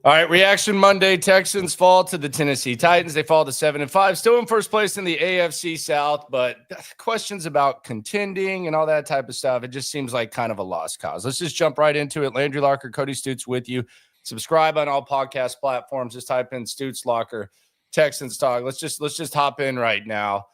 All right, Reaction Monday. Texans fall to the Tennessee Titans. They fall to 7-5, still in first place in the AFC South, but questions about contending and all that type of stuff, it just seems like kind of a lost cause. Let's just jump right into it. Landry Locker, Cody Stoots with you. Subscribe on all podcast platforms. Just type in Stoots Locker, Texans Talk. Let's just hop in right now.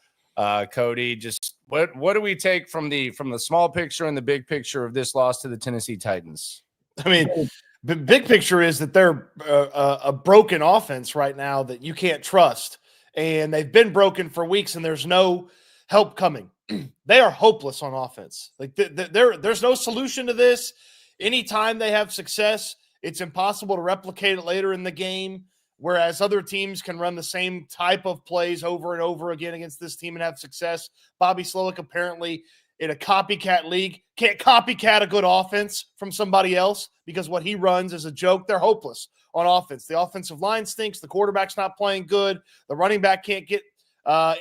Cody, just what do we take from the small picture and the big picture of this loss to the Tennessee Titans? I mean, the big picture is that they're a broken offense right now that you can't trust. And they've been broken for weeks, and there's no help coming. They are hopeless on offense. Like there's no solution to this. Anytime they have success, it's impossible to replicate it later in the game, whereas other teams can run the same type of plays over and over again against this team and have success. Bobby Slowick apparently in a copycat league can't copycat a good offense from somebody else because what he runs is a joke. They're hopeless on offense. The offensive line stinks. The quarterback's not playing good. The running back can't get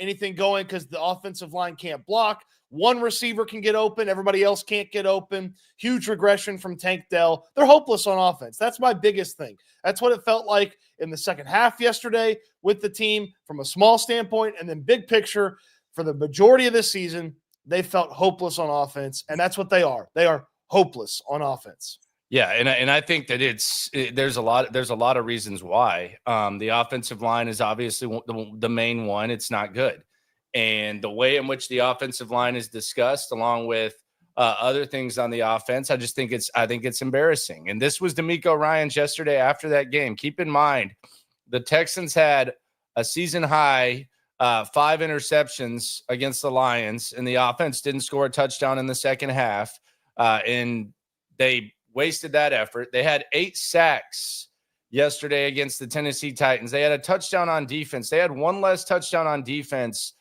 anything going because the offensive line can't block. One receiver can get open. Everybody else can't get open. Huge regression from Tank Dell. They're hopeless on offense. That's my biggest thing. That's what it felt like in the second half yesterday with the team from a small standpoint, and then big picture for the majority of this season, they felt hopeless on offense, and that's what they are. They are hopeless on offense. Yeah, and I think that there's a lot of reasons why. The offensive line is obviously the main one. It's not good, and the way in which the offensive line is discussed, along with other things on the offense, I think it's embarrassing. And this was DeMeco Ryans yesterday after that game. Keep in mind, the Texans had a season high 5 interceptions against the Lions, and the offense didn't score a touchdown in the second half, and they wasted that effort. They had 8 sacks yesterday against the Tennessee Titans. They had a touchdown on defense. They had one less touchdown on defense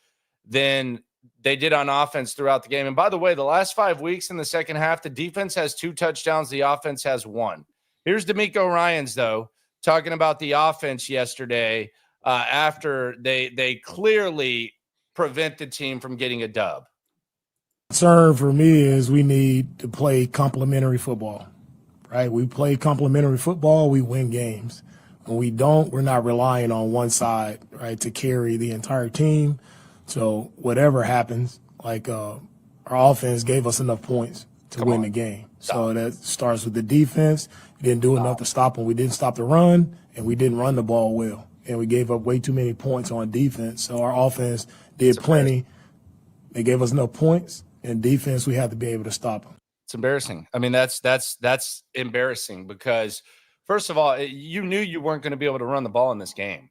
than they did on offense throughout the game. And by the way, the last 5 weeks in the second half, the defense has 2 touchdowns. The offense has 1. Here's DeMeco Ryans, though, talking about the offense yesterday after they clearly prevent the team from getting a dub. Concern for me is we need to play complementary football, right? We play complementary football, we win games. When we don't, we're not relying on one side, right, to carry the entire team. So whatever happens, like our offense gave us enough points to win the game. So that starts with the defense. We didn't do enough to stop them. We didn't stop the run, and we didn't run the ball well. And we gave up way too many points on defense. So our offense did plenty. They gave us enough points. And defense, we have to be able to stop them. It's embarrassing. I mean, that's embarrassing because, first of all, you knew you weren't going to be able to run the ball in this game.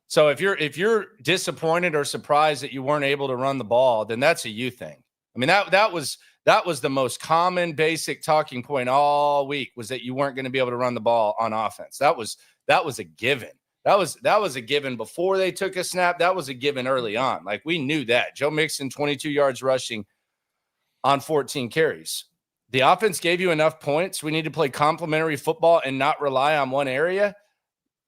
So if you're disappointed or surprised that you weren't able to run the ball, then that's a you thing. I mean, that was the most common basic talking point all week, was that you weren't going to be able to run the ball on offense. That was a given. That was a given before they took a snap. That was a given early on. Like, we knew that. Joe Mixon, 22 yards rushing on 14 carries. The offense gave you enough points. We need to play complementary football and not rely on one area.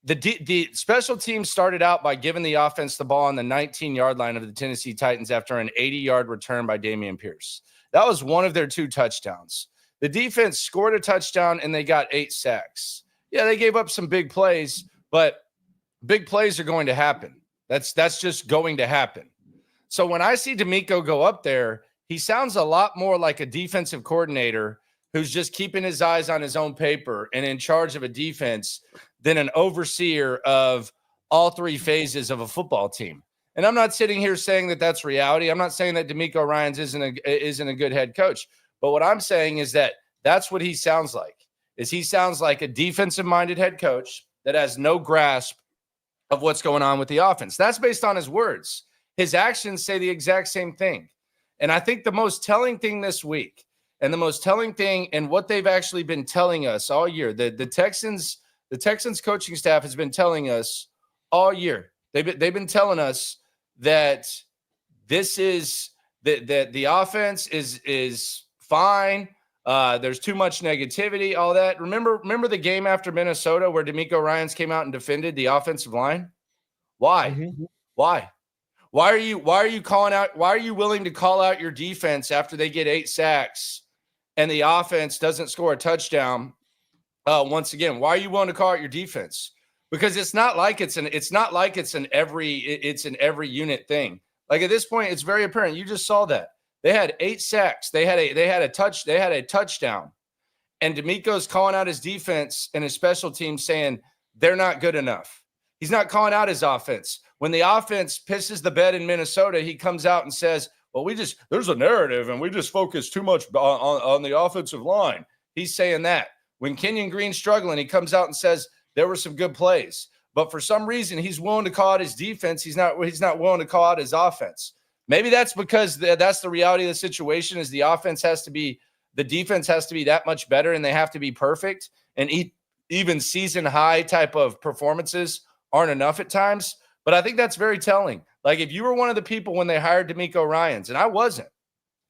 The special teams started out by giving the offense the ball on the 19-yard line of the Tennessee Titans after an 80-yard return by Dameon Pierce. That was one of their 2 touchdowns. The defense scored a touchdown, and they got 8 sacks. Yeah, they gave up some big plays, but big plays are going to happen. That's just going to happen. So when I see DeMeco go up there, he sounds a lot more like a defensive coordinator who's just keeping his eyes on his own paper and in charge of a defense than an overseer of all 3 phases of a football team. And I'm not sitting here saying that that's reality. I'm not saying that DeMeco Ryans isn't a good head coach. But what I'm saying is that that's what he sounds like. He sounds like a defensive-minded head coach that has no grasp of what's going on with the offense. That's based on his words. His actions say the exact same thing. And I think the most telling thing this week, and the most telling thing and what they've actually been telling us all year, the Texans coaching staff has been telling us all year. They've been telling us that this is that the offense is fine. There's too much negativity, all that. Remember the game after Minnesota where DeMeco Ryans came out and defended the offensive line? Why? Mm-hmm. Why? Why are you willing to call out your defense after they get 8 sacks and the offense doesn't score a touchdown once again, why are you willing to call out your defense? Because it's not like it's an every unit thing. Like at this point, it's very apparent. You just saw that they had 8 sacks. They had a touchdown, and DeMeco's calling out his defense and his special teams, saying they're not good enough. He's not calling out his offense. When the offense pisses the bed in Minnesota, he comes out and says, well, there's a narrative and we just focus too much on the offensive line. He's saying that. When Kenyon Green's struggling, he comes out and says there were some good plays. But for some reason, he's willing to call out his defense. He's not willing to call out his offense. Maybe that's because that's the reality of the situation is the defense has to be that much better and they have to be perfect. And even season high type of performances aren't enough at times. But I think that's very telling. Like if you were one of the people when they hired DeMeco Ryans, and I wasn't,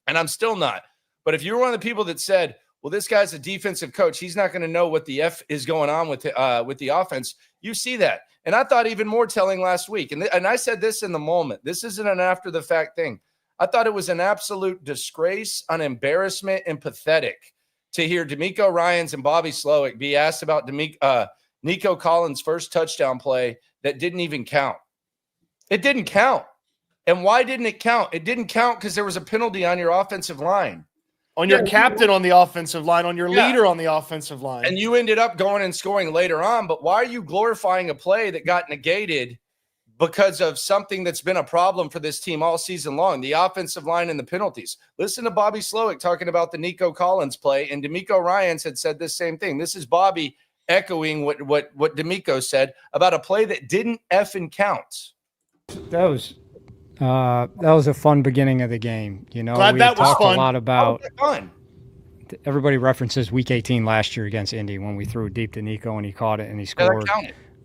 and I'm still not, but if you were one of the people that said, well, this guy's a defensive coach, he's not going to know what the F is going on with the offense, you see that. And I thought even more telling last week, and I said this in the moment, this isn't an after the fact thing. I thought it was an absolute disgrace, an embarrassment, and pathetic to hear DeMeco Ryans and Bobby Slowick be asked about Nico Collins' first touchdown play that didn't even count. It didn't count. And why didn't it count? It didn't count because there was a penalty on your offensive line. On your captain on the offensive line, on your leader on the offensive line. And you ended up going and scoring later on. But why are you glorifying a play that got negated because of something that's been a problem for this team all season long, the offensive line and the penalties? Listen to Bobby Slowick talking about the Nico Collins play, and DeMeco Ryans had said this same thing. This is Bobby echoing what DeMeco said about a play that didn't effing count. That was a fun beginning of the game. You know, Glad we that was talked fun. a lot about Fun. everybody references week 18 last year against Indy when we threw deep to Nico and he caught it and he scored.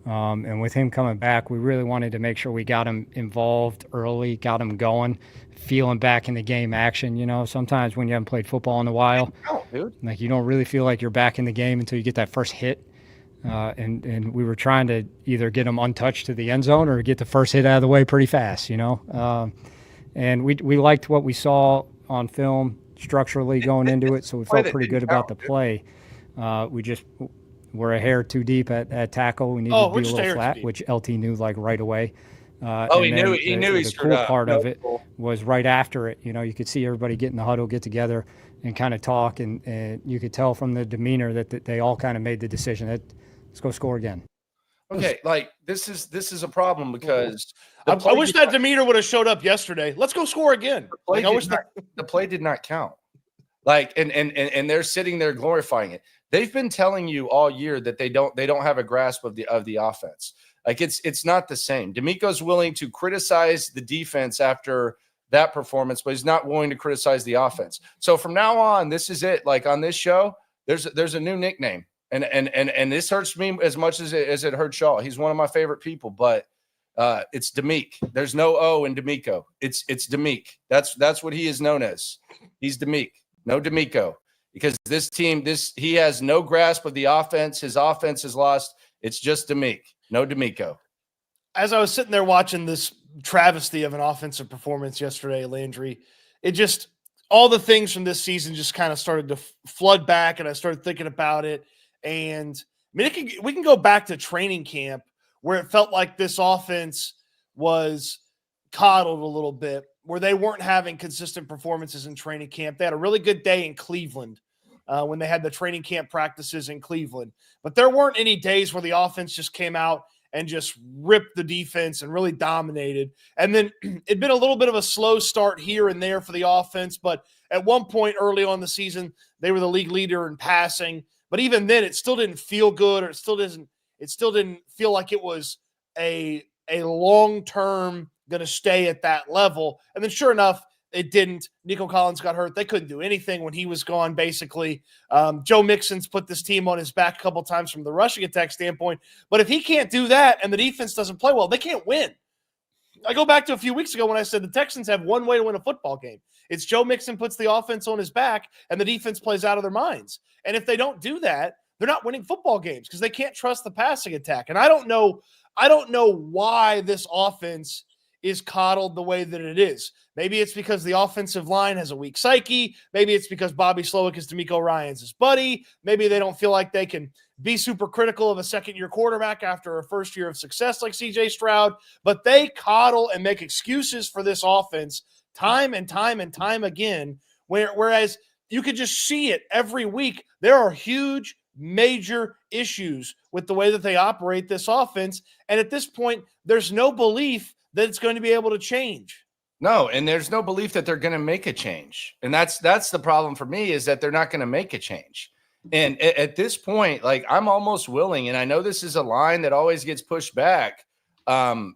And with him coming back, we really wanted to make sure we got him involved early, got him going, feeling back in the game action. You know, sometimes when you haven't played football in a while, like you don't really feel like you're back in the game until you get that first hit. And we were trying to either get him untouched to the end zone or get the first hit out of the way pretty fast, you know. And we liked what we saw on film structurally going into it, so we felt pretty good about the play. We just were a hair too deep at tackle. We needed to be a little flat, which LT knew like right away. He knew he screwed up. The cool part of it was right after it. You know, you could see everybody get in the huddle, get together, and kind of talk, and you could tell from the demeanor that they all kind of made the decision that let's go score again. Okay, like this is a problem because I wish that demeanor would have showed up yesterday. Let's go score again. The play did not count. Like and they're sitting there glorifying it. They've been telling you all year that they don't have a grasp of the offense. Like it's not the same. DeMeco's willing to criticize the defense after that performance, but he's not willing to criticize the offense. So from now on, this is it. Like on this show, there's a new nickname. And this hurts me as much as it hurts y'all. He's one of my favorite people, but it's DeMeco. There's no O in DeMeco. It's DeMeco. That's what he is known as. He's DeMeco, no DeMeco, because this team, he has no grasp of the offense. His offense is lost. It's just DeMeco, no DeMeco. As I was sitting there watching this travesty of an offensive performance yesterday, Landry, it just all the things from this season just kind of started to flood back, and I started thinking about it. And I mean, we can go back to training camp where it felt like this offense was coddled a little bit, where they weren't having consistent performances in training camp. They had a really good day in Cleveland when they had the training camp practices in Cleveland. But there weren't any days where the offense just came out and just ripped the defense and really dominated. And then it'd been a little bit of a slow start here and there for the offense. But at one point early on the season, they were the league leader in passing. But even then, it still didn't feel good, or it still didn't feel like it was a long-term going to stay at that level. And then sure enough, it didn't. Nico Collins got hurt. They couldn't do anything when he was gone, basically. Joe Mixon's put this team on his back a couple times from the rushing attack standpoint. But if he can't do that and the defense doesn't play well, they can't win. I go back to a few weeks ago when I said the Texans have one way to win a football game. It's Joe Mixon puts the offense on his back and the defense plays out of their minds. And if they don't do that, they're not winning football games because they can't trust the passing attack. And I don't know why this offense is coddled the way that it is. Maybe it's because the offensive line has a weak psyche. Maybe it's because Bobby Slowick is DeMeco Ryans' his buddy. Maybe they don't feel like they can be super critical of a second-year quarterback after a first year of success like C.J. Stroud. But they coddle and make excuses for this offense time and time and time again, whereas you could just see it every week. There are huge, major issues with the way that they operate this offense. And at this point, there's no belief that it's going to be able to change. No, and there's no belief that they're going to make a change. And that's the problem for me, is that they're not going to make a change. And at this point, like, I'm almost willing, and I know this is a line that always gets pushed back,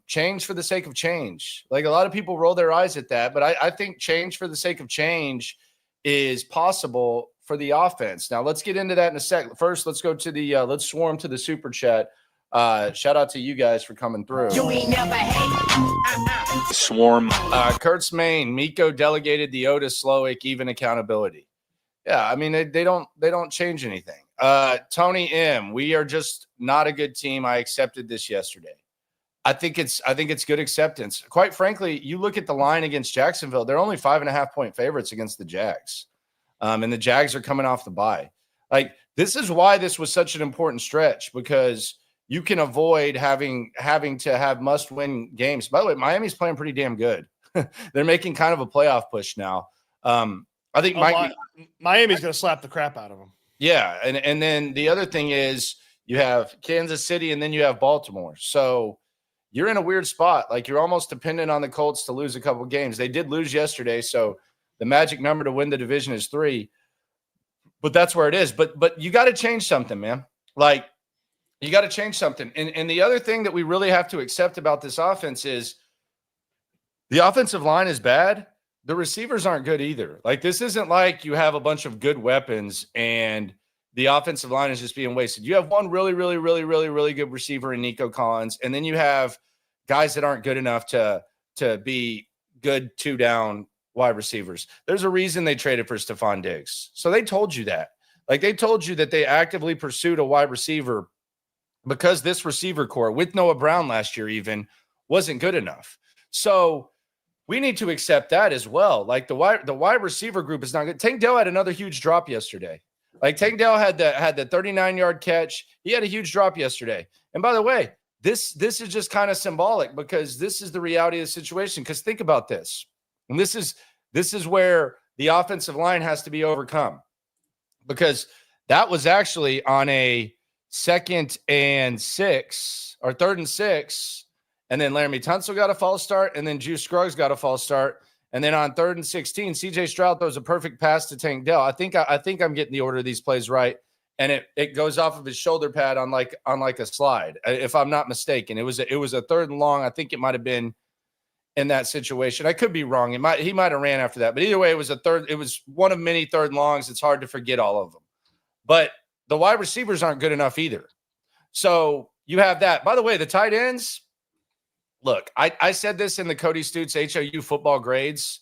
change for the sake of change. Like, a lot of people roll their eyes at that, but I think change for the sake of change is possible for the offense. Now, let's get into that in a sec. First, let's go to the let's swarm to the super chat. Shout out to you guys for coming through. You ain't never hate. Swarm. Kurtz Maine, Miko delegated the Otis Slowick even accountability. Yeah, I mean, they don't change anything. Tony M, we are just not a good team. I accepted this yesterday. I think it's good acceptance. Quite frankly, you look at the line against Jacksonville, they're only 5.5-point favorites against the Jags. And the Jags are coming off the bye. Like, this is why this was such an important stretch, because you can avoid having to have must-win games. By the way, Miami's playing pretty damn good. They're making kind of a playoff push now. I think Miami's going to slap the crap out of them. Yeah, and then the other thing is you have Kansas City and then you have Baltimore. So you're in a weird spot. Like, you're almost dependent on the Colts to lose a couple of games. They did lose yesterday, so the magic number to win the division is 3. But that's where it is. But you got to change something, man. Like, you got to change something. And the other thing that we really have to accept about this offense is the offensive line is bad. The receivers aren't good either. Like, this isn't like you have a bunch of good weapons and the offensive line is just being wasted. You have one really, really, really, really, really good receiver in Nico Collins, and then you have guys that aren't good enough to be good 2-down wide receivers. There's a reason they traded for Stephon Diggs. So they told you that. Like, they told you that they actively pursued a wide receiver because this receiver core with Noah Brown last year even wasn't good enough. So we need to accept that as well. Like, the wide receiver group is not good. Tank Dell had another huge drop yesterday. Like, Tank Dell had the 39-yard catch. He had a huge drop yesterday. And by the way, this is just kind of symbolic, because this is the reality of the situation. Because think about this. And this is where the offensive line has to be overcome, because that was actually on a 2nd and 6 or 3rd and 6. And then Laramie Tunsil got a false start. And then Juice Scruggs got a false start. And then on 3rd and 16, CJ Stroud throws a perfect pass to Tank Dell. I think I'm getting the order of these plays right. And it goes off of his shoulder pad on like a slide, if I'm not mistaken. It was a 3rd and long. I think it might have been in that situation. I could be wrong. He might have ran after that. But either way, it was one of many 3rd and longs. It's hard to forget all of them. But the wide receivers aren't good enough either. So you have that. By the way, the tight ends, look, I said this in the Cody Stoots HOU football grades.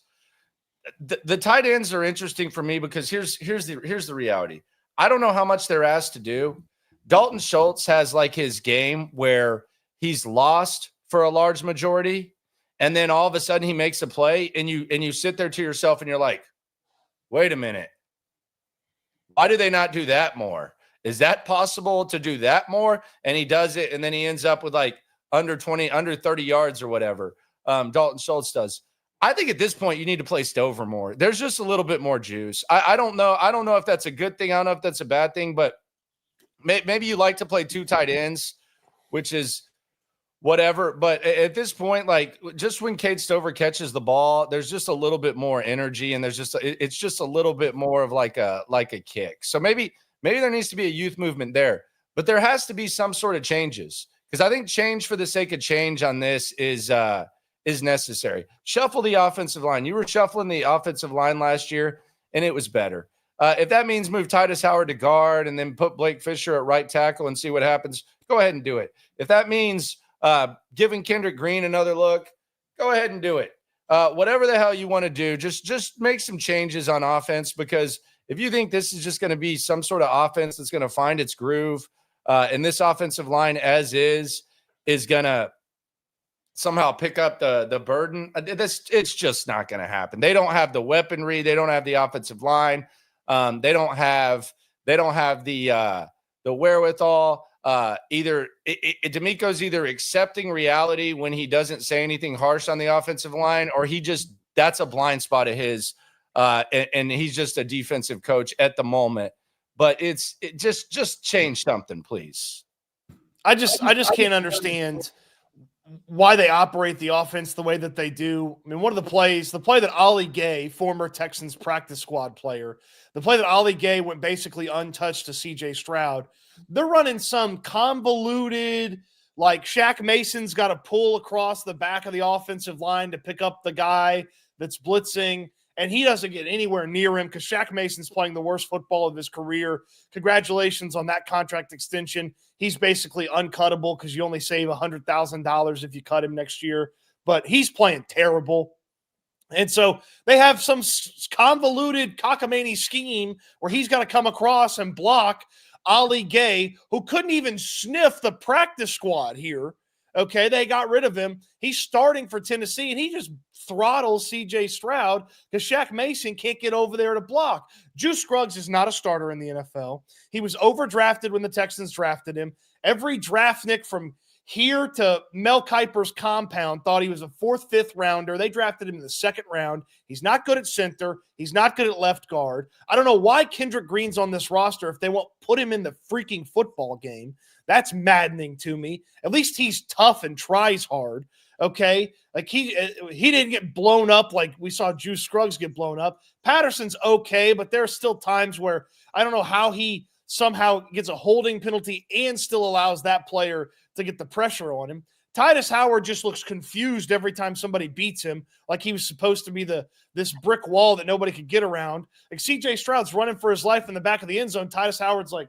The tight ends are interesting for me because here's the reality. I don't know how much they're asked to do. Dalton Schultz has like his game where he's lost for a large majority, and then all of a sudden he makes a play, and you sit there to yourself and you're like, wait a minute. Why do they not do that more? Is that possible to do that more? And he does it, and then he ends up with like under 30 yards or whatever. Dalton Schultz does. I think at this point you need to play Stover more. There's just a little bit more juice. I don't know. I don't know if that's a good thing. I don't know if that's a bad thing, but maybe you like to play 2 tight ends, which is whatever. But at this point, like, just when Cade Stover catches the ball, there's just a little bit more energy, and it's just a little bit more of like a kick. So maybe there needs to be a youth movement there, but there has to be some sort of changes, because I think change for the sake of change on this is necessary. Shuffle the offensive line. You were shuffling the offensive line last year, and it was better. If that means move Titus Howard to guard and then put Blake Fisher at right tackle and see what happens, go ahead and do it. If that means giving Kendrick Green another look, go ahead and do it. Whatever the hell you want to do, just make some changes on offense, because if you think this is just going to be some sort of offense that's going to find its groove, and this offensive line as is going to somehow pick up the burden. It's just not going to happen. They don't have the weaponry. They don't have the offensive line. They don't have the wherewithal. DeMeco's either accepting reality when he doesn't say anything harsh on the offensive line, or that's a blind spot of his. And he's just a defensive coach at the moment. But it just change something, please. I just can't understand why they operate the offense the way that they do. I mean, one of the play that Ollie Gay, former Texans practice squad player, the play that Ollie Gay went basically untouched to CJ Stroud, they're running some convoluted, like Shaq Mason's got to pull across the back of the offensive line to pick up the guy that's blitzing, and he doesn't get anywhere near him because Shaq Mason's playing the worst football of his career. Congratulations on that contract extension. He's basically uncuttable because you only save $100,000 if you cut him next year. But he's playing terrible. And so they have some convoluted cockamamie scheme where he's got to come across and block Ollie Gay, who couldn't even sniff the practice squad here. Okay, they got rid of him. He's starting for Tennessee, and he just throttles C.J. Stroud because Shaq Mason can't get over there to block. Juice Scruggs is not a starter in the NFL. He was overdrafted when the Texans drafted him. Every draftnik from here to Mel Kiper's compound thought he was a 4th, 5th rounder. They drafted him in the 2nd round. He's not good at center. He's not good at left guard. I don't know why Kendrick Green's on this roster if they won't put him in the freaking football game. That's maddening to me. At least he's tough and tries hard. Okay, like he didn't get blown up like we saw Juice Scruggs get blown up. Patterson's okay, but there's still times where I don't know how he somehow gets a holding penalty and still allows that player to get the pressure on him. Titus Howard just looks confused every time somebody beats him, like he was supposed to be this brick wall that nobody could get around. Like C.J. Stroud's running for his life in the back of the end zone. Titus Howard's like,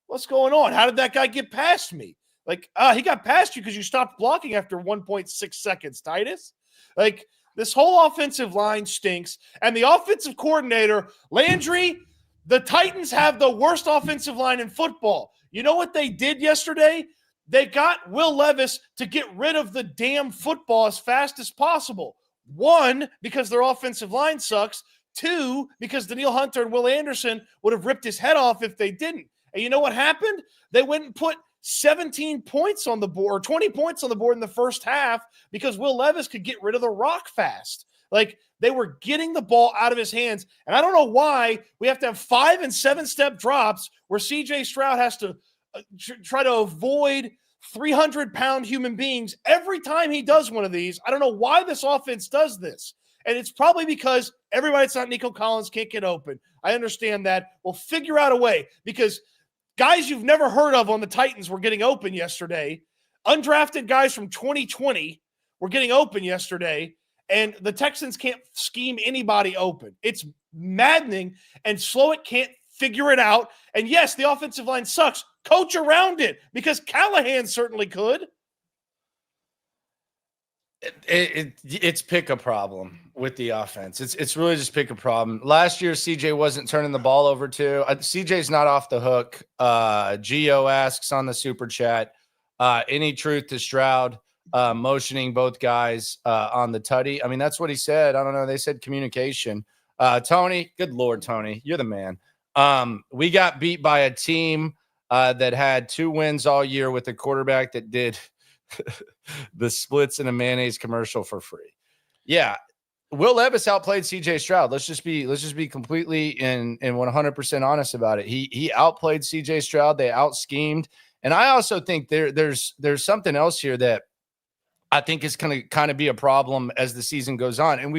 what's going on? How did that guy get past me? Like, he got past you because you stopped blocking after 1.6 seconds, Titus. Like, this whole offensive line stinks. And the offensive coordinator, Landry, the Titans have the worst offensive line in football. You know what they did yesterday? They got Will Levis to get rid of the damn football as fast as possible. 1, because their offensive line sucks. 2, because Danielle Hunter and Will Anderson would have ripped his head off if they didn't. And you know what happened? They went and put 17 points on the board, or 20 points on the board in the first half because Will Levis could get rid of the rock fast. Like, they were getting the ball out of his hands. And I don't know why we have to have 5- and 7-step drops where C.J. Stroud has to try to avoid 300-pound human beings every time he does one of these. I don't know why this offense does this. And it's probably because everybody that's not Nico Collins can't get open. I understand that. We'll figure out a way because guys you've never heard of on the Titans were getting open yesterday. Undrafted guys from 2020 were getting open yesterday, and the Texans can't scheme anybody open. It's maddening, and Slowick can't figure it out. And yes, the offensive line sucks. Coach around it because Callahan certainly could. It's pick a problem with the offense. It's really just pick a problem. Last year, CJ wasn't turning the ball over too. CJ's not off the hook. Gio asks on the super chat, any truth to Stroud motioning both guys on the tutty? I mean, that's what he said. I don't know. They said communication. Tony, good Lord, Tony, you're the man. We got beat by a team that had 2 wins all year with a quarterback that did the splits in a mayonnaise commercial for free. Yeah. Will Levis outplayed CJ Stroud. Let's just be completely and 100% honest about it. He outplayed CJ Stroud. They out schemed. And I also think there's something else here that I think is going to kind of be a problem as the season goes on. And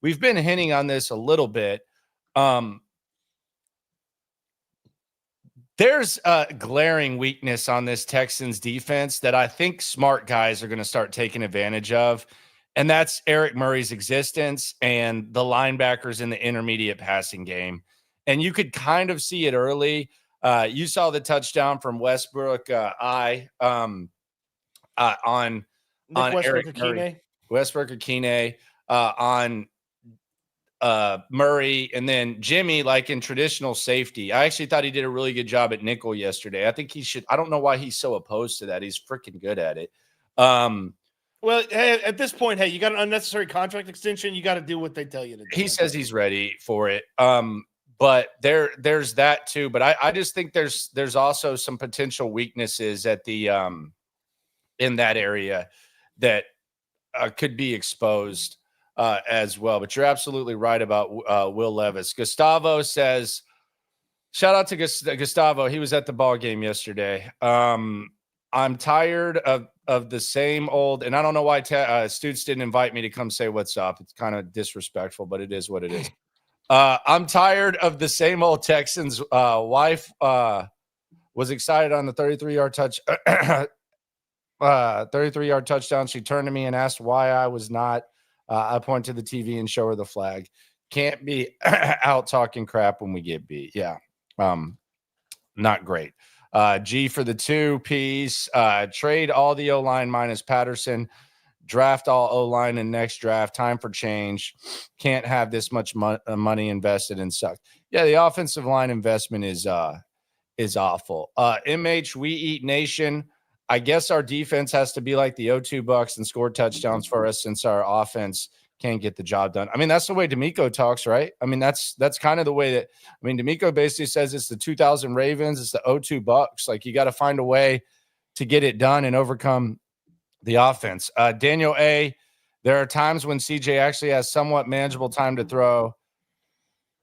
we've been hinting on this a little bit. There's a glaring weakness on this Texans defense that I think smart guys are going to start taking advantage of, and that's Eric Murray's existence and the linebackers in the intermediate passing game. And you could kind of see it early. You saw the touchdown from Westbrook on Eric Murray. Westbrook-Akine on Murray, and then Jimmy, like in traditional safety. I actually thought he did a really good job at nickel yesterday. I think he should. I don't know why he's so opposed to that. He's freaking good at it. Well, Well, hey, at this point, hey, you got an unnecessary contract extension. You got to do what they tell you to do. He says he's ready for it. But there's that too. But I just think there's also some potential weaknesses at the in that area that could be exposed as well. But you're absolutely right about Will Levis. Gustavo says, shout out to Gustavo. He was at the ball game yesterday. I'm tired of the same old, and I don't know why Stoots didn't invite me to come say what's up. It's kind of disrespectful, but it is what it is. I'm tired of the same old Texans. Wife was excited on the 33-yard touch, 33-yard touchdown. She turned to me and asked why I was not. I point to the TV and show her the flag. Can't be out talking crap when we get beat. Yeah, not great. G for the 2 P's. Trade all the O-line minus Patterson. Draft all O-line in next draft. Time for change. Can't have this much money invested in suck. Yeah, the offensive line investment is awful. MH, we eat nation. I guess our defense has to be like the O2 Bucks and score touchdowns for us since our offense can't get the job done. I mean, that's the way DeMeco talks, right? I mean, that's kind of the way that, I mean, DeMeco basically says it's the 2000 Ravens, it's the O2 Bucks. Like, you got to find a way to get it done and overcome the offense. Daniel A., there are times when CJ actually has somewhat manageable time to throw,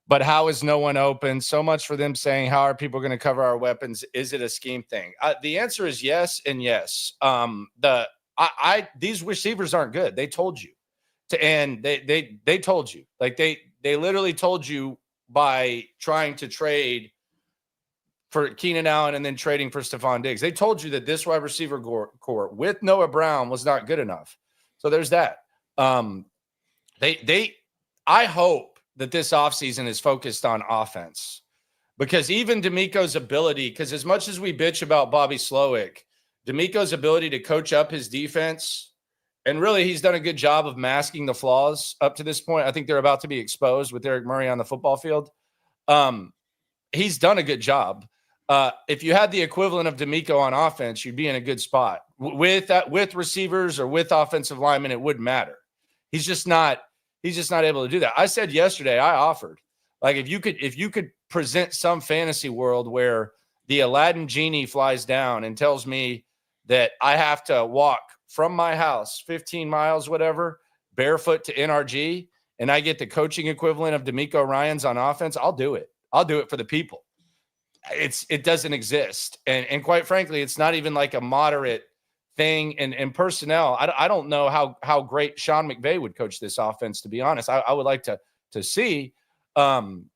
but how is no one open? So much for them saying, how are people going to cover our weapons? Is it a scheme thing? The answer is yes and yes. These receivers aren't good. They told you. And they told you, like they literally told you by trying to trade for Keenan Allen and then trading for Stephon Diggs. They told you that this wide receiver core with Noah Brown was not good enough. So there's that. I hope that this offseason is focused on offense, because even DeMeco's ability, because as much as we bitch about Bobby Slowick, DeMeco's ability to coach up his defense, and really, he's done a good job of masking the flaws up to this point. I think they're about to be exposed with Eric Murray on the football field. He's done a good job. If you had the equivalent of DeMeco on offense, you'd be in a good spot. With receivers or with offensive linemen, it wouldn't matter. He's just not able to do that. I said yesterday, I offered, like, if you could present some fantasy world where the Aladdin genie flies down and tells me that I have to walk from my house 15 miles, whatever, barefoot to NRG, and I get the coaching equivalent of DeMeco Ryans on offense, I'll do it. I'll do it for the people. It doesn't exist. And quite frankly, it's not even like a moderate thing in personnel. I don't know how great Sean McVay would coach this offense, to be honest. I would like to see, someone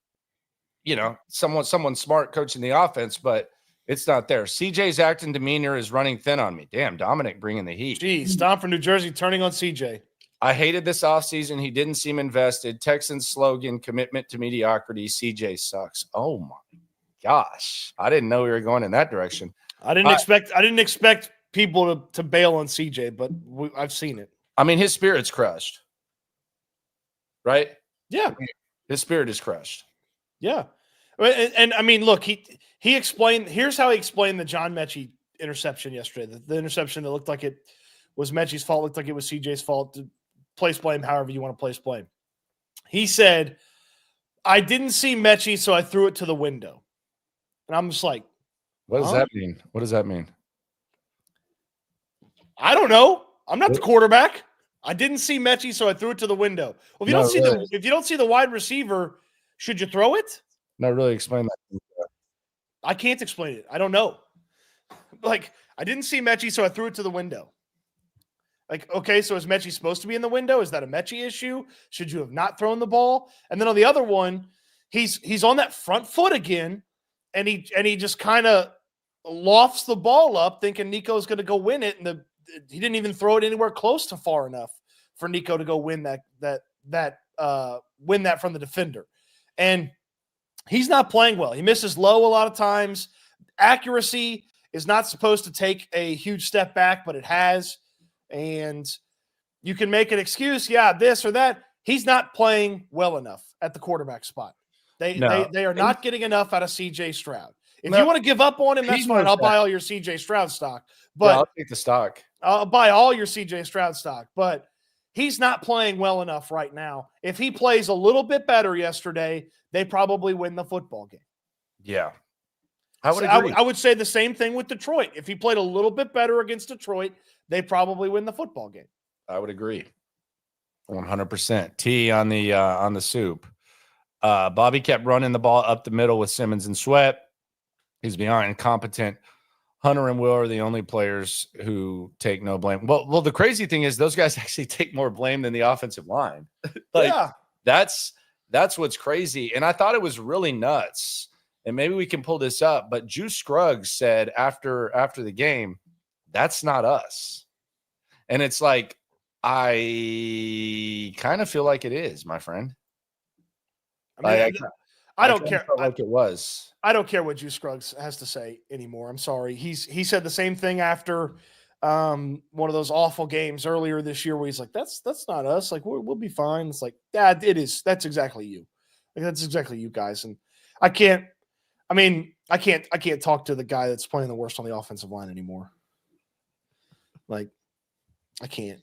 smart coaching the offense, but it's not there. CJ's act and demeanor is running thin on me. Damn, Dominic bringing the heat. Geez, Dom from New Jersey turning on CJ. I hated this offseason. He didn't seem invested. Texans slogan, commitment to mediocrity. CJ sucks. Oh, my gosh. I didn't know we were going in that direction. I didn't expect people to bail on CJ, but I've seen it. I mean, his spirit's crushed. Right? Yeah. His spirit is crushed. Yeah. And I mean, look, he explained, here's how he explained the John Mechie interception yesterday. The interception that looked like it was Mechie's fault, looked like it was CJ's fault. Place blame however you want to place blame. He said, I didn't see Mechie, so I threw it to the window. And I'm just like, what does that mean? What does that mean? I don't know. I'm not the quarterback. I didn't see Mechie, so I threw it to the window. Well, if you don't see the wide receiver, should you throw it? Not really explain that. I can't explain it. I don't know. Like, I didn't see Mechie, so I threw it to the window. Like, okay, so is Mechie supposed to be in the window? Is that a Mechie issue? Should you have not thrown the ball? And then on the other one, he's on that front foot again, and he just kind of lofts the ball up, thinking Nico's going to go win it, and he didn't even throw it anywhere close to far enough for Nico to go win that from the defender. And he's not playing well. He misses low a lot of times. Accuracy is not supposed to take a huge step back, but it has. And you can make an excuse, this or that. He's not playing well enough at the quarterback spot. They are not getting enough out of CJ Stroud. If you want to give up on him, that's fine. I'll buy all your CJ Stroud stock. But I'll take the stock. I'll buy all your CJ Stroud stock, but he's not playing well enough right now. If he plays a little bit better yesterday, they probably win the football game. Yeah. I would So agree. I would say the same thing with Detroit. If he played a little bit better against Detroit, they probably win the football game. I would agree. 100%. T on the soup. Bobby kept running the ball up the middle with Simmons and Sweat. He's beyond incompetent. Hunter and Will are the only players who take no blame. Well, the crazy thing is those guys actually take more blame than the offensive line. That's what's crazy. And I thought it was really nuts. And maybe we can pull this up, but Juice Scruggs said after the game, that's not us. And it's like, I kind of feel like it is, my friend. I don't care. Like it was. I don't care what Juice Scruggs has to say anymore. I'm sorry. He said the same thing after one of those awful games earlier this year where he's like, that's not us. Like we'll be fine. It's like, yeah, it is. That's exactly you. Like, that's exactly you guys. And I can't talk to the guy that's playing the worst on the offensive line anymore. Like, I can't.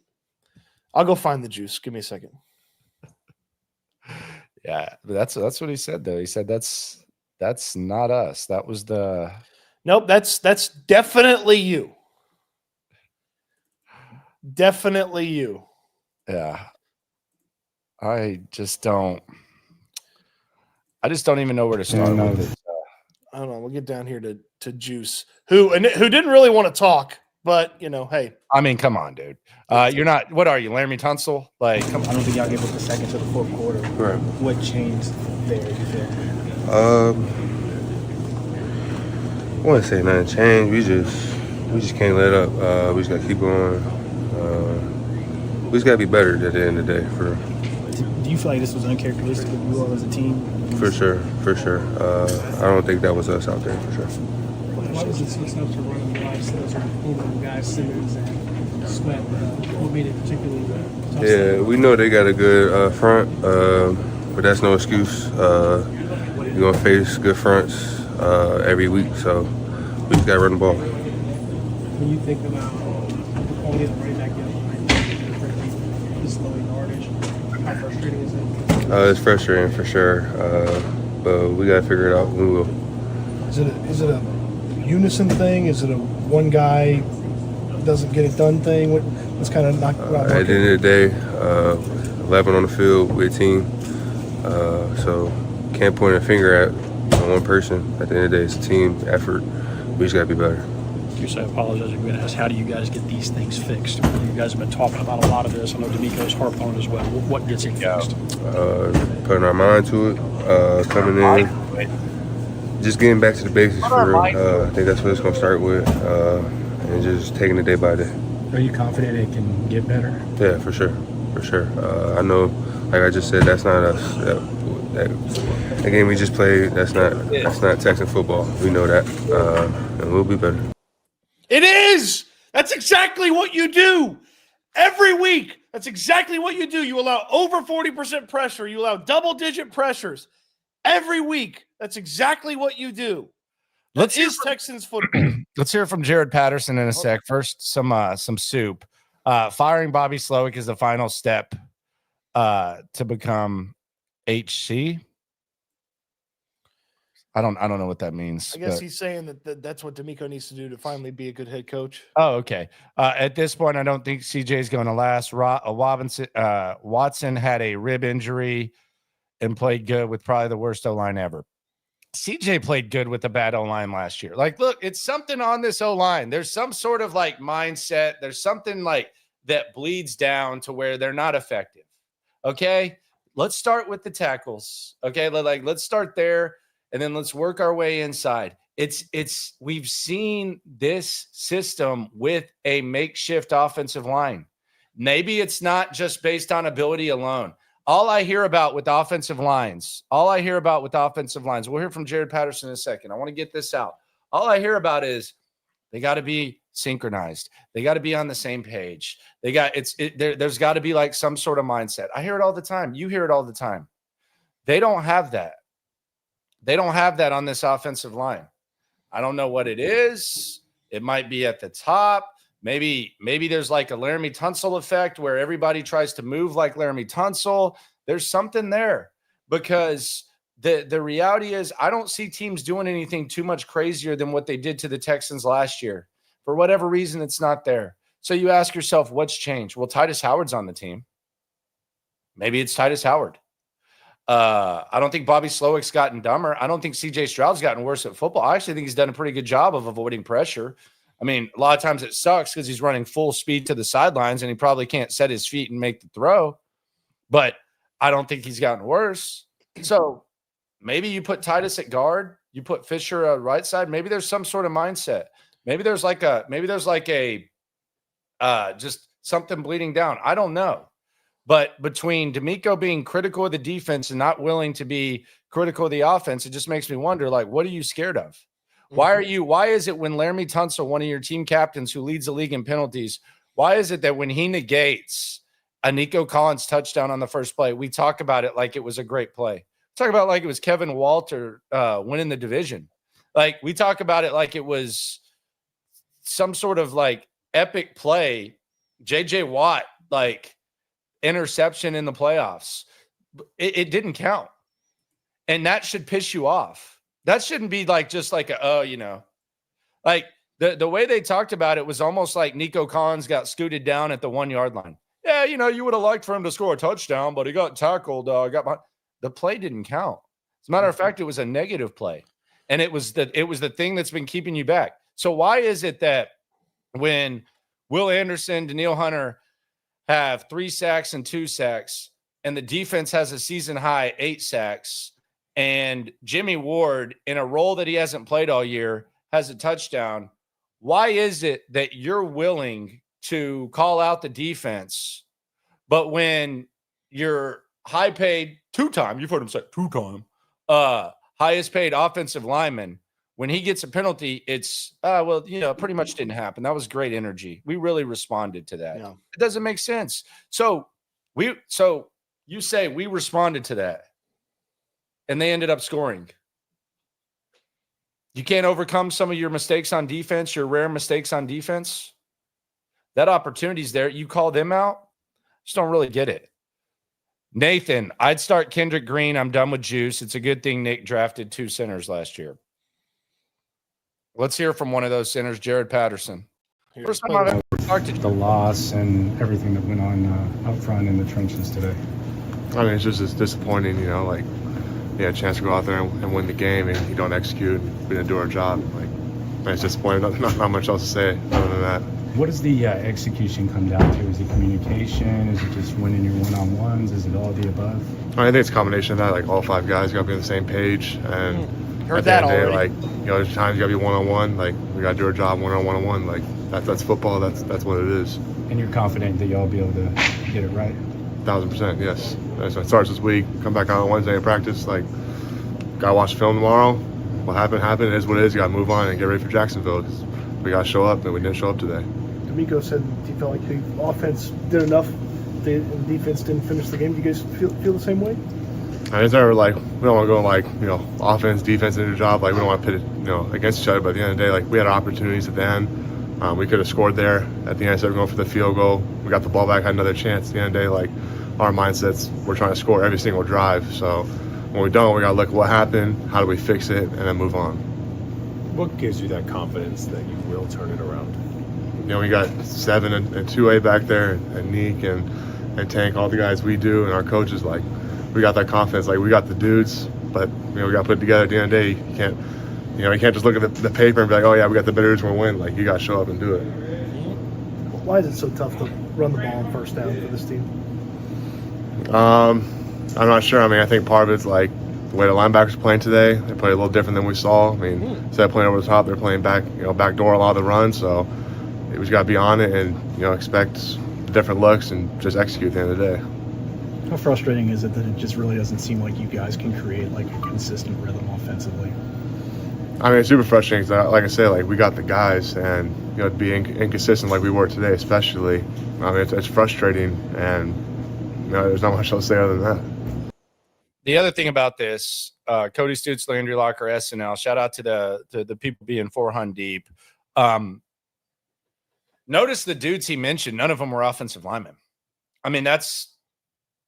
I'll go find the juice. Give me a second. Yeah, but that's what he said though. He said that's not us. That was the Nope, that's definitely you. Definitely you. Yeah. I just don't even know where to start with it. Hold on, we'll get down here to Juice, who didn't really want to talk, but hey. I mean, come on, dude. You're not. What are you, Laramie Tunsil? Like, come on. I don't think y'all gave up the second to the fourth quarter. Right. What changed there? You feel? I wouldn't say nothing changed. We just can't let up. We just gotta keep going. We just gotta be better at the end of the day. Do you feel like this was uncharacteristic of you all as a team? For sure. I don't think that was us out there, for sure. Why was it switched up to running the live sales over guys Simmons and Sweat? What made it particularly tough? Yeah, we know they got a good front, but that's no excuse. You're gonna face good fronts every week, so we just gotta run the ball. When you think about the quality of the running back, this low yardage, how frustrating is it? It's frustrating for sure, but we gotta figure it out. We will. Is it a unison thing? Is it a one guy doesn't get it done thing? What's kind of not working? At the end of the day, 11 on the field with a team, so can't point a finger at one person. At the end of the day, it's a team effort. We just gotta be better. I apologize. I'm going to ask, how do you guys get these things fixed? You guys have been talking about a lot of this. I know DeMeco's harped on it as well. What gets it fixed? Putting our mind to it, coming in, just getting back to the basics for real. I think that's what it's going to start with, and just taking it day by day. Are you confident it can get better? Yeah, for sure. I know, like I just said, that's not us. That game we just played, that's not Texan football. We know that, and we'll be better. It is. That's exactly what you do every week. That's exactly what you do. You allow over 40% pressure. You allow double-digit pressures every week. That's exactly what you do. That is Texans football. Let's hear from Jared Patterson in a sec. First, some soup. Firing Bobby Slowick is the final step to become HC. I don't know what that means. I guess he's saying that's what DeMeco needs to do to finally be a good head coach. Oh, okay. At this point, I don't think CJ is going to last. Watson had a rib injury and played good with probably the worst O-line ever. CJ played good with the bad O-line last year. Like, look, it's something on this O-line. There's some sort of like mindset. There's something like that bleeds down to where they're not effective. Okay. Let's start with the tackles. Okay. Let's start there. And then let's work our way inside. We've seen this system with a makeshift offensive line. Maybe it's not just based on ability alone. All I hear about with offensive lines, we'll hear from Jared Patterson in a second. I want to get this out. All I hear about is they got to be synchronized. They got to be on the same page. There's got to be like some sort of mindset. I hear it all the time. You hear it all the time. They don't have that. They don't have that on this offensive line. I don't know what it is. It might be at the top. Maybe there's like a Laramie Tunsil effect where everybody tries to move like Laramie Tunsil. There's something there, because the reality is I don't see teams doing anything too much crazier than what they did to the Texans last year. For whatever reason, it's not there. So you ask yourself, what's changed? Well, Titus Howard's on the team. Maybe it's Titus Howard. I don't think Bobby Slowick's gotten dumber. I don't think CJ Stroud's gotten worse at football. I actually think he's done a pretty good job of avoiding pressure. I mean, a lot of times it sucks because he's running full speed to the sidelines and he probably can't set his feet and make the throw. But I don't think he's gotten worse. So maybe you put Titus at guard, you put Fisher at right side. Maybe there's some sort of mindset. Maybe there's like a just something bleeding down. I don't know. But between DeMeco being critical of the defense and not willing to be critical of the offense, it just makes me wonder, like, what are you scared of? Why is it when Laramie Tunsil, one of your team captains who leads the league in penalties, why is it that when he negates a Nico Collins touchdown on the first play, we talk about it like it was a great play? Talk about it like it was Kevin Walter winning the division. Like, we talk about it like it was some sort of like epic play. JJ Watt, like, interception in the playoffs. It didn't count. And that should piss you off. That shouldn't be like just like like the way they talked about it was almost like Nico Collins got scooted down at the 1 yard line. Yeah, you would have liked for him to score a touchdown, but he got tackled. The play didn't count. As a matter of fact, it was a negative play. And it was the thing that's been keeping you back. So why is it that when Will Anderson, Daniil Hunter have 3 sacks and 2 sacks, and the defense has a season high 8 sacks, and Jimmy Ward, in a role that he hasn't played all year, has a touchdown? Why is it that you're willing to call out the defense, but when your high-paid two-time, you've heard him say two-time, highest paid offensive lineman, when he gets a penalty, it's, it pretty much didn't happen. That was great energy. We really responded to that. Yeah. It doesn't make sense. So you say we responded to that, and they ended up scoring. You can't overcome some of your mistakes on defense, your rare mistakes on defense. That opportunity's there. You call them out. Just don't really get it. Nathan, I'd start Kendrick Green. I'm done with Juice. It's a good thing Nick drafted 2 centers last year. Let's hear from one of those centers, Jared Patterson. First time I've ever talked to the loss and everything that went on up front in the trenches today. I mean, it's just disappointing, like you had a chance to go out there and win the game and you don't execute. We didn't do our job. It's disappointing. Not much else to say other than that. What does the execution come down to? Is it communication? Is it just winning your one-on-ones? Is it all of the above? I think it's a combination of that. Like, all 5 guys got to be on the same page. And heard that already. There's times you got to be one-on-one. Like, we got to do our job one-on-one. Like, that's football. That's what it is. And you're confident that y'all be able to get it right? 1,000%, yes. So it starts this week. Come back out on Wednesday and practice. Like, got to watch film tomorrow. What happened. It is what it is. You got to move on and get ready for Jacksonville. We got to show up, and we didn't show up today. DeMeco said he felt like the offense did enough. The defense didn't finish the game. Do you guys feel the same way? It's never we don't want to go offense, defense, into the job. We don't want to pit it, against each other. But at the end of the day, we had opportunities at the end. We could have scored there at the end instead of going for the field goal. We got the ball back, had another chance. At the end of the day, our mindsets, we're trying to score every single drive. So when we don't, we got to look at what happened, how do we fix it, and then move on. What gives you that confidence that you will turn it around? We got 7 and 2A back there, and Neek and Tank, all the guys we do, and our coaches. We got that confidence. We got the dudes, but we got to put it together. At the end of the day, you can't just look at the paper and be like, oh yeah, we got the better dudes, we're gonna win. You got to show up and do it. Why is it so tough to run the ball on first down for this team? I'm not sure. I think part of it's the way the linebackers are playing today. They play a little different than we saw. Instead of playing over the top, they're playing back door a lot of the run. So we just got to be on it and expect different looks and just execute at the end of the day. How frustrating is it that it just really doesn't seem like you guys can create a consistent rhythm offensively? It's super frustrating because, like I said, we got the guys, and to be inconsistent like we were today, especially. It's frustrating, and there's not much else to say other than that. The other thing about this, Cody, Stoots, Landry Locker, S&L. Shout out to the people being 400 deep. Notice the dudes he mentioned, none of them were offensive linemen. I mean, that's,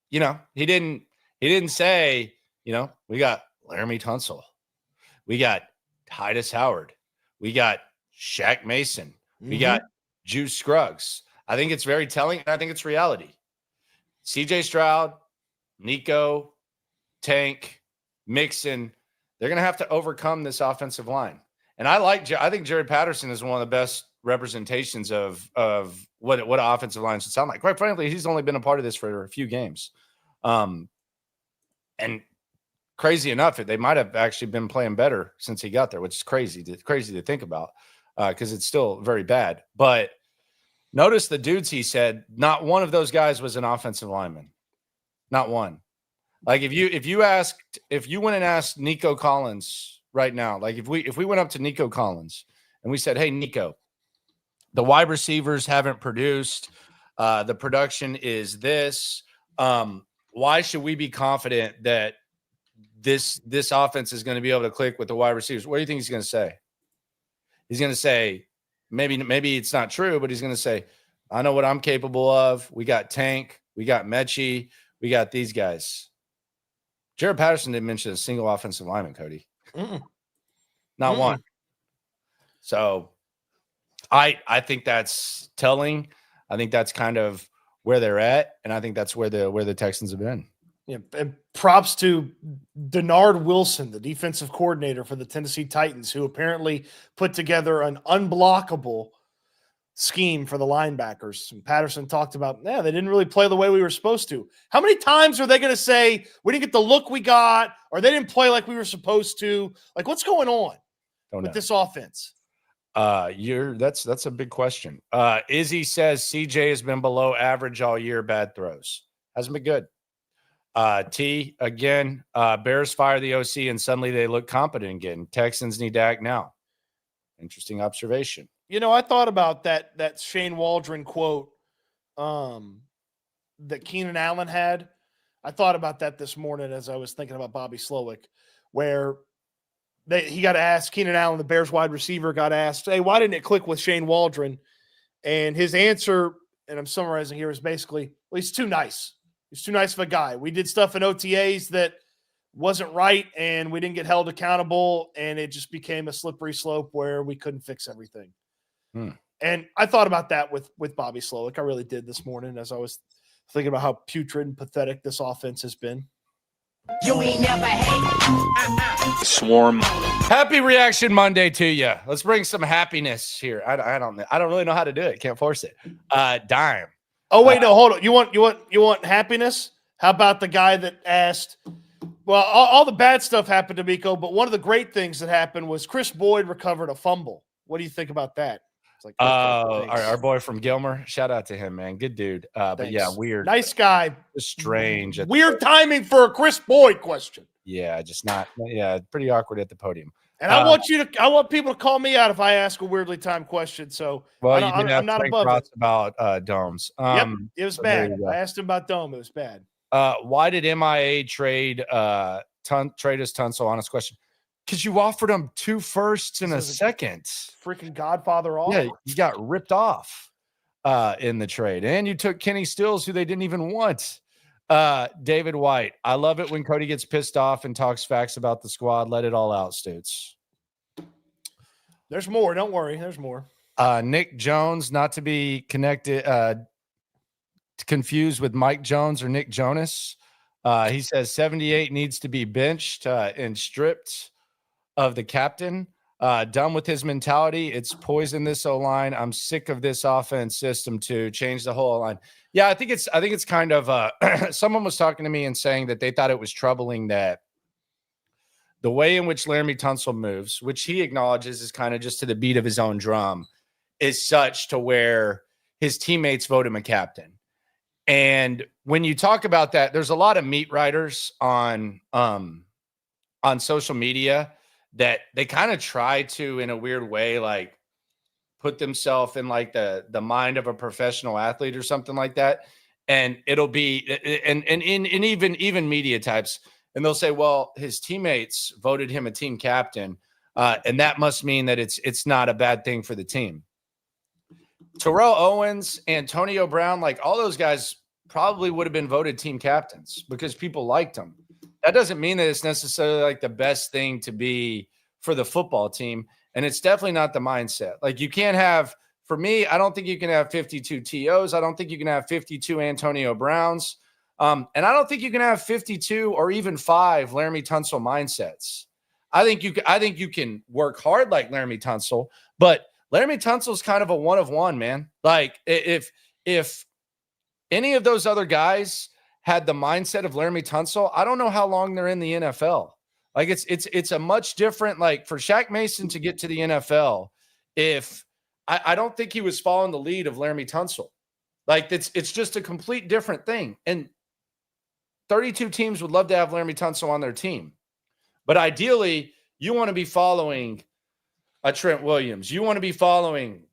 he didn't say, we got Laramie Tunsil. We got Titus Howard. We got Shaq Mason. We got Juice Scruggs. I think it's very telling, and I think it's reality. CJ Stroud, Nico, Tank, Mixon, they're going to have to overcome this offensive line. And I think Jared Patterson is one of the best representations of what an offensive line should sound like. Quite frankly, he's only been a part of this for a few games. And crazy enough, they might have actually been playing better since he got there, which is crazy to think about because it's still very bad. But notice the dudes he said, not one of those guys was an offensive lineman. Not one. Like if you went and asked Nico Collins right now, like if we went up to Nico Collins and we said, hey, Nico, the wide receivers haven't produced. The production is this. Why should we be confident that this offense is going to be able to click with the wide receivers? What do you think he's going to say? He's going to say, maybe it's not true, but he's going to say, I know what I'm capable of. We got Tank. We got Mechie. We got these guys. Jared Patterson didn't mention a single offensive lineman, Cody. Not one. So I think that's telling. I think that's kind of where they're at, and I think that's where the Texans have been. Yeah, and props to Denard Wilson, the defensive coordinator for the Tennessee Titans, who apparently put together an unblockable scheme for the linebackers. And Patterson talked about, they didn't really play the way we were supposed to. How many times are they going to say, we didn't get the look we got, or they didn't play like we were supposed to? Like, what's going on with this offense? That's a big question. Izzy says CJ has been below average all year, bad throws. Hasn't been good. T, again, Bears fire the OC and suddenly they look competent again. Texans need to act now. Interesting observation. I thought about that Shane Waldron quote that Keenan Allen had. I thought about that this morning as I was thinking about Bobby Slowick, where he got asked, Keenan Allen, the Bears wide receiver, got asked, hey, why didn't it click with Shane Waldron? And his answer, and I'm summarizing here, is basically, well, he's too nice. He's too nice of a guy. We did stuff in OTAs that wasn't right, and we didn't get held accountable, and it just became a slippery slope where we couldn't fix everything. And I thought about that with Bobby Slowick. I really did this morning as I was thinking about how putrid and pathetic this offense has been. You ain't never hate. Swarm. Happy Reaction Monday to you. Let's bring some happiness here. I don't really know how to do it. Can't force it. Dime. Oh wait, no, hold on. You want happiness? How about the guy that asked? Well, all the bad stuff happened to DeMeco, but one of the great things that happened was Chris Boyd recovered a fumble. What do you think about that? It's like our boy from Gilmer. Shout out to him, man. Good dude. But yeah, weird. Nice guy. Strange. Weird timing for a Chris Boyd question. Yeah, just not. Yeah, pretty awkward at the podium. And I want people to call me out if I ask a weirdly timed question. So I'm not above it. About domes. Yep, it was bad. I asked him about dome. It was bad. Why did MIA trade us Tunsil? Honest question. Because you offered him 2 firsts in a second. Freaking Godfather off. Yeah, you got ripped off in the trade. And you took Kenny Stills, who they didn't even want. David White. I love it when Cody gets pissed off and talks facts about the squad. Let it all out, Stoots. There's more. Don't worry. There's more. Nick Jones, not to be confused with Mike Jones or Nick Jonas. He says 78 needs to be benched and stripped of the captain. Done with his mentality. It's poison this O-line. I'm sick of this offense system to change the whole line. Yeah, I think it's kind of someone was talking to me and saying that they thought it was troubling that the way in which Laramie Tunsil moves, which he acknowledges is kind of just to the beat of his own drum, is such to where his teammates vote him a captain. And when you talk about that, there's a lot of meat writers on social media that they kind of try to, in a weird way, like put themselves in like the mind of a professional athlete or something like that. And it'll be, and even media types, and they'll say, well, his teammates voted him a team captain. And that must mean that it's not a bad thing for the team. Terrell Owens, Antonio Brown, like all those guys probably would have been voted team captains because people liked them. That doesn't mean that it's necessarily like the best thing to be for the football team. And it's definitely not the mindset. Like you can't have, for me, I don't think you can have 52 TOs. I don't think you can have 52 Antonio Browns. And I don't think you can have 52 or even 5 Laramie Tunsil mindsets. I think you can work hard like Laramie Tunsil, but Laramie Tunsil's kind of a one of one, man. Like if any of those other guys had the mindset of Laramie Tunsil, I don't know how long they're in the NFL. Like it's a much different, like for Shaq Mason to get to the NFL, I don't think he was following the lead of Laramie Tunsil. Like it's just a complete different thing. And 32 teams would love to have Laramie Tunsil on their team. But ideally, you want to be following a Trent Williams. You want to be following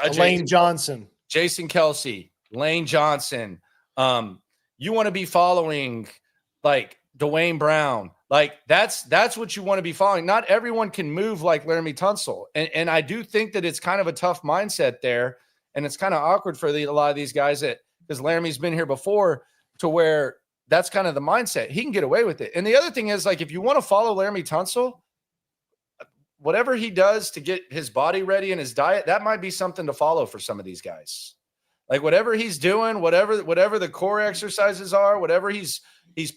a Lane Johnson, Jason Kelsey, Lane Johnson. You want to be following like Dwayne Brown. Like that's what you want to be following. Not everyone can move like Laramie Tunsil. And I do think that it's kind of a tough mindset there. And it's kind of awkward for a lot of these guys because Laramie's been here before to where that's kind of the mindset. He can get away with it. And the other thing is, like, if you want to follow Laramie Tunsil, whatever he does to get his body ready and his diet, that might be something to follow for some of these guys. Like whatever he's doing, whatever the core exercises are, whatever he's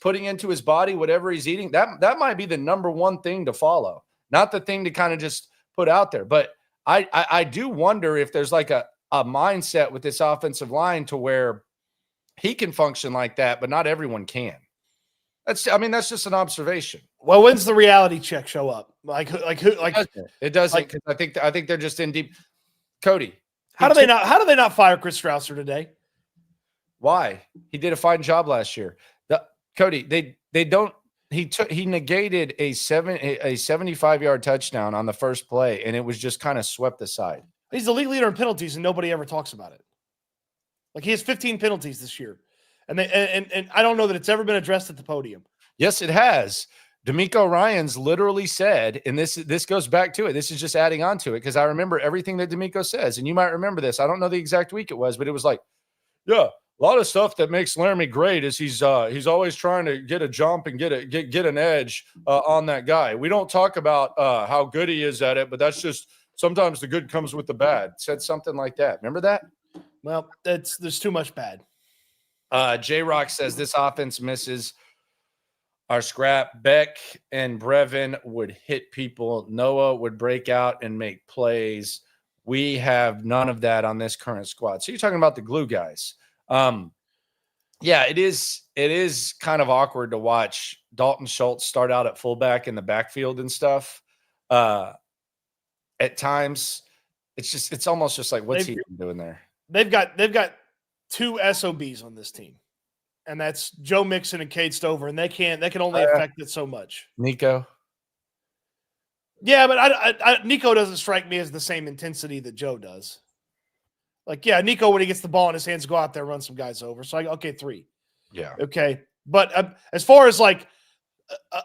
putting into his body, whatever he's eating, that might be the number one thing to follow, not the thing to kind of just put out there. But I do wonder if there's like a mindset with this offensive line to where he can function like that, but not everyone can. That's just an observation. Well, when's the reality check show up? It doesn't. Because I think they're just in deep. Cody, how do they not fire Chris Strausser today? Why? He did a fine job last year. Cody, they don't. He negated a 75-yard touchdown on the first play, and it was just kind of swept aside. He's the league leader in penalties, and nobody ever talks about it. Like he has 15 penalties this year. And I don't know that it's ever been addressed at the podium. Yes, it has. DeMeco Ryans literally said, and this goes back to it. This is just adding on to it because I remember everything that DeMeco says, and you might remember this. I don't know the exact week it was, but it was like, yeah, a lot of stuff that makes Laramie great is he's always trying to get a jump and get an edge on that guy. We don't talk about how good he is at it, but that's just sometimes the good comes with the bad. Said something like that. Remember that? Well, there's too much bad. J-Rock says this offense misses our scrap. Beck and Brevin would hit people. Noah would break out and make plays. We have none of that on this current squad. So you're talking about the glue guys. Yeah, it is kind of awkward to watch Dalton Schultz start out at fullback in the backfield and stuff. At times, it's almost just like, what's he doing there? They've got 2 SOBs on this team, and that's Joe Mixon and Cade Stover, and they can only affect it so much. Nico, yeah, but Nico doesn't strike me as the same intensity that Joe does. Like, yeah, Nico when he gets the ball in his hands, go out there, run some guys over. So okay, 3, yeah, okay. But as far as like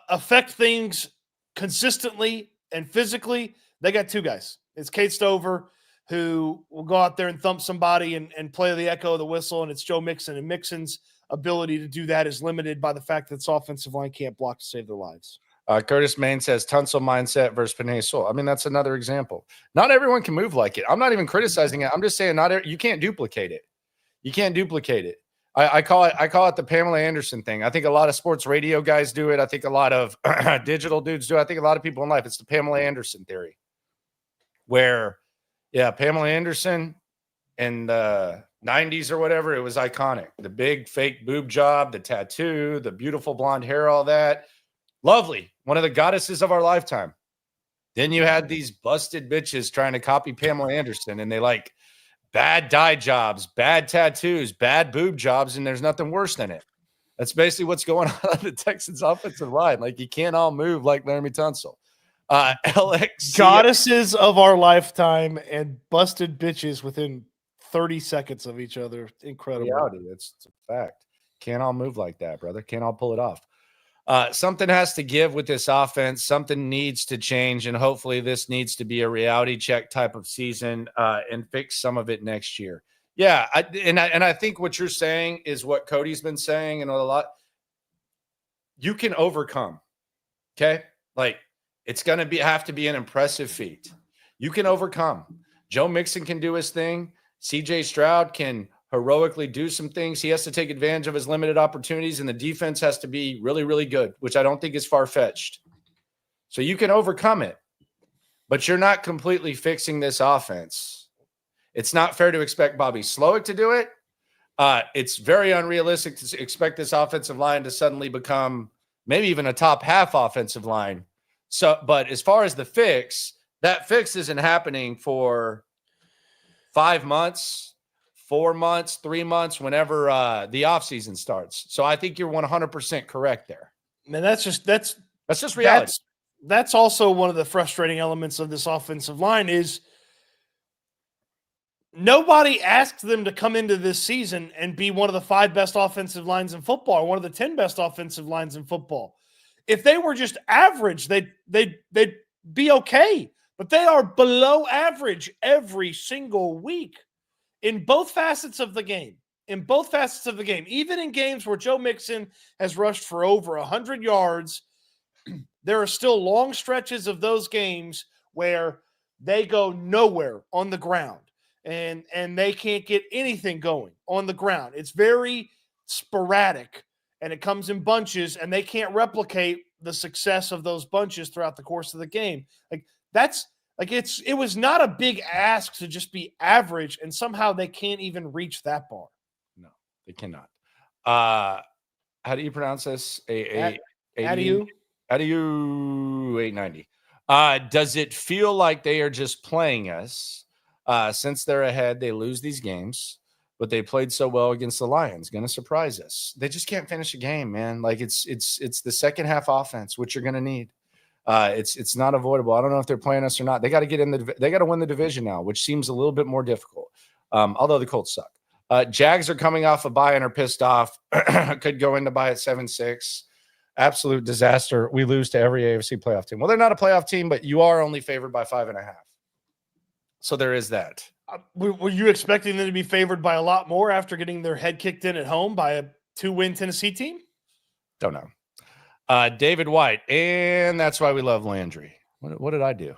affect things consistently and physically, they got 2 guys. It's Cade Stover, who will go out there and thump somebody and play the echo of the whistle, and it's Joe Mixon. And Mixon's ability to do that is limited by the fact that this offensive line can't block to save their lives. Curtis Main says Tunsil mindset versus Panay Sewell. I mean, that's another example. Not everyone can move like it. I'm not even criticizing it. I'm just saying you can't duplicate it. You can't duplicate it. I call it the Pamela Anderson thing. I think a lot of sports radio guys do it. I think a lot of digital dudes do it. I think a lot of people in life, it's the Pamela Anderson theory where, yeah, Pamela Anderson in the 90s or whatever, it was iconic. The big fake boob job, the tattoo, the beautiful blonde hair, all that. Lovely. One of the goddesses of our lifetime. Then you had these busted bitches trying to copy Pamela Anderson, and they like bad dye jobs, bad tattoos, bad boob jobs, and there's nothing worse than it. That's basically what's going on the Texans offensive line. Like, you can't all move like Laramie Tunsil. LX goddesses of our lifetime and busted bitches within 30 seconds of each other. Incredible. Reality. It's a fact. Can't all move like that, brother. Can't all pull it off. Something has to give with this offense. Something needs to change, and hopefully this needs to be a reality check type of season and fix some of it next year. Yeah, I think what you're saying is what Cody's been saying and a lot. You can overcome, okay? Like, it's going to have to be an impressive feat. You can overcome. Joe Mixon can do his thing. C.J. Stroud can heroically do some things. He has to take advantage of his limited opportunities, and the defense has to be really, really good, which I don't think is far-fetched. So you can overcome it, but you're not completely fixing this offense. It's not fair to expect Bobby Slowick to do it. It's very unrealistic to expect this offensive line to suddenly become maybe even a top half offensive line. So, but as far as the fix, that fix isn't happening for 5 months, 4 months, 3 months, whenever the offseason starts. So I think you're 100% correct there. And that's just reality. That's also one of the frustrating elements of this offensive line is nobody asked them to come into this season and be one of the 5 best offensive lines in football, or one of the 10 best offensive lines in football. If they were just average, they'd be okay. But they are below average every single week in both facets of the game. Even in games where Joe Mixon has rushed for over 100 yards, there are still long stretches of those games where they go nowhere on the ground. And they can't get anything going on the ground. It's very sporadic, and it comes in bunches, and they can't replicate the success of those bunches throughout the course of the game. It was not a big ask to just be average, and somehow they can't even reach that bar. No, they cannot. How do you pronounce this? Adieu 890. Does it feel like they are just playing us? Since they're ahead, they lose these games, but they played so well against the Lions. Going to surprise us. They just can't finish a game, man. Like it's the second half offense, which you're going to need. It's not avoidable. I don't know if they're playing us or not. They got to they got to win the division now, which seems a little bit more difficult. Although the Colts suck. Jags are coming off a bye and are pissed off. Could go into bye at 7-6. Absolute disaster. We lose to every AFC playoff team. Well, they're not a playoff team, but you are only favored by 5.5. So there is that. Were you expecting them to be favored by a lot more after getting their head kicked in at home by a 2-win Tennessee team? Don't know. David White, and that's why we love Landry. What did I do?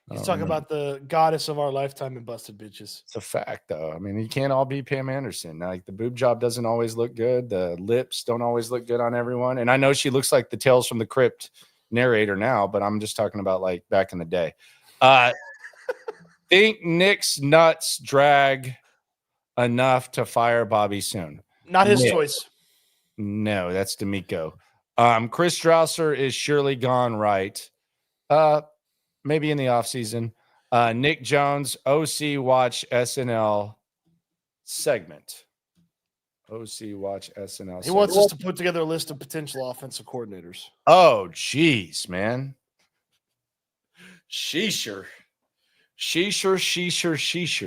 He's talking about the goddess of our lifetime and busted bitches. It's a fact, though. I mean, you can't all be Pam Anderson. Like, the boob job doesn't always look good. The lips don't always look good on everyone. And I know she looks like the Tales from the Crypt narrator now, but I'm just talking about, like, back in the day. Think Nick's nuts drag enough to fire Bobby soon? Not his choice. No, that's DeMeco. Chris Strausser is surely gone right. Maybe in the offseason. Nick Jones, OC Watch S&L segment. OC Watch S&L. He wants us to put together a list of potential offensive coordinators. Oh, jeez, man. Sheesher.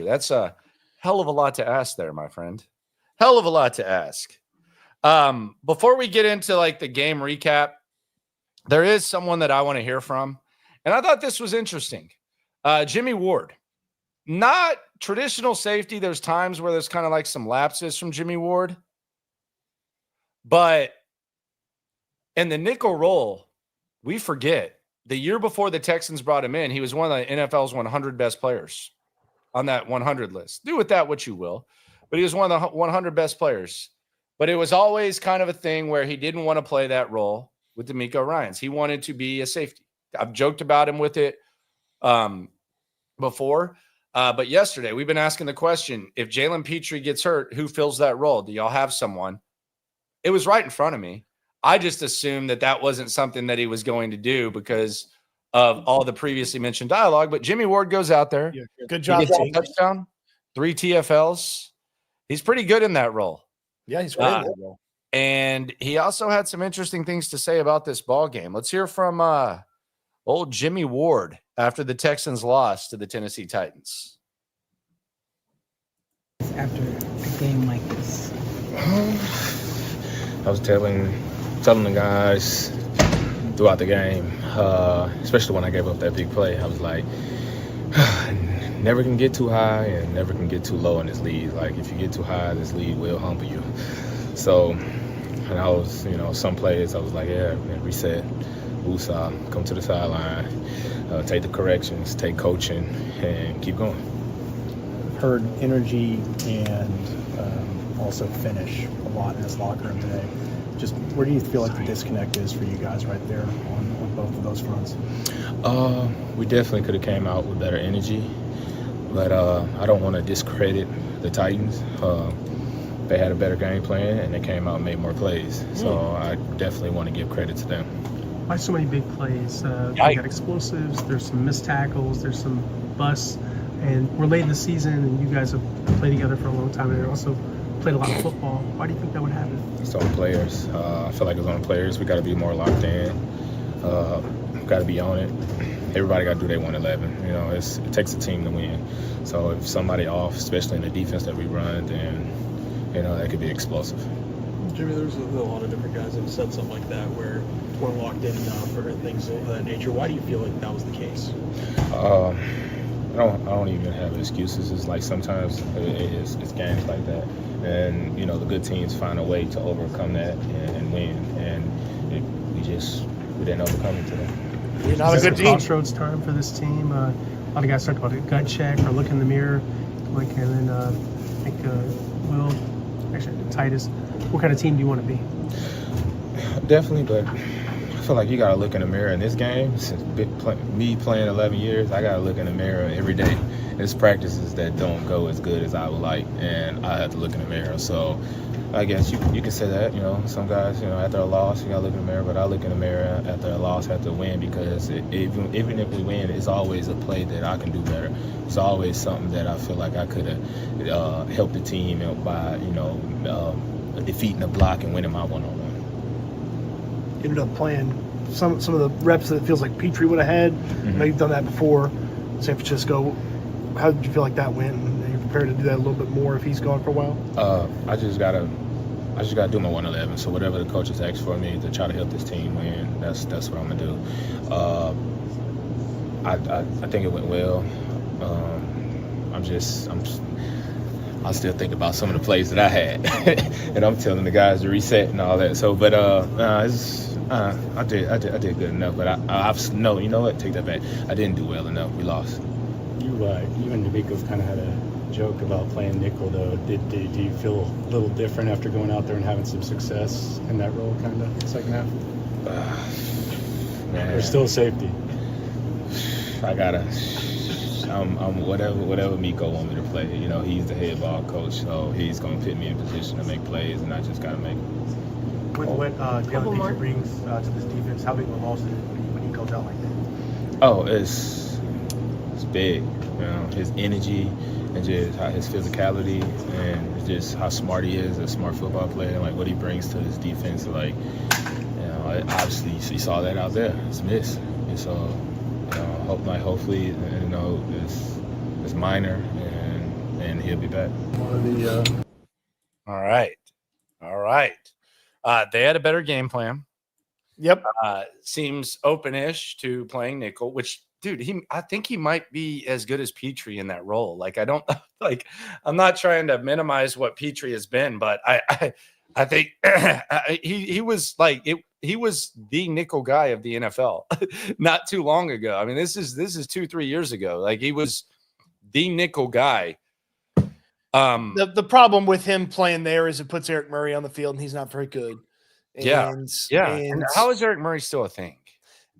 That's a hell of a lot to ask there, my friend. Hell of a lot to ask. Before we get into like the game recap, there is someone that I want to hear from. And I thought this was interesting. Jimmy Ward, not traditional safety. There's times where there's kind of like some lapses from Jimmy Ward. But in the nickel role, we forget the year before the Texans brought him in, he was one of the NFL's 100 best players on that 100 list. Do with that what you will. But he was one of the 100 best players. But it was always kind of a thing where he didn't want to play that role with DeMeco Ryans. He wanted to be a safety. I've joked about him with it before. But yesterday, we've been asking the question, if Jalen Petrie gets hurt, who fills that role? Do y'all have someone? It was right in front of me. I just assumed that wasn't something that he was going to do because of all the previously mentioned dialogue. But Jimmy Ward goes out there. Yeah, good job. Touchdown, 3 TFLs. He's pretty good in that role. Yeah, he's great in that role. And he also had some interesting things to say about this ball game. Let's hear from old Jimmy Ward after the Texans lost to the Tennessee Titans. After a game like this, I was telling the guys throughout the game, especially when I gave up that big play. I was like, never can get too high and never can get too low in this lead. Like, if you get too high, this lead will humble you. So, and I was, some plays I was like, yeah, man, reset, woosah, come to the sideline, take the corrections, take coaching, and keep going. Heard energy and also finish a lot in his locker room today. Just where do you feel like the disconnect is for you guys right there on both of those fronts? We definitely could have came out with better energy, but I don't want to discredit the Titans. They had a better game plan, and they came out and made more plays. So I definitely want to give credit to them. Why so many big plays? We got explosives, there's some missed tackles, there's some busts, and we're late in the season, and you guys have played together for a long time, and also played a lot of football. Why do you think that would happen? It's on players. I feel like it's on players. We got to be more locked in. Got to be on it. Everybody got to do their 111. It takes a team to win. So if somebody off, especially in the defense that we run, then that could be explosive. Jimmy, there's a lot of different guys that have said something like that where we're locked in enough or things of that nature. Why do you feel like that was the case? I don't even have excuses. It's like sometimes it's games like that, and the good teams find a way to overcome that and win, and we didn't overcome it today. You're not a good team. Crossroads time for this team. A lot of guys talked about a gut check or look in the mirror, and then I think Titus. What kind of team do you want to be? Definitely, but I feel like you got to look in the mirror in this game. Since me playing 11 years, I got to look in the mirror every day. There's practices that don't go as good as I would like, and I have to look in the mirror. So I guess you can say that. Some guys, after a loss, you got to look in the mirror, but I look in the mirror after a loss, have to win, because even if we win, it's always a play that I can do better. It's always something that I feel like I could have helped the team by, defeating a block and winning my one-on-one. Ended up playing some of the reps that it feels like Petrie would have had. I know you've done that before, San Francisco. How did you feel like that went? And are you prepared to do that a little bit more if he's gone for a while? I just gotta do my 111. So whatever the coaches ask for me to try to help this team win, that's what I'm gonna do. I think it went well. I still think about some of the plays that I had, and I'm telling the guys to reset and all that. So, but I did good enough. But you know what? Take that back. I didn't do well enough. We lost. You and DeMeco kind of had a joke about playing nickel, though. Do you feel a little different after going out there and having some success in that role, kind of second half? Man, or still safety? I'm whatever Miko want me to play. He's the head ball coach, so he's gonna put me in position to make plays, and I just gotta make them. What the other things he brings to this defense, how big of a loss is it when he goes out like that? Oh, it's big. His energy and just his physicality and just how smart he is, a smart football player, and like what he brings to his defense. Like, obviously you saw that out there. It's missed, and so hopefully it's minor and he'll be back. All right. They had a better game plan. Yep. Seems open-ish to playing nickel, which, dude, I think he might be as good as Petrie in that role. Like, I'm not trying to minimize what Petrie has been, but I think he was like it. He was the nickel guy of the NFL not too long ago. I mean, this is 2-3 years ago. Like, he was the nickel guy. The problem with him playing there is it puts Eric Murray on the field, and he's not very good. And how is Eric Murray still a thing?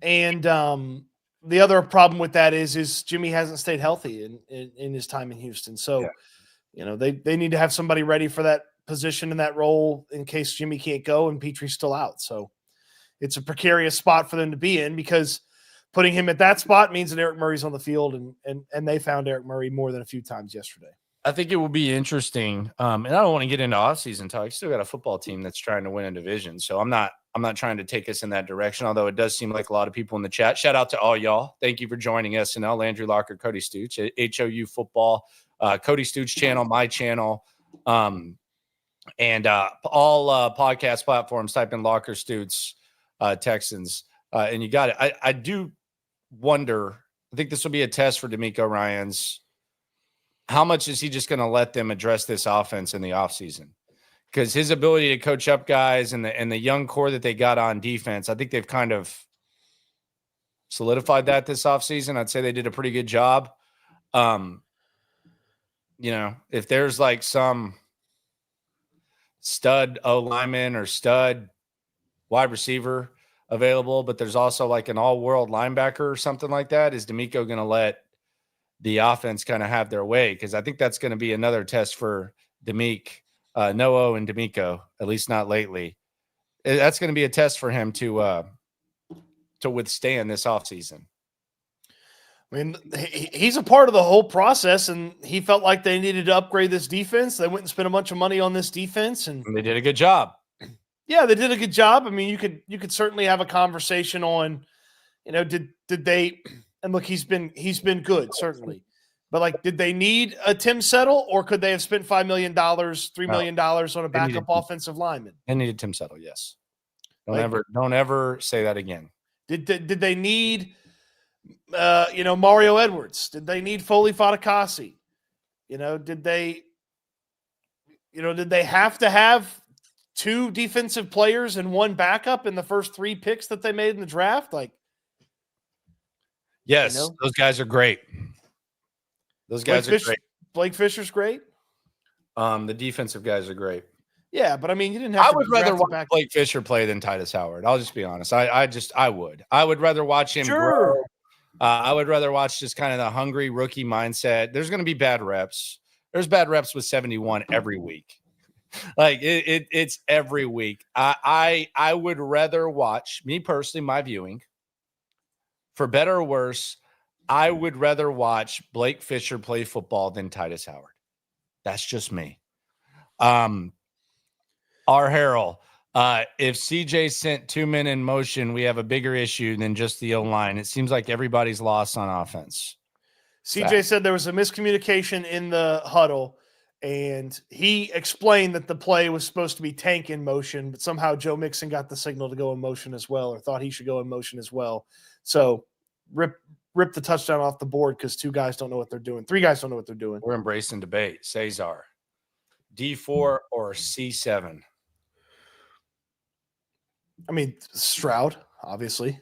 And the other problem with that is Jimmy hasn't stayed healthy in his time in Houston. So, they need to have somebody ready for that position in that role in case Jimmy can't go and Petrie's still out. So it's a precarious spot for them to be in, because putting him at that spot means that Eric Murray's on the field, and they found Eric Murray more than a few times yesterday. I think it will be interesting. And I don't want to get into offseason talk. You still got a football team that's trying to win a division. So I'm not trying to take us in that direction, although it does seem like a lot of people in the chat. Shout out to all y'all. Thank you for joining S&L, Landry Locker, Cody Stoots, HOU football, Cody Stoots channel, my channel, and all podcast platforms. Type in Locker Stoots Texans. and you got it. I do wonder, I think this will be a test for DeMeco Ryans. How much is he just going to let them address this offense in the offseason? Because his ability to coach up guys and the young core that they got on defense, I think they've kind of solidified that this offseason. I'd say they did a pretty good job. If there's like some stud O lineman or stud wide receiver available, but there's also like an all-world linebacker or something like that, is DeMeco going to let the offense kind of have their way? Because I think that's going to be another test for DeMeco, Noah and DeMeco, at least not lately. That's going to be a test for him to withstand this offseason. I mean, he's a part of the whole process, and he felt like they needed to upgrade this defense. They went and spent a bunch of money on this defense, and they did a good job. Yeah, they did a good job. I mean, you could certainly have a conversation on, did they? And look, he's been good, certainly, but like, did they need a Tim Settle, or could they have spent $5 million, $3 million on a backup offensive lineman? They needed Tim Settle, yes. Don't ever say that again. Did they need? Mario Edwards? Did they need Foley Fatukasi? Did they have to have 2 defensive players and 1 backup in the first 3 picks that they made in the draft? Like, yes, those guys are great. Those guys are great. Blake Fisher's great. The defensive guys are great. Yeah, but I mean, you didn't have. I would rather watch Blake Fisher play than Titus Howard. I'll just be honest. I would rather watch him grow. I would rather watch just kind of the hungry rookie mindset. There's going to be bad reps. There's bad reps with 71 every week. Like it's every week. I would rather watch, me personally, my viewing, for better or worse, I would rather watch Blake Fisher play football than Titus Howard. That's just me. R. Harrell, if CJ sent 2 men in motion, we have a bigger issue than just the O-line. It seems like everybody's lost on offense. CJ said there was a miscommunication in the huddle, and he explained that the play was supposed to be tank in motion, but somehow Joe Mixon got the signal to go in motion as well, or thought he should go in motion as well. So rip the touchdown off the board because 2 guys don't know what they're doing. 3 guys don't know what they're doing. We're embracing debate. Cesar, D4 or C7? I mean, Stroud, obviously.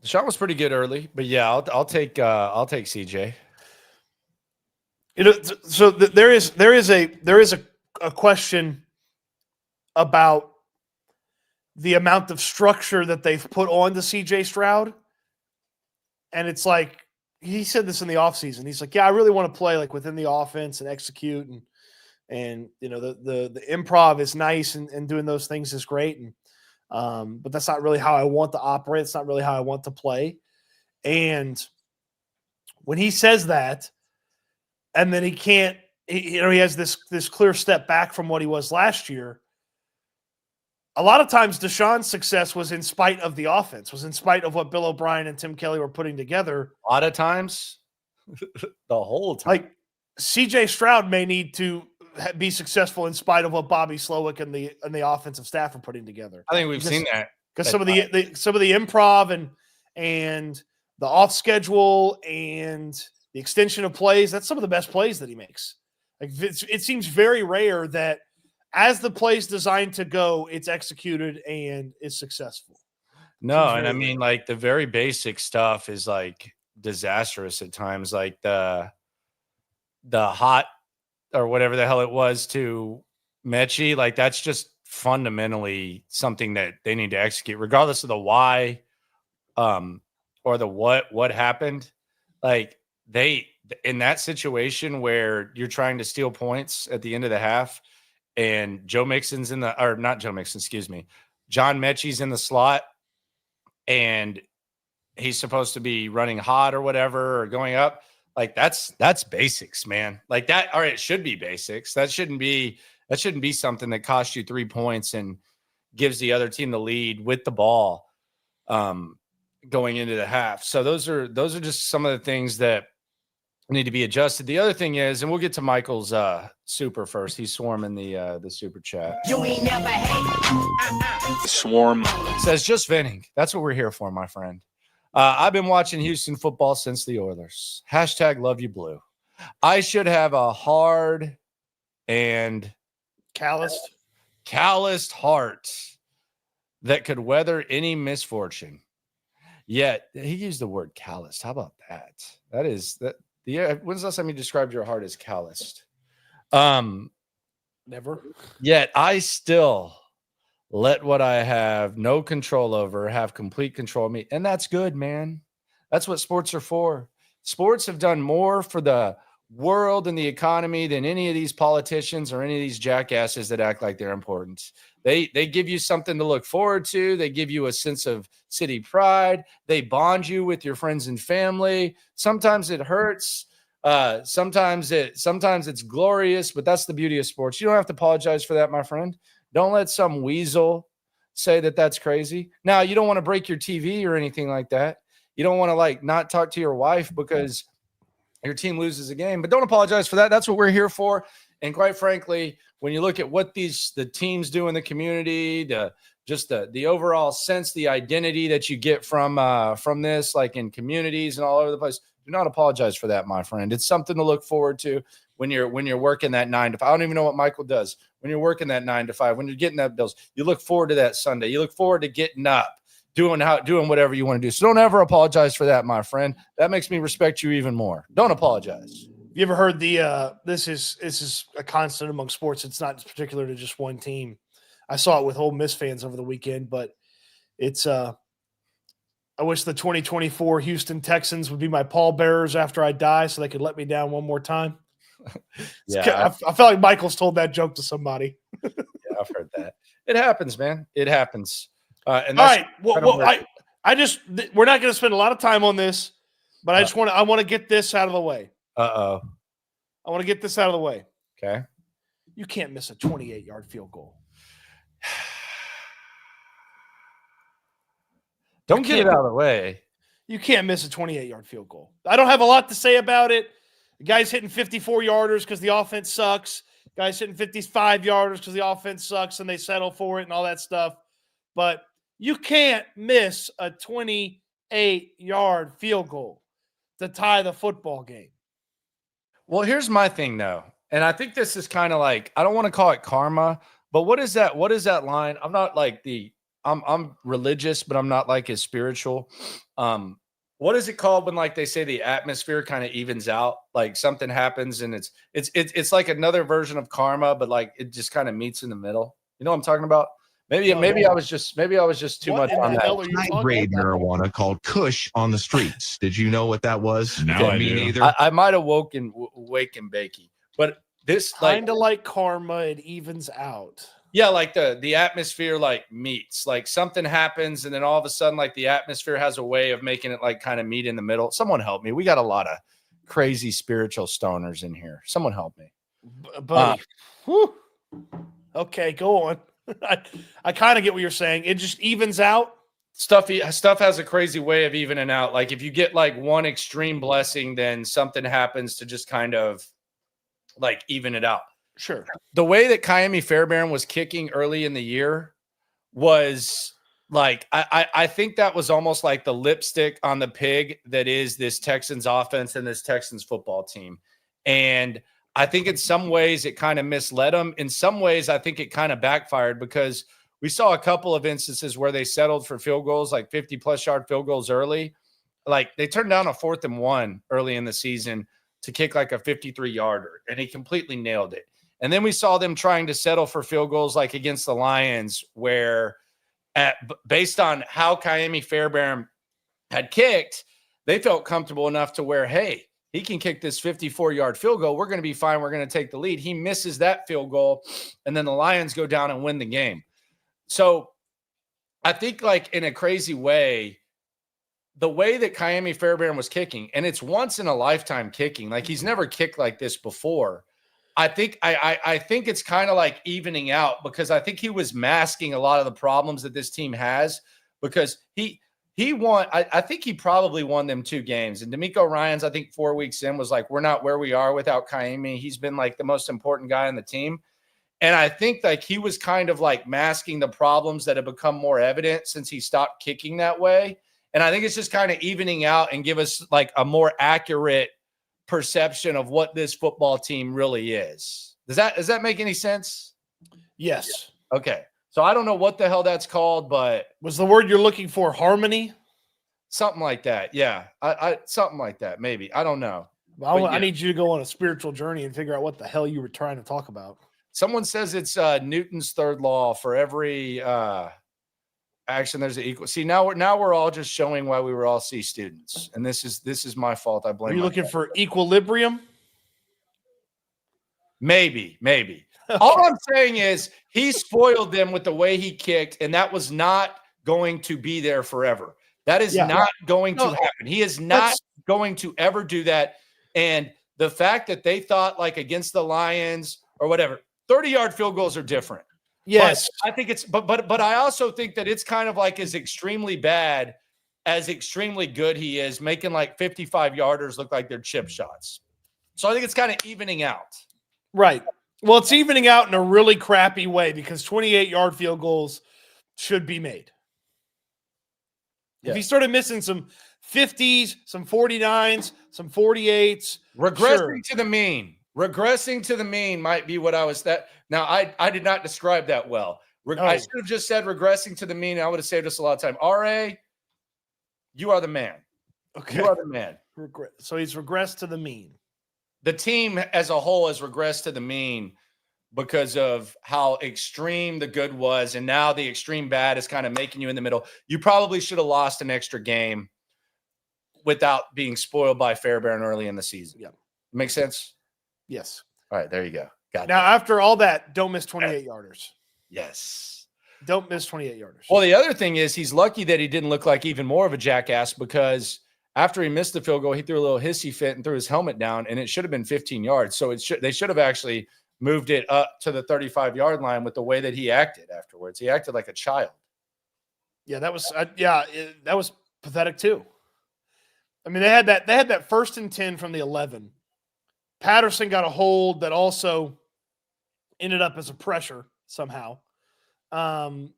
The shot was pretty good early, but yeah, I'll take CJ. So there is a question about the amount of structure that they've put on to CJ Stroud, and it's like he said this in the offseason. He's like, yeah, I really want to play like within the offense and execute, and the improv is nice, and doing those things is great, but that's not really how I want to operate. It's not really how I want to play. And when he says that, and then he has this clear step back from what he was last year. A lot of times Deshaun's success was in spite of the offense, was in spite of what Bill O'Brien and Tim Kelly were putting together. A lot of times, the whole time. Like CJ Stroud may need to be successful in spite of what Bobby Slowick and the offensive staff are putting together. I think we've seen that because some of the improv and the off schedule and the extension of plays, that's some of the best plays that he makes. Like it seems very rare that as the play's designed to go, it's executed and is successful. No, and I mean, like the very basic stuff is like disastrous at times, like the hot or whatever the hell it was to Mechie. Like that's just fundamentally something that they need to execute, regardless of the why, or the what happened. Like they, in that situation where you're trying to steal points at the end of the half, and John Mechie's in the slot, and he's supposed to be running hot or whatever, or going up. Like that's basics, man. Like that. All right. It should be basics. That shouldn't be something that costs you 3 points and gives the other team the lead with the ball, going into the half. So those are just some of the things that need to be adjusted. The other thing is, and we'll get to Michael's super first. He's swarming the super chat. You ain't never hate. Swarm says just venting. That's what we're here for, my friend. I've been watching Houston football since the Oilers. Hashtag love you blue. I should have a hard and calloused heart that could weather any misfortune. Yet he used the word calloused. How about that? That is that. Yeah. When's the last time you described your heart as calloused? Never. Yet I still let what I have no control over have complete control of me. And that's good, man. That's what sports are for. Sports have done more for the world and the economy than any of these politicians or any of these jackasses that act like they're important. They give you something to look forward to. They give you a sense of city pride. They bond you with your friends and family. Sometimes it hurts. Sometimes it's glorious, but that's the beauty of sports. You don't have to apologize for that, my friend. Don't let some weasel say that that's crazy. Now, you don't want to break your TV or anything like that. You don't want to not talk to your wife because your team loses a game, but don't apologize for that. That's what we're here for. And quite frankly, when you look at what the teams do in the community, the overall sense, the identity that you get from this, like in communities and all over the place, do not apologize for that, my friend. It's something to look forward to when you're working that 9 to 5. I don't even know what Michael does. When you're working that 9 to 5, when you're getting that bills, you look forward to that Sunday. You look forward to getting up, doing whatever you want to do. So don't ever apologize for that, my friend. That makes me respect you even more. Don't apologize. You ever heard this is a constant among sports. It's not particular to just one team. I saw it with Ole Miss fans over the weekend, but it's I wish the 2024 Houston Texans would be my pallbearers after I die so they could let me down one more time. Yeah, I feel like Michael's told that joke to somebody. Yeah, I've heard that. It happens, man. It happens. And all right. Well, we're not going to spend a lot of time on this, but I want to get this out of the way. I want to get this out of the way. Okay. You can't miss a 28-yard field goal. Don't get it out of the way. You can't miss a 28-yard field goal. I don't have a lot to say about it. The guy's hitting 54-yarders because the offense sucks. Guys hitting 55-yarders because the offense sucks and they settle for it and all that stuff. But you can't miss a 28-yard field goal to tie the football game. Well, here's my thing, though. And I think this is kind of like, I don't want to call it karma, but what is that? What is that line? I'm not like I'm religious, but I'm not like as spiritual. What is it called when they say the atmosphere kind of evens out? Like something happens and it's like another version of karma, but it just kind of meets in the middle. You know what I'm talking about? Maybe I was just too much on that. High-grade marijuana called Kush on the streets. Did you know what that was? No, me neither. I might have waken bakey, but this kind of like karma, it evens out. Yeah, like the atmosphere meets. Like something happens, and then all of a sudden, the atmosphere has a way of making it kind of meet in the middle. Someone help me. We got a lot of crazy spiritual stoners in here. Someone help me, buddy. Okay, go on. I kind of get what you're saying. It just evens out. Stuff has a crazy way of evening out. Like if you get one extreme blessing, then something happens to just kind of even it out. Sure. The way that Kaimi Fairbairn was kicking early in the year was I think that was almost like the lipstick on the pig that is this Texans offense and this Texans football team. And I think in some ways it kind of misled them. In some ways, I think it kind of backfired because we saw a couple of instances where they settled for field goals, 50-plus yard field goals early. They turned down a 4th and 1 early in the season to kick a 53-yarder, and he completely nailed it. And then we saw them trying to settle for field goals against the Lions where based on how Kaimi Fairbairn had kicked, they felt comfortable enough to where, hey, he can kick this 54-yard field goal. We're going to be fine. We're going to take the lead. He misses that field goal, and then the Lions go down and win the game. So I think in a crazy way, the way that Kaimi Fairbairn was kicking, and it's once in a lifetime kicking, he's never kicked like this before. I think it's kind of evening out because I think he was masking a lot of the problems that this team has because he he won. I think he probably won them 2 games. And DeMeco Ryans, I think 4 weeks in, was like, we're not where we are without Kaimi. He's been like the most important guy on the team. And I think like he was kind of like masking the problems that have become more evident since he stopped kicking that way. And I think it's just kind of evening out and give us like a more accurate perception of what this football team really is. Does that make any sense? Yes. Okay. So I don't know what the hell that's called, but was the word you're looking for harmony? Something like that. Yeah. I something like that. Maybe. I don't know. Well, I need you to go on a spiritual journey and figure out what the hell you were trying to talk about. Someone says it's Newton's third law. For every action, there's an equal. See, now we're all just showing why we were all C students, and this is my fault. I blame. Are you looking for equilibrium? Maybe. All I'm saying is he spoiled them with the way he kicked, and that was not going to be there forever. That is not going to happen. He is not going to ever do that. And the fact that they thought like against the Lions or whatever, 30-yard field goals are different. Yes. But I think it's but I also think that it's kind of like as extremely bad as extremely good he is, making like 55-yarders look like they're chip shots. So I think it's kind of evening out. Right. Well, it's evening out in a really crappy way because 28-yard field goals should be made. If he started missing some 50s, some 49s, some 48s. Regressing to the mean. Regressing to the mean might be what I was that. Now, I did not describe that well. I should have just said regressing to the mean. I would have saved us a lot of time. RA, you are the man. Okay. You are the man. So he's regressed to the mean. The team as a whole has regressed to the mean because of how extreme the good was. And now the extreme bad is kind of making you in the middle. You probably should have lost an extra game without being spoiled by Fairbairn early in the season. Yeah. Make sense? Yes. All right, there you go. Got now, after all that, don't miss 28-yarders. Yes. Don't miss 28-yarders. Well, the other thing is he's lucky that he didn't look like even more of a jackass because after he missed the field goal, he threw a little hissy fit and threw his helmet down, and it should have been 15 yards. So they should have actually moved it up to the 35-yard line with the way that he acted afterwards. He acted like a child. Yeah, that was that was pathetic too. I mean, they had that 1st and 10 from the 11. Patterson got a hold that also ended up as a pressure somehow. Then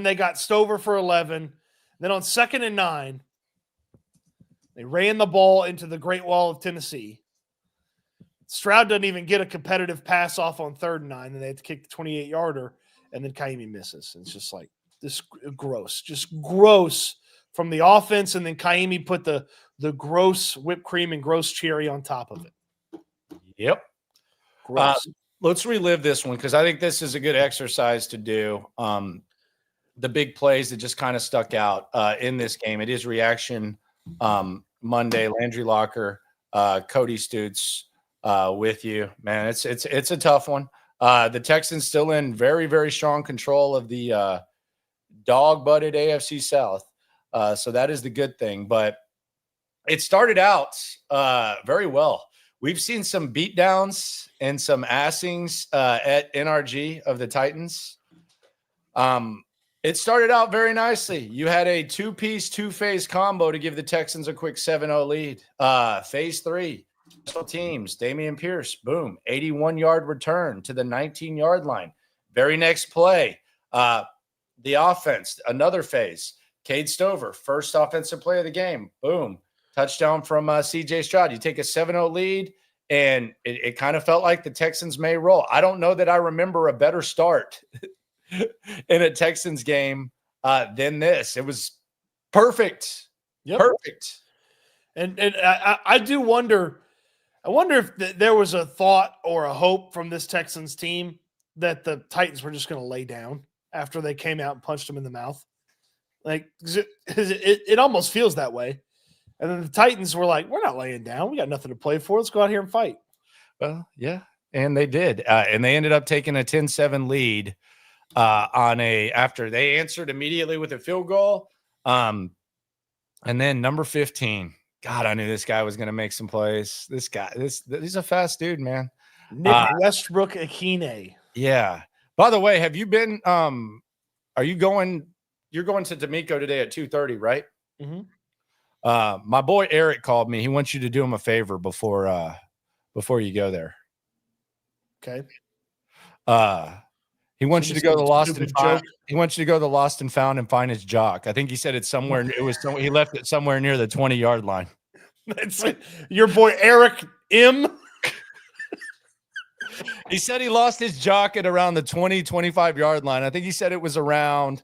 they got Stover for 11. Then on 2nd and 9, they ran the ball into the Great Wall of Tennessee. Stroud doesn't even get a competitive pass off on 3rd and 9. Then they had to kick the 28-yarder, and then Kaimi misses. And it's just like this just gross from the offense. And then Kaimi put the gross whipped cream and gross cherry on top of it. Yep. Let's relive this one because I think this is a good exercise to do. The big plays that just kind of stuck out in this game. It is reaction Monday. Landry Locker, Cody Stoots with you, man. It's a tough one. The Texans still in very, very strong control of the dog-butted AFC South. So that is the good thing. But it started out very well. We've seen some beatdowns and some assings at NRG of the Titans. It started out very nicely. You had a 2-piece, 2-phase combo to give the Texans a quick 7-0 lead. Phase 3, special teams, Dameon Pierce, boom, 81-yard return to the 19-yard line. Very next play, the offense, another phase. Cade Stover, first offensive play of the game, boom. Touchdown from C.J. Stroud. You take a 7-0 lead, and it kind of felt like the Texans may roll. I don't know that I remember a better start in a Texans game than this. It was perfect. Yep. Perfect. And I do wonder – I wonder if there was a thought or a hope from this Texans team that the Titans were just going to lay down after they came out and punched them in the mouth. Like, it almost feels that way. And then the Titans were like, we're not laying down. We got nothing to play for. Let's go out here and fight. Well, yeah, and they did. And they ended up taking a 10-7 lead after they answered immediately with a field goal. And then number 15. God, I knew this guy was going to make some plays. This guy, he's a fast dude, man. Nick Westbrook Akine. Yeah. By the way, have you been you're going to DeMeco today at 2:30, right? My boy Eric called me. He wants you to do him a favor before you go there. Okay. He wants you to go to the Lost and Found. He wants you to go to the Lost and Found and find his jock. I think he said it's somewhere. He left it somewhere near the 20-yard line. That's it. Your boy Eric M. He said he lost his jock at around the 20, 25-yard line. I think he said it was around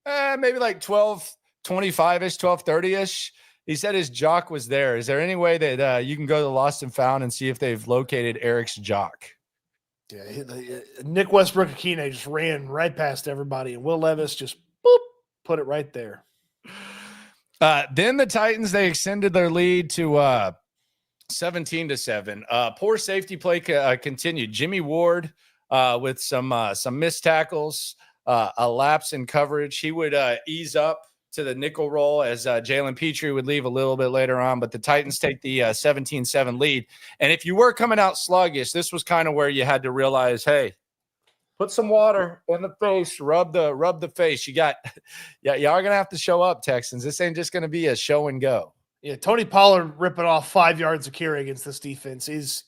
maybe like 12:25-ish, 12:30-ish. He said his jock was there. Is there any way that you can go to the Lost and Found and see if they've located Eric's jock? Yeah, Nick Westbrook-Akine just ran right past everybody, and Will Levis just boop, put it right there. Then the Titans, they extended their lead to 17-7. Poor safety play continued. Jimmy Ward with some missed tackles, a lapse in coverage. He would ease up to the nickel roll as Jalen Petrie would leave a little bit later on, but the Titans take the 17-7 lead. And if you were coming out sluggish, this was kind of where you had to realize, hey, put some water in the face, rub the face. Y'all are gonna have to show up, Texans. This ain't just gonna be a show and go. Yeah, Tony Pollard ripping off 5 yards of carry against this defense is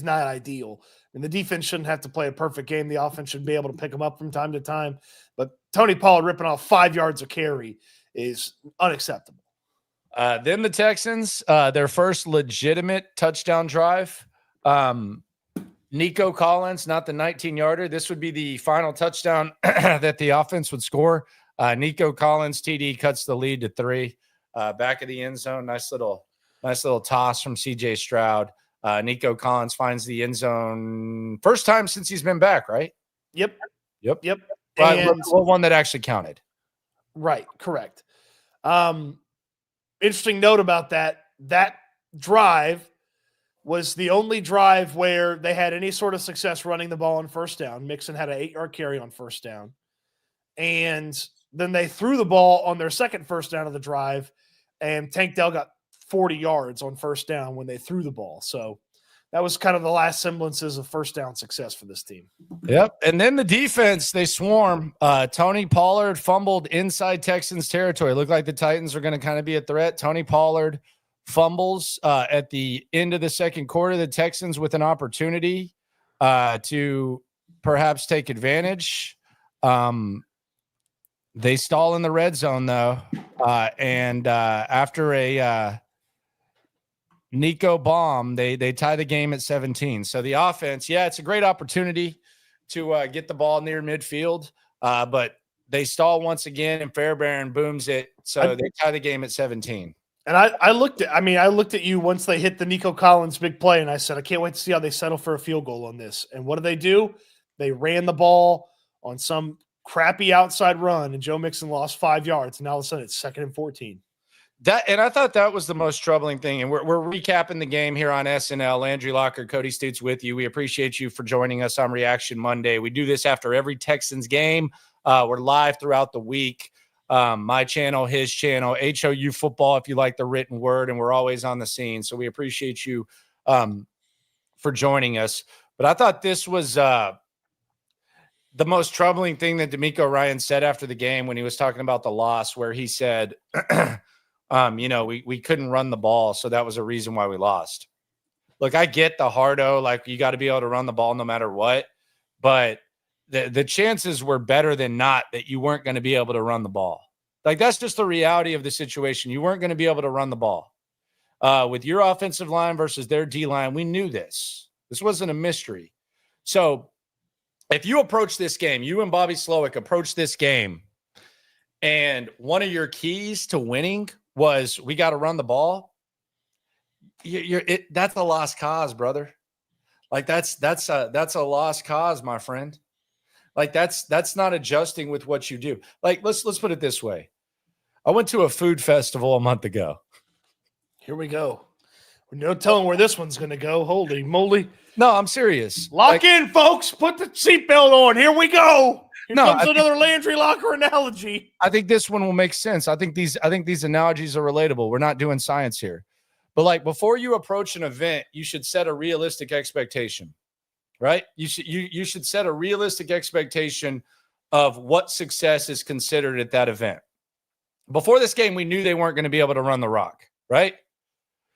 not ideal. And the defense shouldn't have to play a perfect game. The offense should be able to pick them up from time to time. But Tony Pollard ripping off 5 yards of carry is unacceptable. Then the Texans, their first legitimate touchdown drive. Nico Collins, not the 19-yarder. This would be the final touchdown that the offense would score. Nico Collins, TD, cuts the lead to 3. Back of the end zone. Nice little toss from CJ Stroud. Nico Collins finds the end zone. First time since he's been back, right? Yep. And one that actually counted. Right, correct. Interesting note about that drive was the only drive where they had any sort of success running the ball on first down. Mixon had an 8-yard carry on first down. And then they threw the ball on their second first down of the drive, and Tank Dell got 40 yards on first down when they threw the ball. So that was kind of the last semblances of first down success for this team. Yep. And then the defense, they swarm. Tony Pollard fumbled inside Texans territory. It looked like the Titans were going to kind of be a threat. Tony Pollard fumbles at the end of the second quarter. The Texans with an opportunity to perhaps take advantage. They stall in the red zone, though. And after a Nico bomb, they tie the game at 17. So the offense, it's a great opportunity to get the ball near midfield, but they stall once again, and Fairbairn booms it. So they tie the game at 17. And I looked at you once they hit the Nico Collins big play, and I said, I can't wait to see how they settle for a field goal on this. And what do? They ran the ball on some crappy outside run, and Joe Mixon lost 5 yards, and all of a sudden it's 2nd and 14. And I thought that was the most troubling thing. And we're recapping the game here on S&L. Landry Locker, Cody Stoots with you. We appreciate you for joining us on Reaction Monday. We do this after every Texans game. We're live throughout the week. My channel, his channel, HOU Football, if you like the written word, and we're always on the scene. So we appreciate you for joining us. But I thought this was the most troubling thing that DeMeco Ryan said after the game when he was talking about the loss, where he said, we couldn't run the ball, so that was a reason why we lost. Look, I get the hardo, like you got to be able to run the ball no matter what, but the chances were better than not that you weren't going to be able to run the ball. Like, that's just the reality of the situation. You weren't going to be able to run the ball. With your offensive line versus their D-line, we knew this. This wasn't a mystery. So if you approach this game, you and Bobby Slowick approach this game, and one of your keys to winning was we got to run the ball, that's a lost cause, brother. Like that's a lost cause, my friend. Like that's not adjusting with what you do. Like let's put it this way. I went to a food festival a month ago. Here we go. No telling where this one's going to go. Holy moly. No, I'm serious. Lock in, folks. Put the seatbelt on. Here we go. Here comes another Landry Locker analogy. I think this one will make sense. I think these analogies are relatable. We're not doing science here. But like before you approach an event, you should set a realistic expectation. Right? You should set a realistic expectation of what success is considered at that event. Before this game, we knew they weren't going to be able to run the rock, right?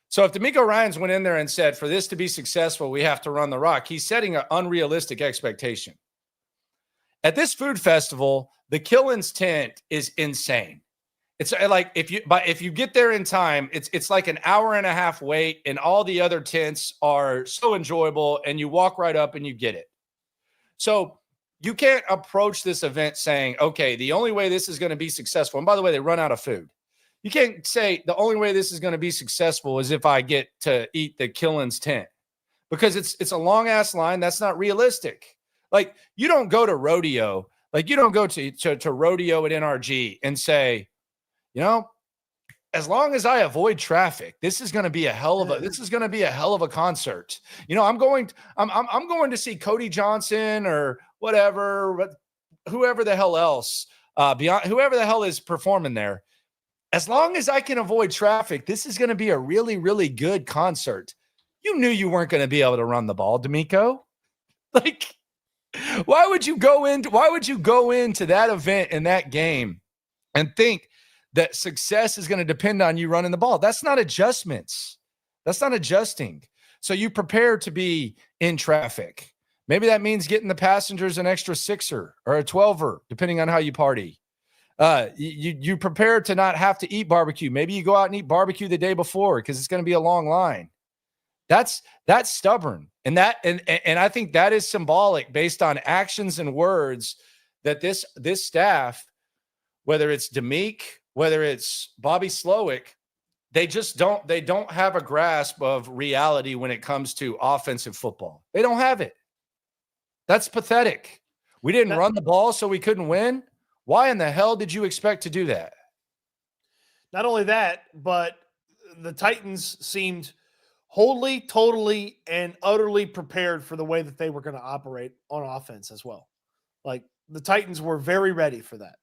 So if DeMeco Ryans went in there and said, for this to be successful, we have to run the rock, he's setting an unrealistic expectation. At this food festival, the Killen's tent is insane. It's like if you get there in time, it's like an hour and a half wait, and all the other tents are so enjoyable, and you walk right up and you get it. So you can't approach this event saying, okay, the only way this is going to be successful, and by the way, they run out of food. You can't say the only way this is going to be successful is if I get to eat the Killen's tent, because it's a long ass line. That's not realistic. Like, you don't go to rodeo, like you don't go to rodeo at NRG and say, you know, as long as I avoid traffic, this is going to be a hell of a concert. You know, I'm going to see Cody Johnson or whatever, but whoever the hell else, whoever the hell is performing there. As long as I can avoid traffic, this is going to be a really, really good concert. You knew you weren't going to be able to run the ball, DeMeco. Like, why would you go into that event in that game and think that success is going to depend on you running the ball? That's not adjustments. That's not adjusting. So you prepare to be in traffic. Maybe that means getting the passengers an extra 6er or a 12er, depending on how you party. You prepare to not have to eat barbecue. Maybe you go out and eat barbecue the day before because it's going to be a long line. That's stubborn. And I think that is symbolic based on actions and words that this staff, whether it's DeMeco, whether it's Bobby Slowick, they don't have a grasp of reality when it comes to offensive football. They don't have it. That's pathetic. We didn't run the ball, so we couldn't win. Why in the hell did you expect to do that? Not only that, but the Titans seemed wholly, totally, and utterly prepared for the way that they were going to operate on offense as well. Like, the Titans were very ready for that.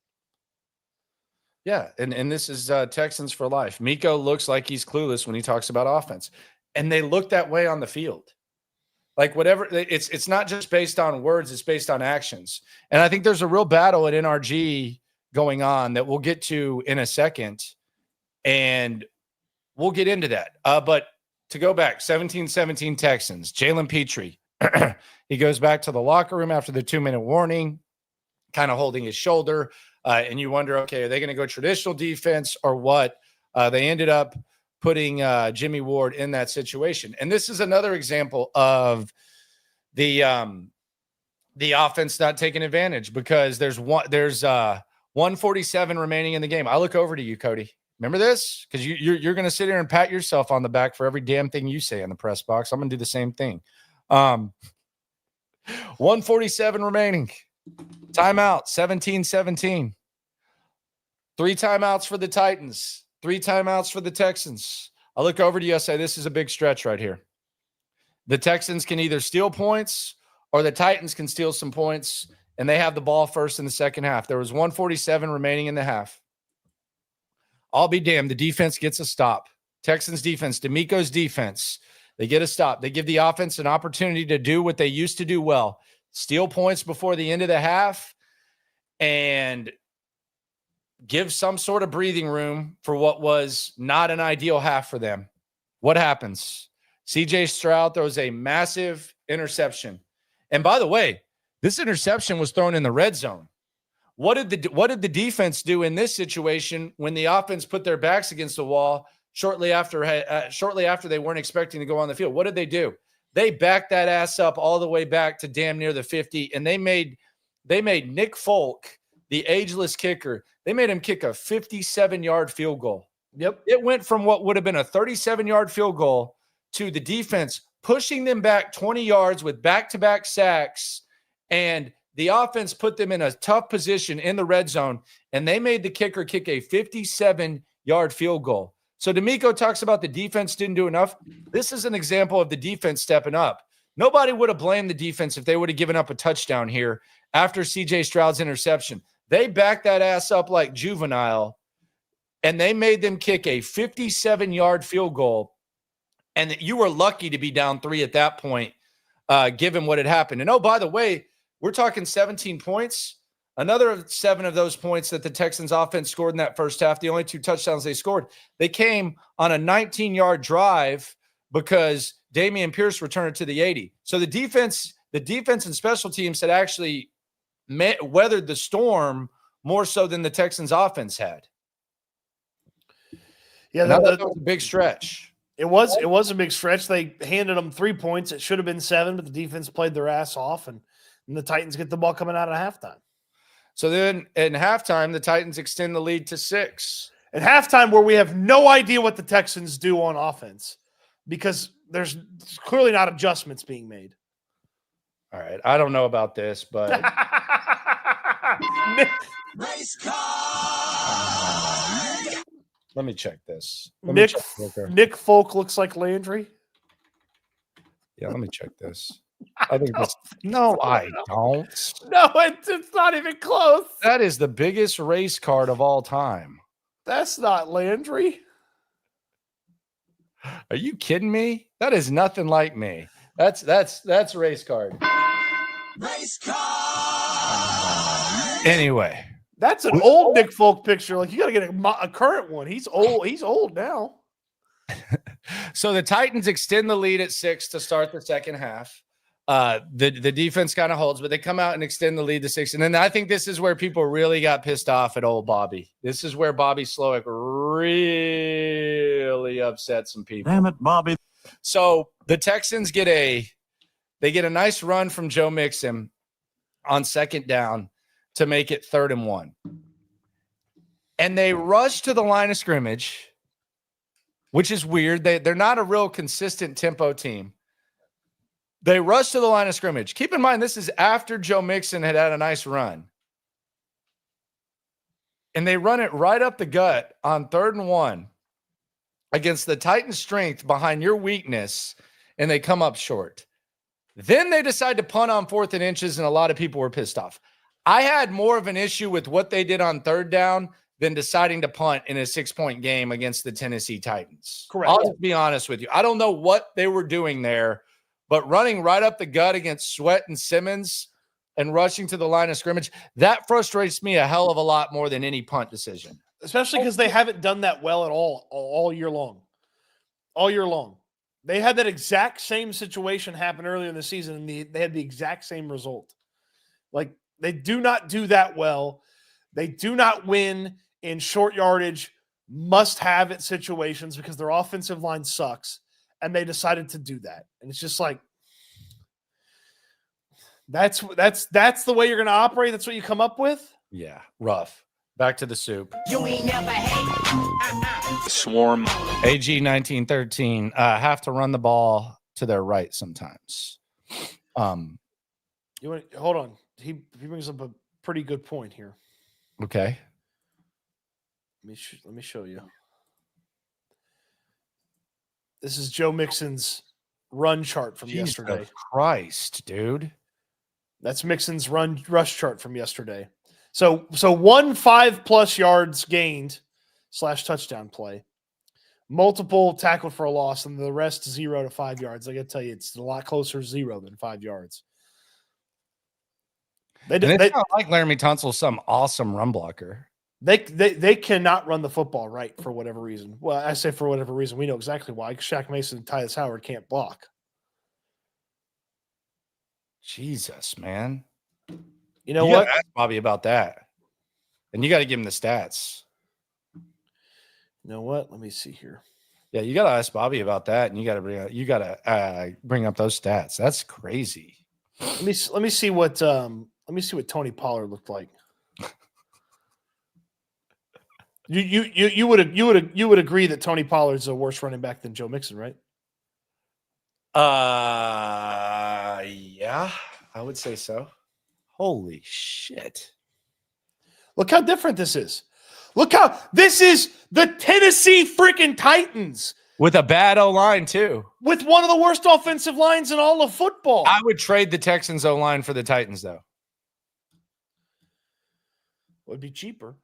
Yeah, and this is Texans for life. Miko looks like he's clueless when he talks about offense, and they look that way on the field. Like, whatever, it's not just based on words, it's based on actions. And I think there's a real battle at NRG going on that we'll get to in a second, and we'll get into that. But to go back, 17-17 Texans, Jalen Petrie, he goes back to the locker room after the 2-minute warning, kind of holding his shoulder. And you wonder, okay, are they going to go traditional defense or what? They ended up putting Jimmy Ward in that situation. And this is another example of the offense not taking advantage, because there's 147 remaining in the game. I look over to you, Cody. Remember this? Because you're going to sit here and pat yourself on the back for every damn thing you say in the press box. I'm going to do the same thing. 147 remaining. Timeout, 17-17. 3 timeouts for the Titans. 3 timeouts for the Texans. I look over to you, I say, this is a big stretch right here. The Texans can either steal points or the Titans can steal some points, and they have the ball first in the second half. There was 147 remaining in the half. I'll be damned. The defense gets a stop. Texans defense, DeMeco's defense, they get a stop. They give the offense an opportunity to do what they used to do well. Steal points before the end of the half and give some sort of breathing room for what was not an ideal half for them. What happens? CJ Stroud throws a massive interception. And by the way, this interception was thrown in the red zone. What did the defense do in this situation when the offense put their backs against the wall shortly after they weren't expecting to go on the field? What did they do? They backed that ass up all the way back to damn near the 50, and they made Nick Folk, the ageless kicker, they made him kick a 57-yard field goal. Yep. It went from what would have been a 37-yard field goal to the defense pushing them back 20 yards with back-to-back sacks, and the offense put them in a tough position in the red zone, and they made the kicker kick a 57-yard field goal. So DeMeco talks about the defense didn't do enough. This is an example of the defense stepping up. Nobody would have blamed the defense if they would have given up a touchdown here after C.J. Stroud's interception. They backed that ass up like juvenile, and they made them kick a 57-yard field goal, and you were lucky to be down 3 at that point, given what had happened. And, oh, by the way, we're talking 17 points. Another 7 of those points that the Texans offense scored in that first half, the only 2 touchdowns they scored, they came on a 19-yard drive because Dameon Pierce returned it to the 80. So the defense and special teams had actually weathered the storm more so than the Texans offense had. Yeah, that was a big stretch. It was a big stretch. They handed them 3 points. It should have been 7, but the defense played their ass off, and the Titans get the ball coming out at halftime. So then in halftime, the Titans extend the lead to 6. At halftime, where we have no idea what the Texans do on offense because there's clearly not adjustments being made. All right. I don't know about this, but Race car. Let me check this. Nick Folk looks like Landry. Yeah, let me check this. I think this. No, I don't. No, it's not even close. That is the biggest race card of all time. That's not Landry. Are you kidding me? That is nothing like me. That's race card. Race car. Anyway, that's an old Nick Folk picture. Like you got to get a current one. He's old. He's old now. So the Titans extend the lead at 6 to start the second half. The defense kind of holds, but they come out and extend the lead to 6. And then I think this is where people really got pissed off at old Bobby. This is where Bobby Slowick really upset some people. Damn it, Bobby. So the Texans get a nice run from Joe Mixon on second down to make it 3rd and 1. And they rush to the line of scrimmage, which is weird. They're not a real consistent tempo team. They rush to the line of scrimmage. Keep in mind, this is after Joe Mixon had a nice run. And they run it right up the gut on 3rd and 1 against the Titans' strength behind your weakness, and they come up short. Then they decide to punt on 4th and inches, and a lot of people were pissed off. I had more of an issue with what they did on 3rd down than deciding to punt in a 6-point game against the Tennessee Titans. Correct. I'll just be honest with you. I don't know what they were doing there, but running right up the gut against Sweat and Simmons and rushing to the line of scrimmage, that frustrates me a hell of a lot more than any punt decision. Especially because they haven't done that well at all year long. All year long. They had that exact same situation happen earlier in the season, and they had the exact same result. Like, they do not do that well. They do not win in short yardage, must-have-it situations because their offensive line sucks, and they decided to do that. And it's just like, that's the way you're going to operate? That's what you come up with? Yeah, rough. Back to the soup. You ain't never hate. Swarm. AG 1913 have to run the ball to their right sometimes. Hold on. He brings up a pretty good point here. Okay. Let me show you. This is Joe Mixon's run chart from yesterday. Jesus Christ, dude. That's Mixon's rush chart from yesterday. So 1 5+ yards gained / touchdown play, multiple tackled for a loss, and the rest 0 to 5 yards. I got to tell you, it's a lot closer to 0 than 5 yards. It's not like Laramie Tunsil's some awesome run blocker. They cannot run the football right for whatever reason. Well, I say for whatever reason. We know exactly why. Shaq Mason and Tyus Howard can't block. Jesus, man. You know what? Ask Bobby about that. And you got to give him the stats. You know what? Let me see here. Yeah, you got to ask Bobby about that, and you got to bring up those stats. That's crazy. Let me see what Tony Pollard looked like. You would agree that Tony Pollard's a worse running back than Joe Mixon, right? Yeah, I would say so. Holy shit. Look how different this is. Look how this is the Tennessee freaking Titans. With a bad O-line, too. With one of the worst offensive lines in all of football. I would trade the Texans O-line for the Titans, though. Would be cheaper.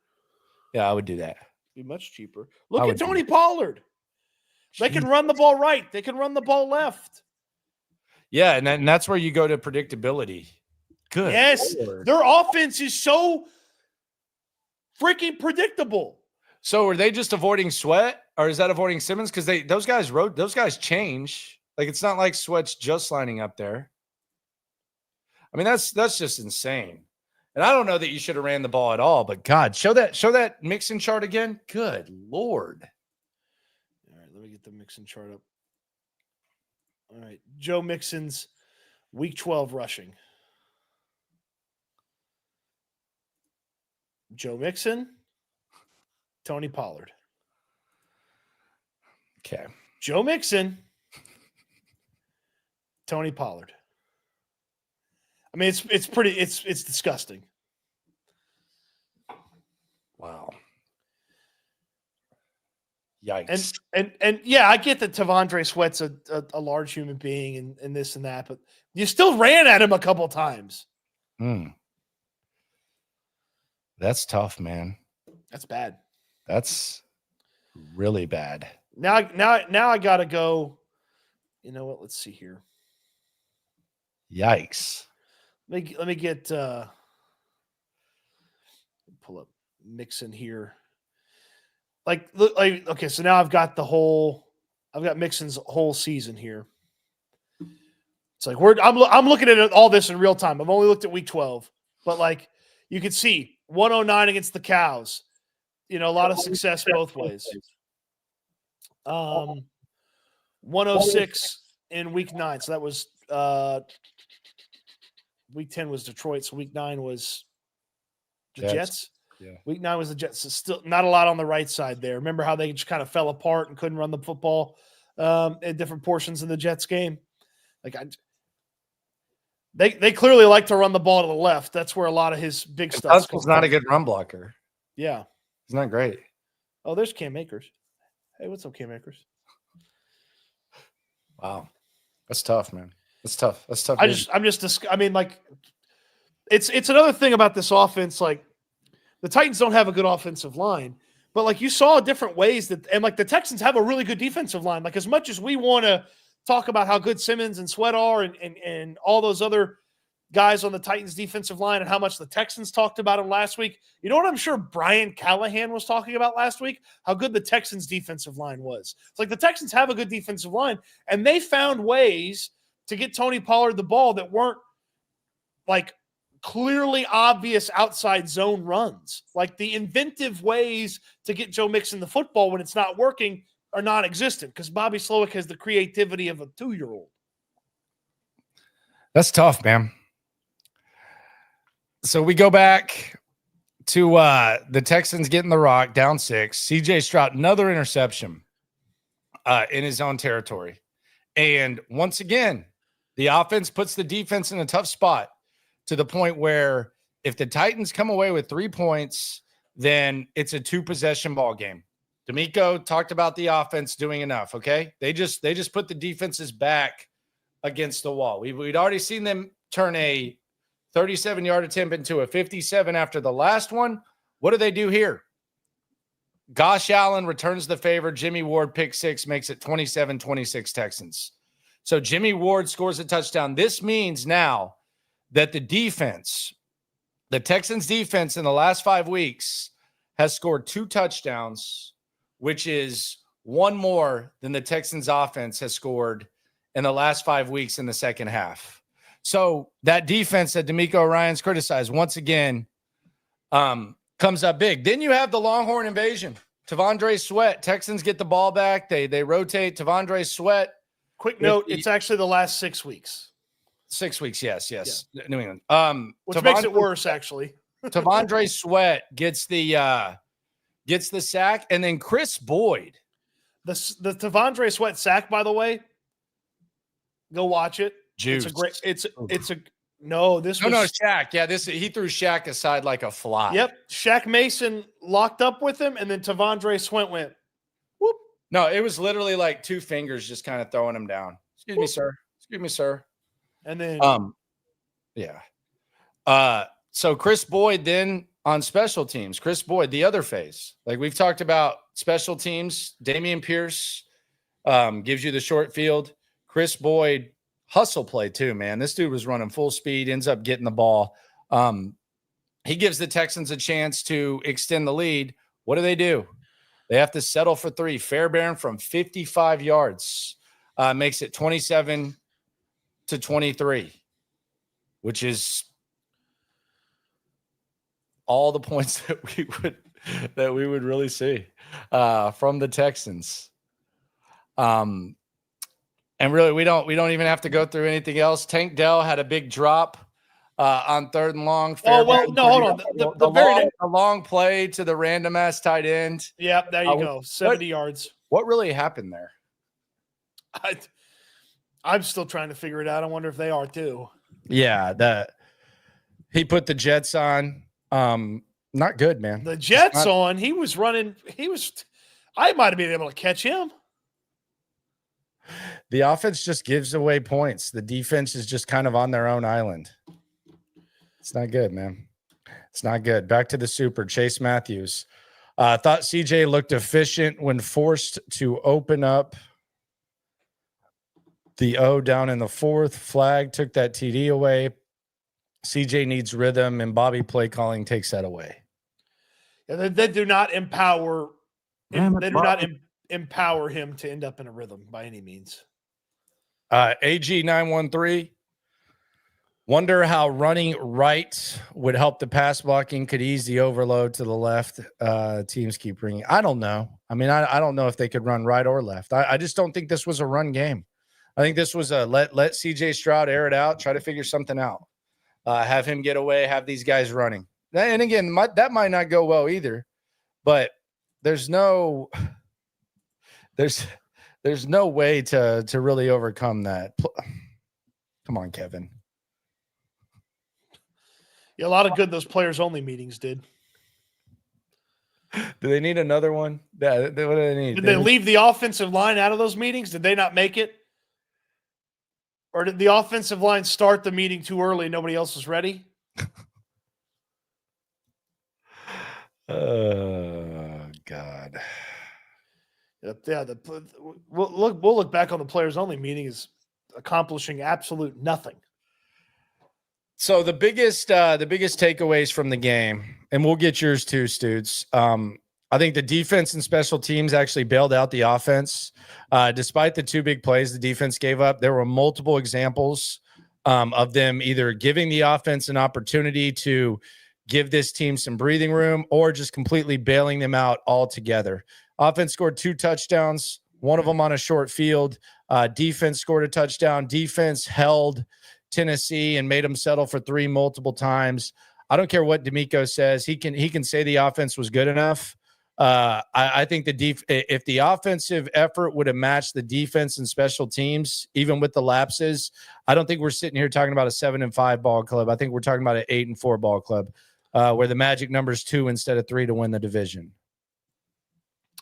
Yeah, I would do that. Be much cheaper. Look at Tony Pollard. They can run the ball right. They can run the ball left. Yeah, and that's where you go to predictability. Good. Yes, Lord. their offense is so freaking predictable. So are they just avoiding Sweat, or is that avoiding Simmons? Because those guys change. Like, it's not like Sweat's just lining up there. I mean, that's just insane. And I don't know that you should have ran the ball at all, but God, show that Mixon chart again. Good Lord. All right, let me get the Mixon chart up. All right, Joe Mixon's week 12 rushing. Joe Mixon, Tony Pollard. Okay. Joe Mixon, Tony Pollard. I mean, it's disgusting. Wow. Yikes. And yeah, I get that Tavondre Sweat's a large human being and this and that, but you still ran at him a couple times. That's tough, man. That's bad. That's really bad. Now I gotta go. You know what? Let's see here. Yikes. Let me get pull up Mixon here. Look, okay, so now I've got Mixon's whole season here. It's like I'm looking at all this in real time. I've only looked at week 12, but you can see 109 against the Cows. You know, a lot of success both ways. 106 in week 9. So that was week 10 was Detroit. So week 9 was the Jets. Yeah. Week 9 was the Jets. So still not a lot on the right side there. Remember how they just kind of fell apart and couldn't run the football in different portions of the Jets game? They clearly like to run the ball to the left. That's where a lot of his big stuff Tunsil's not a good run blocker. Yeah. He's not great. Oh, there's Cam Akers. Hey, what's up, Cam Akers? Wow. That's tough, man. That's tough. It's another thing about this offense. The Titans don't have a good offensive line, but you saw different ways the Texans have a really good defensive line. As much as we want to talk about how good Simmons and Sweat are and all those other guys on the Titans defensive line and how much the Texans talked about him last week. You know what I'm sure Brian Callahan was talking about last week? How good the Texans defensive line was. It's the Texans have a good defensive line, and they found ways to get Tony Pollard the ball that weren't clearly obvious outside zone runs. The inventive ways to get Joe Mixon the football when it's not working are non-existent because Bobby Slowick has the creativity of a 2-year-old. That's tough, man. So we go back to the Texans getting the rock down 6. CJ Stroud, another interception in his own territory. And once again, the offense puts the defense in a tough spot to the point where if the Titans come away with 3 points, then it's a 2-possession ball game. DeMeco talked about the offense doing enough, okay? They just put the defenses back against the wall. We'd already seen them turn a 37-yard attempt into a 57 after the last one. What do they do here? Gosh Allen returns the favor. Jimmy Ward pick 6 makes it 27-26 Texans. So Jimmy Ward scores a touchdown. This means now that the Texans defense in the last 5 weeks has scored 2 touchdowns, which is 1 more than the Texans offense has scored in the last 5 weeks in the second half. So that defense that DeMeco Ryans criticized once again comes up big. Then you have the Longhorn invasion. Tavondre Sweat. Texans get the ball back. They rotate Tavondre Sweat. Quick note, it's actually the last 6 weeks. 6 weeks, yes. Yeah. New England. Which makes it worse, actually. Tavondre Sweat gets the sack, and then Chris Boyd. The Tavondre Sweat sack, by the way, go watch it. Juice. No, Shaq. Yeah, he threw Shaq aside like a fly. Yep. Shaq Mason locked up with him, and then Tavondre Sweat went, whoop. No, it was literally like 2 fingers just kind of throwing him down. Excuse me, sir. Excuse me, sir. And then yeah. So Chris Boyd then on special teams. Chris Boyd, the other phase. We've talked about special teams. Damian Pierce gives you the short field. Chris Boyd hustle play too, man. This dude was running full speed, ends up getting the ball. He gives the Texans a chance to extend the lead. What do? They have to settle for 3. Fairbairn from 55 yards makes it 27-23, which is all the points that we would really see from the Texans. And really, we don't even have to go through anything else. Tank Dell had a big drop on 3rd and long. Oh, well, no, hold on. The long play to the random ass tight end. Yeah, there you go. 70 yards. What really happened there? I'm still trying to figure it out. I wonder if they are too. Yeah, he put the Jets on. Not good, man. The Jets on. He was running. I might have been able to catch him. The offense just gives away points. The defense is just kind of on their own island. It's not good, man. It's not good. Back to the super. Chase Matthews. Thought CJ looked efficient when forced to open up the O down in the 4th. Flag took that TD away. CJ needs rhythm, and Bobby play calling takes that away. Yeah, they do not empower. They do not empower him to end up in a rhythm by any means. AG913. Wonder how running right would help the pass blocking, could ease the overload to the left. Teams keep bringing. I don't know. I mean, I don't know if they could run right or left. I just don't think this was a run game. I think this was a let CJ Stroud air it out, try to figure something out. Have him get away, have these guys running. And again, that might not go well either, but there's no way to really overcome that. Come on, Kevin. Yeah, a lot of good those players only meetings did. Do they need another one? Yeah, what do they need? Did they leave the offensive line out of those meetings? Did they not make it? Or did the offensive line start the meeting too early and nobody else was ready? Oh, God. Yeah, we'll look back on the players only meeting as accomplishing absolute nothing. So the biggest takeaways from the game, and we'll get yours too, Stoots. I think the defense and special teams actually bailed out the offense. Despite the 2 big plays the defense gave up, there were multiple examples of them either giving the offense an opportunity to give this team some breathing room or just completely bailing them out altogether. Offense scored 2 touchdowns, one of them on a short field. Defense scored a touchdown. Defense held Tennessee and made them settle for 3 multiple times. I don't care what DeMeco says. He can say the offense was good enough. I think if the offensive effort would have matched the defense and special teams, even with the lapses, I don't think we're sitting here talking about a 7-5 ball club. I think we're talking about an 8-4 ball club, where the magic number is 2 instead of 3 to win the division.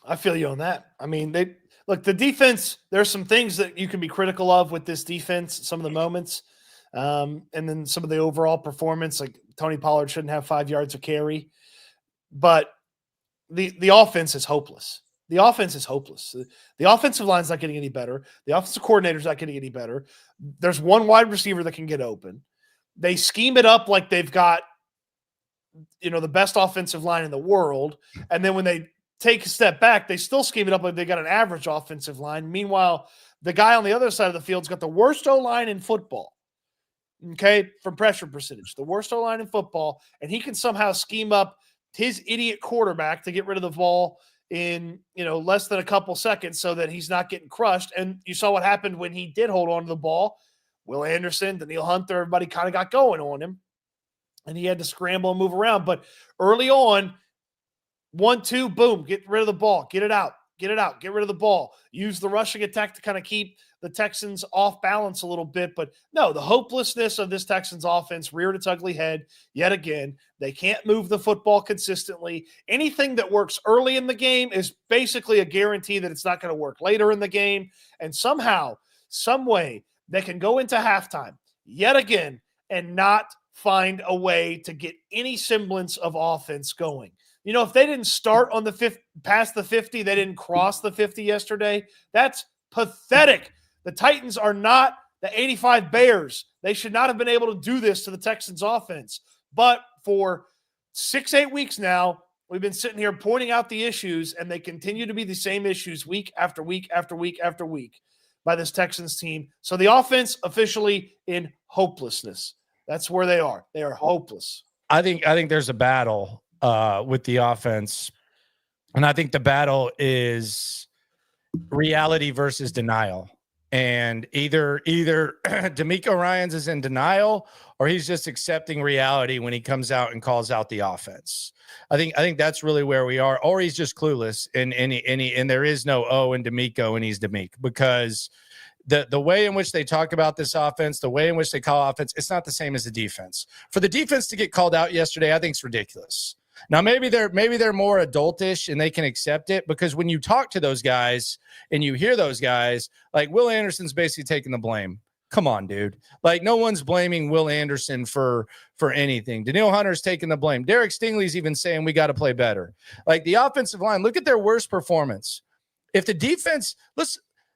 I feel you on that. I mean, the defense, there's some things that you can be critical of with this defense, some of the moments, and then some of the overall performance, like Tony Pollard shouldn't have 5 yards of carry, but the offense is hopeless. The offense is hopeless. The offensive line's not getting any better. The offensive coordinator's not getting any better. There's one wide receiver that can get open. They scheme it up like they've got, the best offensive line in the world. And then when they take a step back, they still scheme it up like they got an average offensive line. Meanwhile, the guy on the other side of the field's got the worst O-line in football. Okay, from pressure percentage, the worst O-line in football, and he can somehow scheme up his idiot quarterback to get rid of the ball in less than a couple seconds so that he's not getting crushed. And you saw what happened when he did hold on to the ball. Will Anderson, Daniil Hunter, everybody kind of got going on him, and he had to scramble and move around. But early on, 1-2, boom, get rid of the ball, get it out, get rid of the ball. Use the rushing attack to kind of keep the Texans off balance a little bit. But no, the hopelessness of this Texans offense reared its ugly head yet again. They can't move the football consistently. Anything that works early in the game is basically a guarantee that it's not going to work later in the game. And somehow, some way, they can go into halftime yet again and not find a way to get any semblance of offense going. If they didn't start on past the 50, they didn't cross the 50 yesterday. That's pathetic. The Titans are not The 85 Bears, they should not have been able to do this to the Texans offense. But for 6-8 weeks now, we've been sitting here pointing out the issues, and they continue to be the same issues week after week after week after week by this Texans team. So the offense officially in hopelessness. That's where they are. They are hopeless. I think there's a battle with the offense, and I think the battle is reality versus denial. And either DeMeco Ryans is in denial, or he's just accepting reality when he comes out and calls out the offense. I think that's really where we are, or he's just clueless, and there is no O in DeMeco, and he's DeMeco, because the way in which they talk about this offense, the way in which they call offense, it's not the same as the defense. For the defense to get called out yesterday, I think it's ridiculous. Now, maybe they're more adultish and they can accept it, because when you talk to those guys and you hear those guys, like Will Anderson's basically taking the blame. Come on, dude. Like, no one's blaming Will Anderson for anything. Daniil Hunter's taking the blame. Derek Stingley's even saying we got to play better. Like, the offensive line, look at their worst performance. If the defense,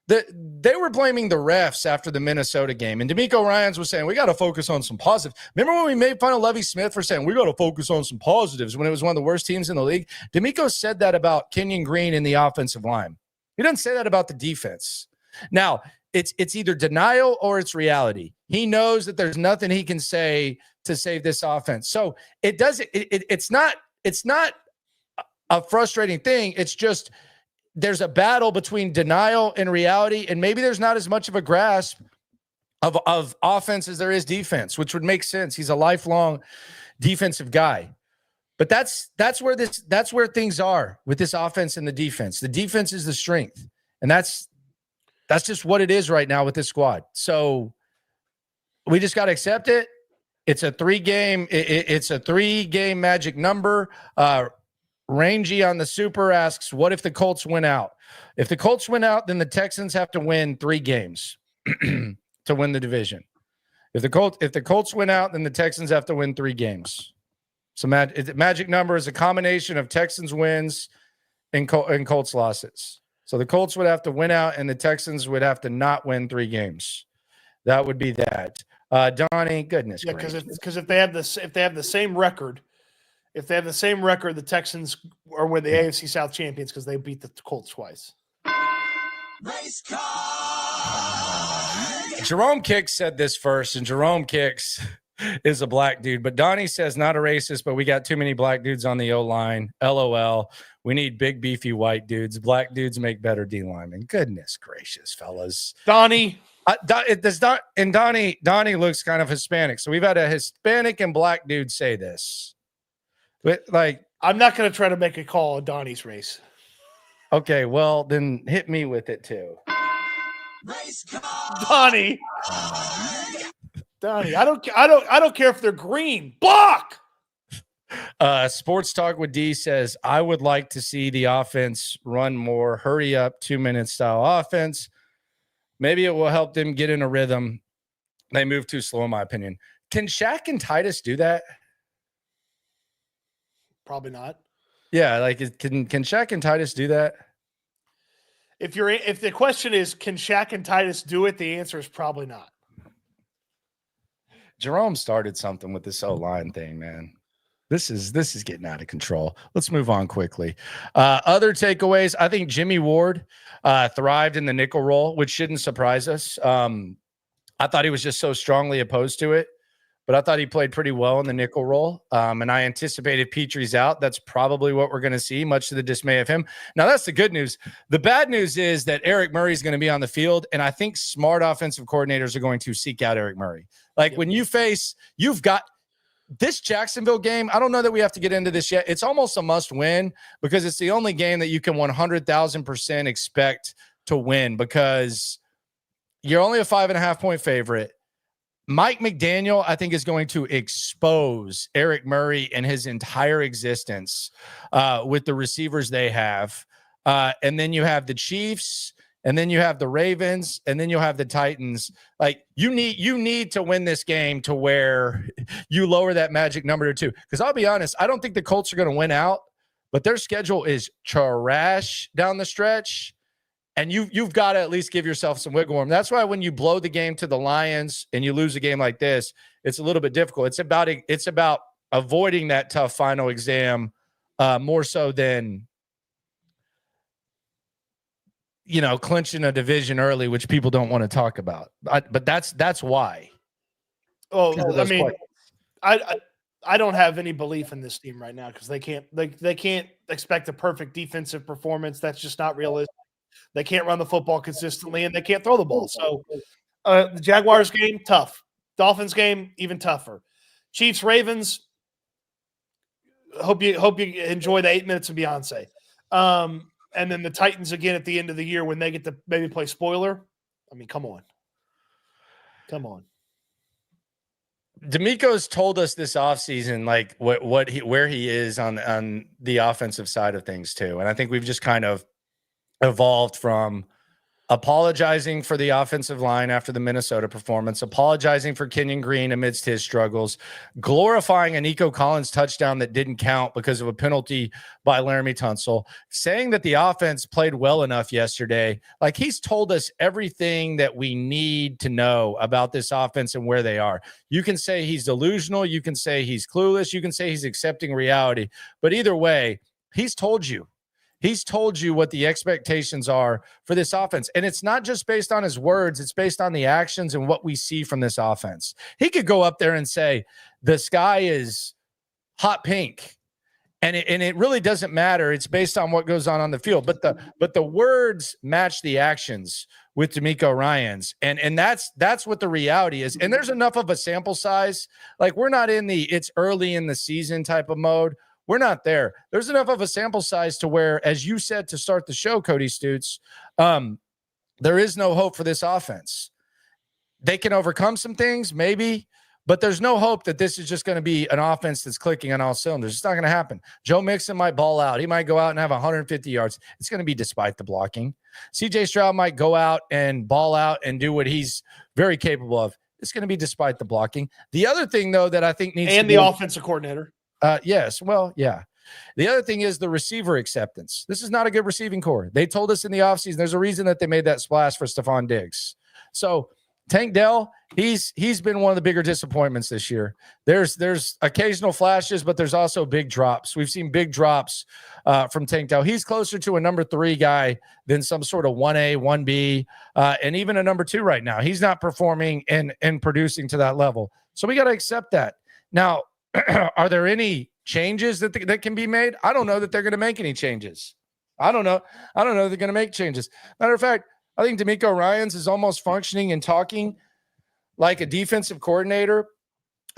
they were blaming the refs after the Minnesota game, and DeMeco Ryans was saying we got to focus on some positives. Remember when we made fun of Lovie Smith for saying we got to focus on some positives when it was one of the worst teams in the league? DeMeco said that about Kenyon Green in the offensive line. He doesn't say that about the defense. Now, it's either denial or it's reality. He knows that there's nothing he can say to save this offense. So it's not a frustrating thing. It's just there's a battle between denial and reality, and maybe there's not as much of a grasp of offense as there is defense, which would make sense. He's a lifelong defensive guy. But that's where things are with this offense and the defense. The defense is the strength, and that's just what it is right now with this squad. So we just got to accept it. It's a 3-game. It's a 3-game magic number. Rangy on the Super asks, what if the Colts win out? If the Colts win out, then the Texans have to win 3 games to win the division. If the Colts win out, then the Texans have to win 3 games. So magic number is a combination of Texans wins and Colts losses. So the Colts would have to win out, and the Texans would have to not win 3 games. That would be that. Donnie, goodness gracious. Because if they have the same record, the Texans are with the AFC South champions because they beat the Colts twice. Race car! Jerome Kicks said this first, and Jerome Kicks is a black dude. But Donnie says, not a racist, but we got too many black dudes on the O-line. LOL. We need big, beefy white dudes. Black dudes make better D linemen. Goodness gracious, fellas. Donnie. Donnie looks kind of Hispanic. So we've had a Hispanic and black dude say this. But, like, I'm not going to try to make a call on Donnie's race. Okay, well, then hit me with it too. Race car! Donnie, I don't care if they're green. Block! Sports Talk with D says, I would like to see the offense run more hurry up 2-minute style offense. Maybe it will help them get in a rhythm. They move too slow, in my opinion. Can Shaq and Titus do that? Probably not. Yeah, like can Shaq and Titus do that? If the question is, can Shaq and Titus do it? The answer is probably not. Jerome started something with this O-line thing, man. This is getting out of control. Let's move on quickly. Other takeaways, I think Jimmy Ward thrived in the nickel role, which shouldn't surprise us. I thought he was just so strongly opposed to it, but I thought he played pretty well in the nickel role. And I anticipated Petrie's out. That's probably what we're going to see, much to the dismay of him. Now, that's the good news. The bad news is that Eric Murray is going to be on the field, and I think smart offensive coordinators are going to seek out Eric Murray. Like, when you've got this Jacksonville game, I don't know that we have to get into this yet. It's almost a must win because it's the only game that you can 100,000% expect to win because you're only a 5.5-point favorite. Mike McDaniel, I think, is going to expose Eric Murray and his entire existence with the receivers they have. And then you have the Chiefs, and then you have the Ravens, and then you'll have the Titans. Like, you need to win this game to where you lower that magic number to 2. Because I'll be honest, I don't think the Colts are going to win out, but their schedule is trash down the stretch. And you've got to at least give yourself some wiggle room. That's why when you blow the game to the Lions and you lose a game like this, it's a little bit difficult. It's about avoiding that tough final exam more so than clinching a division early, which people don't want to talk about. But that's why. Oh, I mean, I don't have any belief in this team right now because they can't expect a perfect defensive performance. That's just not realistic. They can't run the football consistently, and they can't throw the ball. So the Jaguars game, tough. Dolphins game, even tougher. Chiefs, Ravens, hope you enjoy the 8 minutes of Beyonce. And then the Titans again at the end of the year when they get to maybe play spoiler. I mean, come on. DeMeco's told us this offseason, like where he is on the offensive side of things too. And I think we've just kind of evolved from apologizing for the offensive line after the Minnesota performance, apologizing for Kenyon Green amidst his struggles, glorifying a Nico Collins touchdown that didn't count because of a penalty by Laramie Tunsil, saying that the offense played well enough yesterday. Like, he's told us everything that we need to know about this offense and where they are. You can say he's delusional. You can say he's clueless. You can say he's accepting reality. But either way, he's told you. He's told you what the expectations are for this offense. And it's not just based on his words. It's based on the actions and what we see from this offense. He could go up there and say, the sky is hot pink. And it really doesn't matter. It's based on what goes on the field. But the words match the actions with DeMeco Ryans. And that's what the reality is. And there's enough of a sample size. Like, we're not in the it's early in the season type of mode. We're not there. There's enough of a sample size to where, as you said to start the show, Cody Stoots, there is no hope for this offense. They can overcome some things, maybe, but there's no hope that this is just going to be an offense that's clicking on all cylinders. It's not going to happen. Joe Mixon might ball out. He might go out and have 150 yards. It's going to be despite the blocking. CJ Stroud might go out and ball out and do what he's very capable of. It's going to be despite the blocking. The other thing, though, that I think needs and to the offensive coordinator. Yes. Well, yeah. The other thing is the receiver acceptance. This is not a good receiving core. They told us in the offseason there's a reason that they made that splash for Stephon Diggs. So Tank Dell, he's been one of the bigger disappointments this year. There's occasional flashes, but there's also big drops. We've seen big drops from Tank Dell. He's closer to a number 3 guy than some sort of 1A, 1B, and even a number 2 right now. He's not performing and producing to that level. So we got to accept that. Now, are there any changes that can be made? I don't know that they're going to make any changes. I don't know they're going to make changes. Matter of fact, I think DeMeco Ryans is almost functioning and talking like a defensive coordinator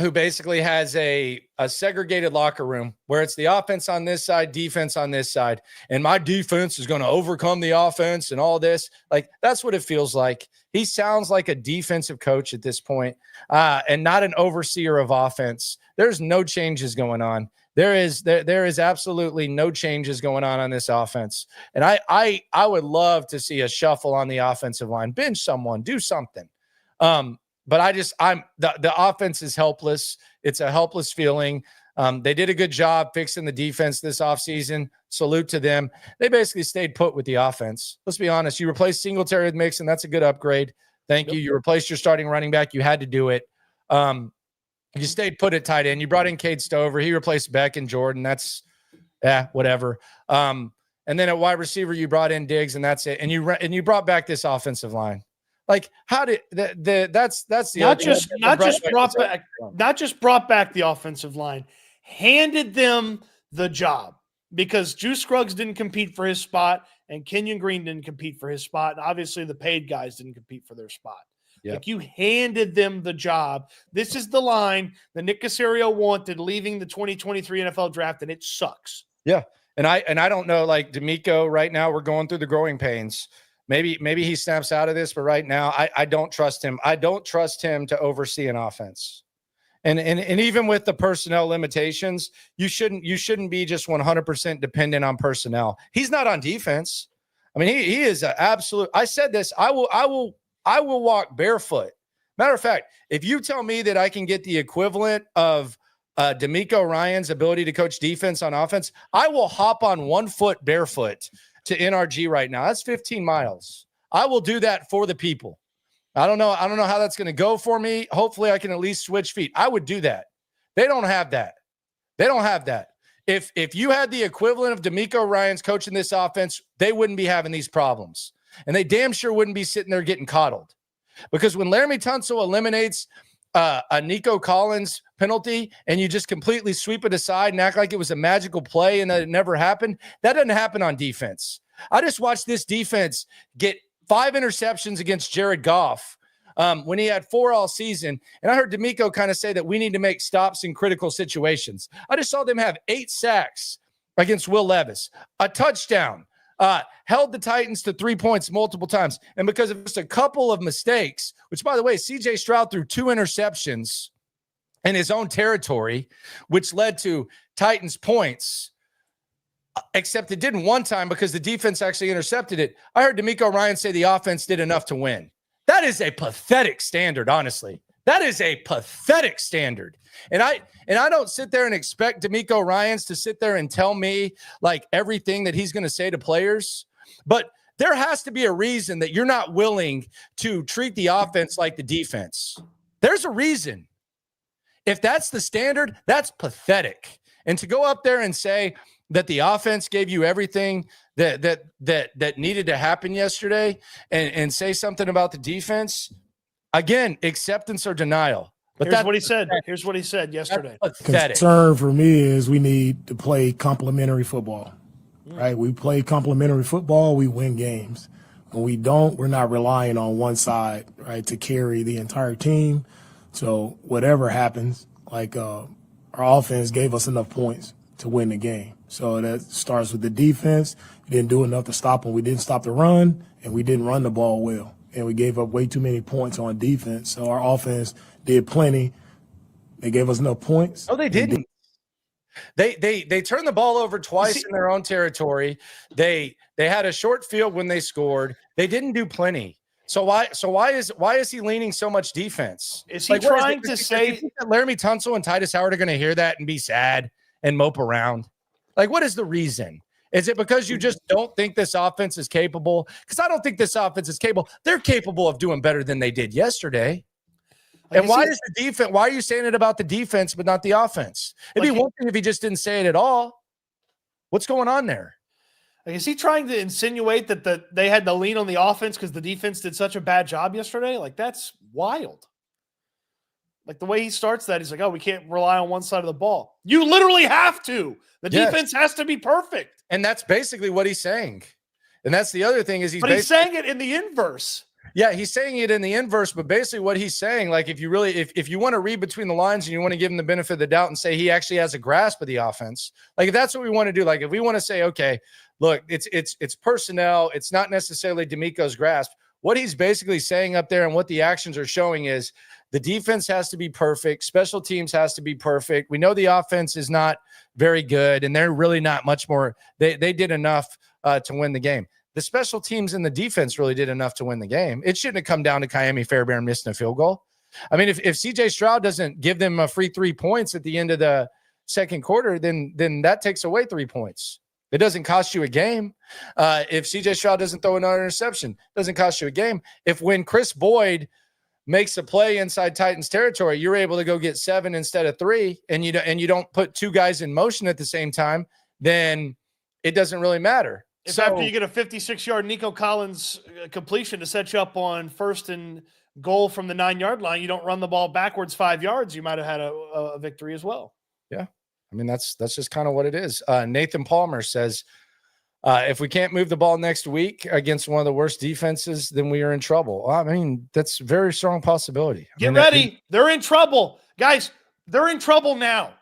who basically has a segregated locker room where it's the offense on this side, defense on this side, and my defense is going to overcome the offense and all this. Like, that's what it feels like. He sounds like a defensive coach at this point, and not an overseer of offense. There's no changes going on. There is absolutely no changes going on this offense. And I would love to see a shuffle on the offensive line, bench someone, do something. But the offense is helpless. It's a helpless feeling. They did a good job fixing the defense this offseason. Salute to them. They basically stayed put with the offense. Let's be honest. You replaced Singletary with Mixon. That's a good upgrade. Thank you. You replaced your starting running back. You had to do it. You stayed put at tight end. You brought in Cade Stover. He replaced Beck and Jordan. That's whatever. And then at wide receiver, you brought in Diggs, and that's it. And you brought back this offensive line. Like, how did that's the not just brought back the offensive line, handed them the job, because Juice Scruggs didn't compete for his spot and Kenyon Green didn't compete for his spot. And obviously the paid guys didn't compete for their spot. Yep. Like, you handed them the job. This is the line that Nick Caserio wanted leaving the 2023 NFL draft, and it sucks. Yeah. And I don't know, like DeMeco right now, we're going through the growing pains. Maybe he snaps out of this, but right now I don't trust him. I don't trust him to oversee an offense. And even with the personnel limitations, you shouldn't be just 100% dependent on personnel. He's not on defense. I mean, he is an absolute. I said this. I will walk barefoot. Matter of fact, if you tell me that I can get the equivalent of DeMeco Ryans' ability to coach defense on offense, I will hop on 1 foot barefoot to NRG right now. That's 15 miles. I will do that for the people. I don't know how that's going to go for me. Hopefully I can at least switch feet. I would do that. They don't have that. They don't have that. If you had the equivalent of DeMeco Ryans coaching this offense, they wouldn't be having these problems. And they damn sure wouldn't be sitting there getting coddled. Because when Laramie Tunsil eliminates a Nico Collins penalty and you just completely sweep it aside and act like it was a magical play and that it never happened, that doesn't happen on defense. I just watched this defense get 5 interceptions against Jared Goff when he had 4 all season. And I heard DeMeco kind of say that we need to make stops in critical situations. I just saw them have 8 sacks against Will Levis, a touchdown, held the Titans to 3 points multiple times. And because of just a couple of mistakes, which, by the way, CJ Stroud threw 2 interceptions in his own territory, which led to Titans points, except it didn't one time because the defense actually intercepted it. I heard DeMeco Ryans say the offense did enough to win. That is a pathetic standard, honestly. That is a pathetic standard. And I don't sit there and expect DeMeco Ryans to sit there and tell me like everything that he's going to say to players. But there has to be a reason that you're not willing to treat the offense like the defense. There's a reason. If that's the standard, that's pathetic. And to go up there and say that the offense gave you everything that needed to happen yesterday and say something about the defense, again, acceptance or denial. But Here's what he said. Here's what he said yesterday. Concern for me is we need to play complementary football, right? We play complementary football, we win games. When we don't, we're not relying on one side, right, to carry the entire team. So whatever happens, like our offense gave us enough points to win the game. So that starts with the defense. We didn't do enough to stop them. We didn't stop the run, and we didn't run the ball well. And we gave up way too many points on defense. So our offense did plenty. They gave us enough points. Oh, they didn't. They turned the ball over twice in their own territory. They had a short field when they scored. They didn't do plenty. So why is he leaning so much defense? Is he trying to say that Laramie Tunsil and Titus Howard are going to hear that and be sad and mope around? Like, what is the reason? Is it because you just don't think this offense is capable? Because I don't think this offense is capable. They're capable of doing better than they did yesterday. And why is the defense? Why are you saying it about the defense but not the offense? It'd be one thing if he just didn't say it at all. What's going on there? Is he trying to insinuate that they had to lean on the offense because the defense did such a bad job yesterday? Like, that's wild. Like, the way he starts that, he's like, oh, we can't rely on one side of the ball. You literally have to. The defense has to be perfect. And that's basically what he's saying. And that's the other thing is he's saying it in the inverse. Yeah, he's saying it in the inverse, but basically what he's saying, like if you want to read between the lines and you want to give him the benefit of the doubt and say he actually has a grasp of the offense, like if that's what we want to do, like if we want to say, okay, look, it's personnel, it's not necessarily DeMeco's grasp. What he's basically saying up there and what the actions are showing is the defense has to be perfect. Special teams has to be perfect. We know the offense is not very good, and they're really not much more. They did enough to win the game. The special teams and the defense really did enough to win the game. It shouldn't have come down to Kayami Fairbairn missing a field goal. I mean, if CJ Stroud doesn't give them a free 3 points at the end of the second quarter, then that takes away 3 points. It doesn't cost you a game. If CJ Stroud doesn't throw another interception, it doesn't cost you a game. If when Chris Boyd makes a play inside Titans territory, you're able to go get 7 instead of 3, and you don't put 2 guys in motion at the same time, then it doesn't really matter. If after you get a 56-yard Nico Collins completion to set you up on 1st and goal from the 9-yard line, you don't run the ball backwards 5 yards, you might have had a victory as well. Yeah. I mean, that's just kind of what it is. Nathan Palmer says, if we can't move the ball next week against one of the worst defenses, then we are in trouble. I mean, that's a very strong possibility. Get ready. They're in trouble. Guys, they're in trouble now.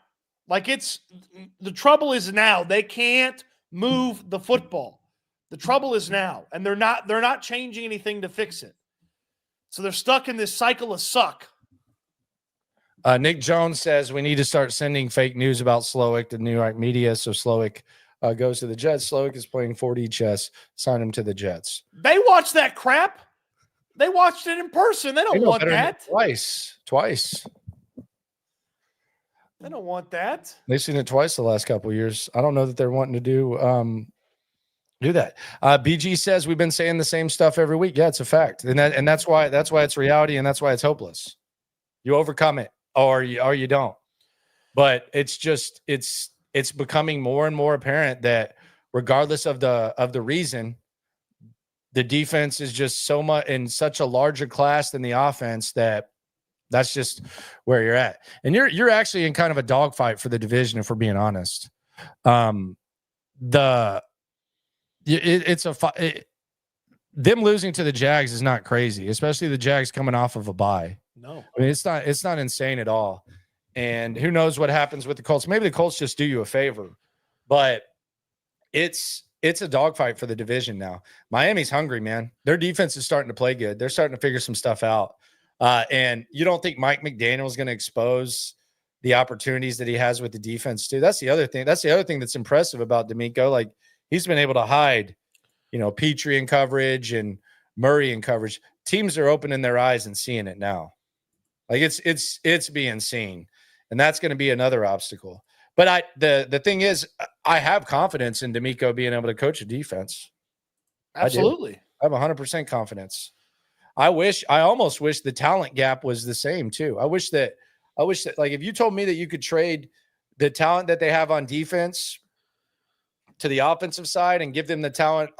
Like the trouble is now. They can't move the football. The trouble is now. And they're not changing anything to fix it. So they're stuck in this cycle of suck. Nick Jones says we need to start sending fake news about Slowick to New York media. So Slowick goes to the Jets. Slowick is playing 4D chess. Sign him to the Jets. They watch that crap. They watched it in person. They don't want that. Twice. They don't want that. They've seen it twice the last couple of years. I don't know that they're wanting to do Do that. BG says we've been saying the same stuff every week. Yeah, it's a fact, and that's why it's reality, and that's why it's hopeless. You overcome it, or you don't. But it's just it's becoming more and more apparent that regardless of the reason, the defense is just so much in such a larger class than the offense that's just where you're at, and you're actually in kind of a dogfight for the division, if we're being honest. Them losing to the Jags is not crazy, especially the Jags coming off of a bye. No, I mean it's not insane at all. And who knows what happens with the Colts? Maybe the Colts just do you a favor, but it's a dogfight for the division now. Miami's hungry, man. Their defense is starting to play good. They're starting to figure some stuff out. And you don't think Mike McDaniel is going to expose the opportunities that he has with the defense too? That's the other thing. That's the other thing that's impressive about DeMeco. Like he's been able to hide, Petrie in coverage and Murray in coverage. Teams are opening their eyes and seeing it now. Like it's being seen, and that's going to be another obstacle. But the thing is, I have confidence in DeMeco being able to coach a defense. Absolutely. I have 100% confidence. I almost wish the talent gap was the same too. I wish that like if you told me that you could trade the talent that they have on defense to the offensive side and give them the talent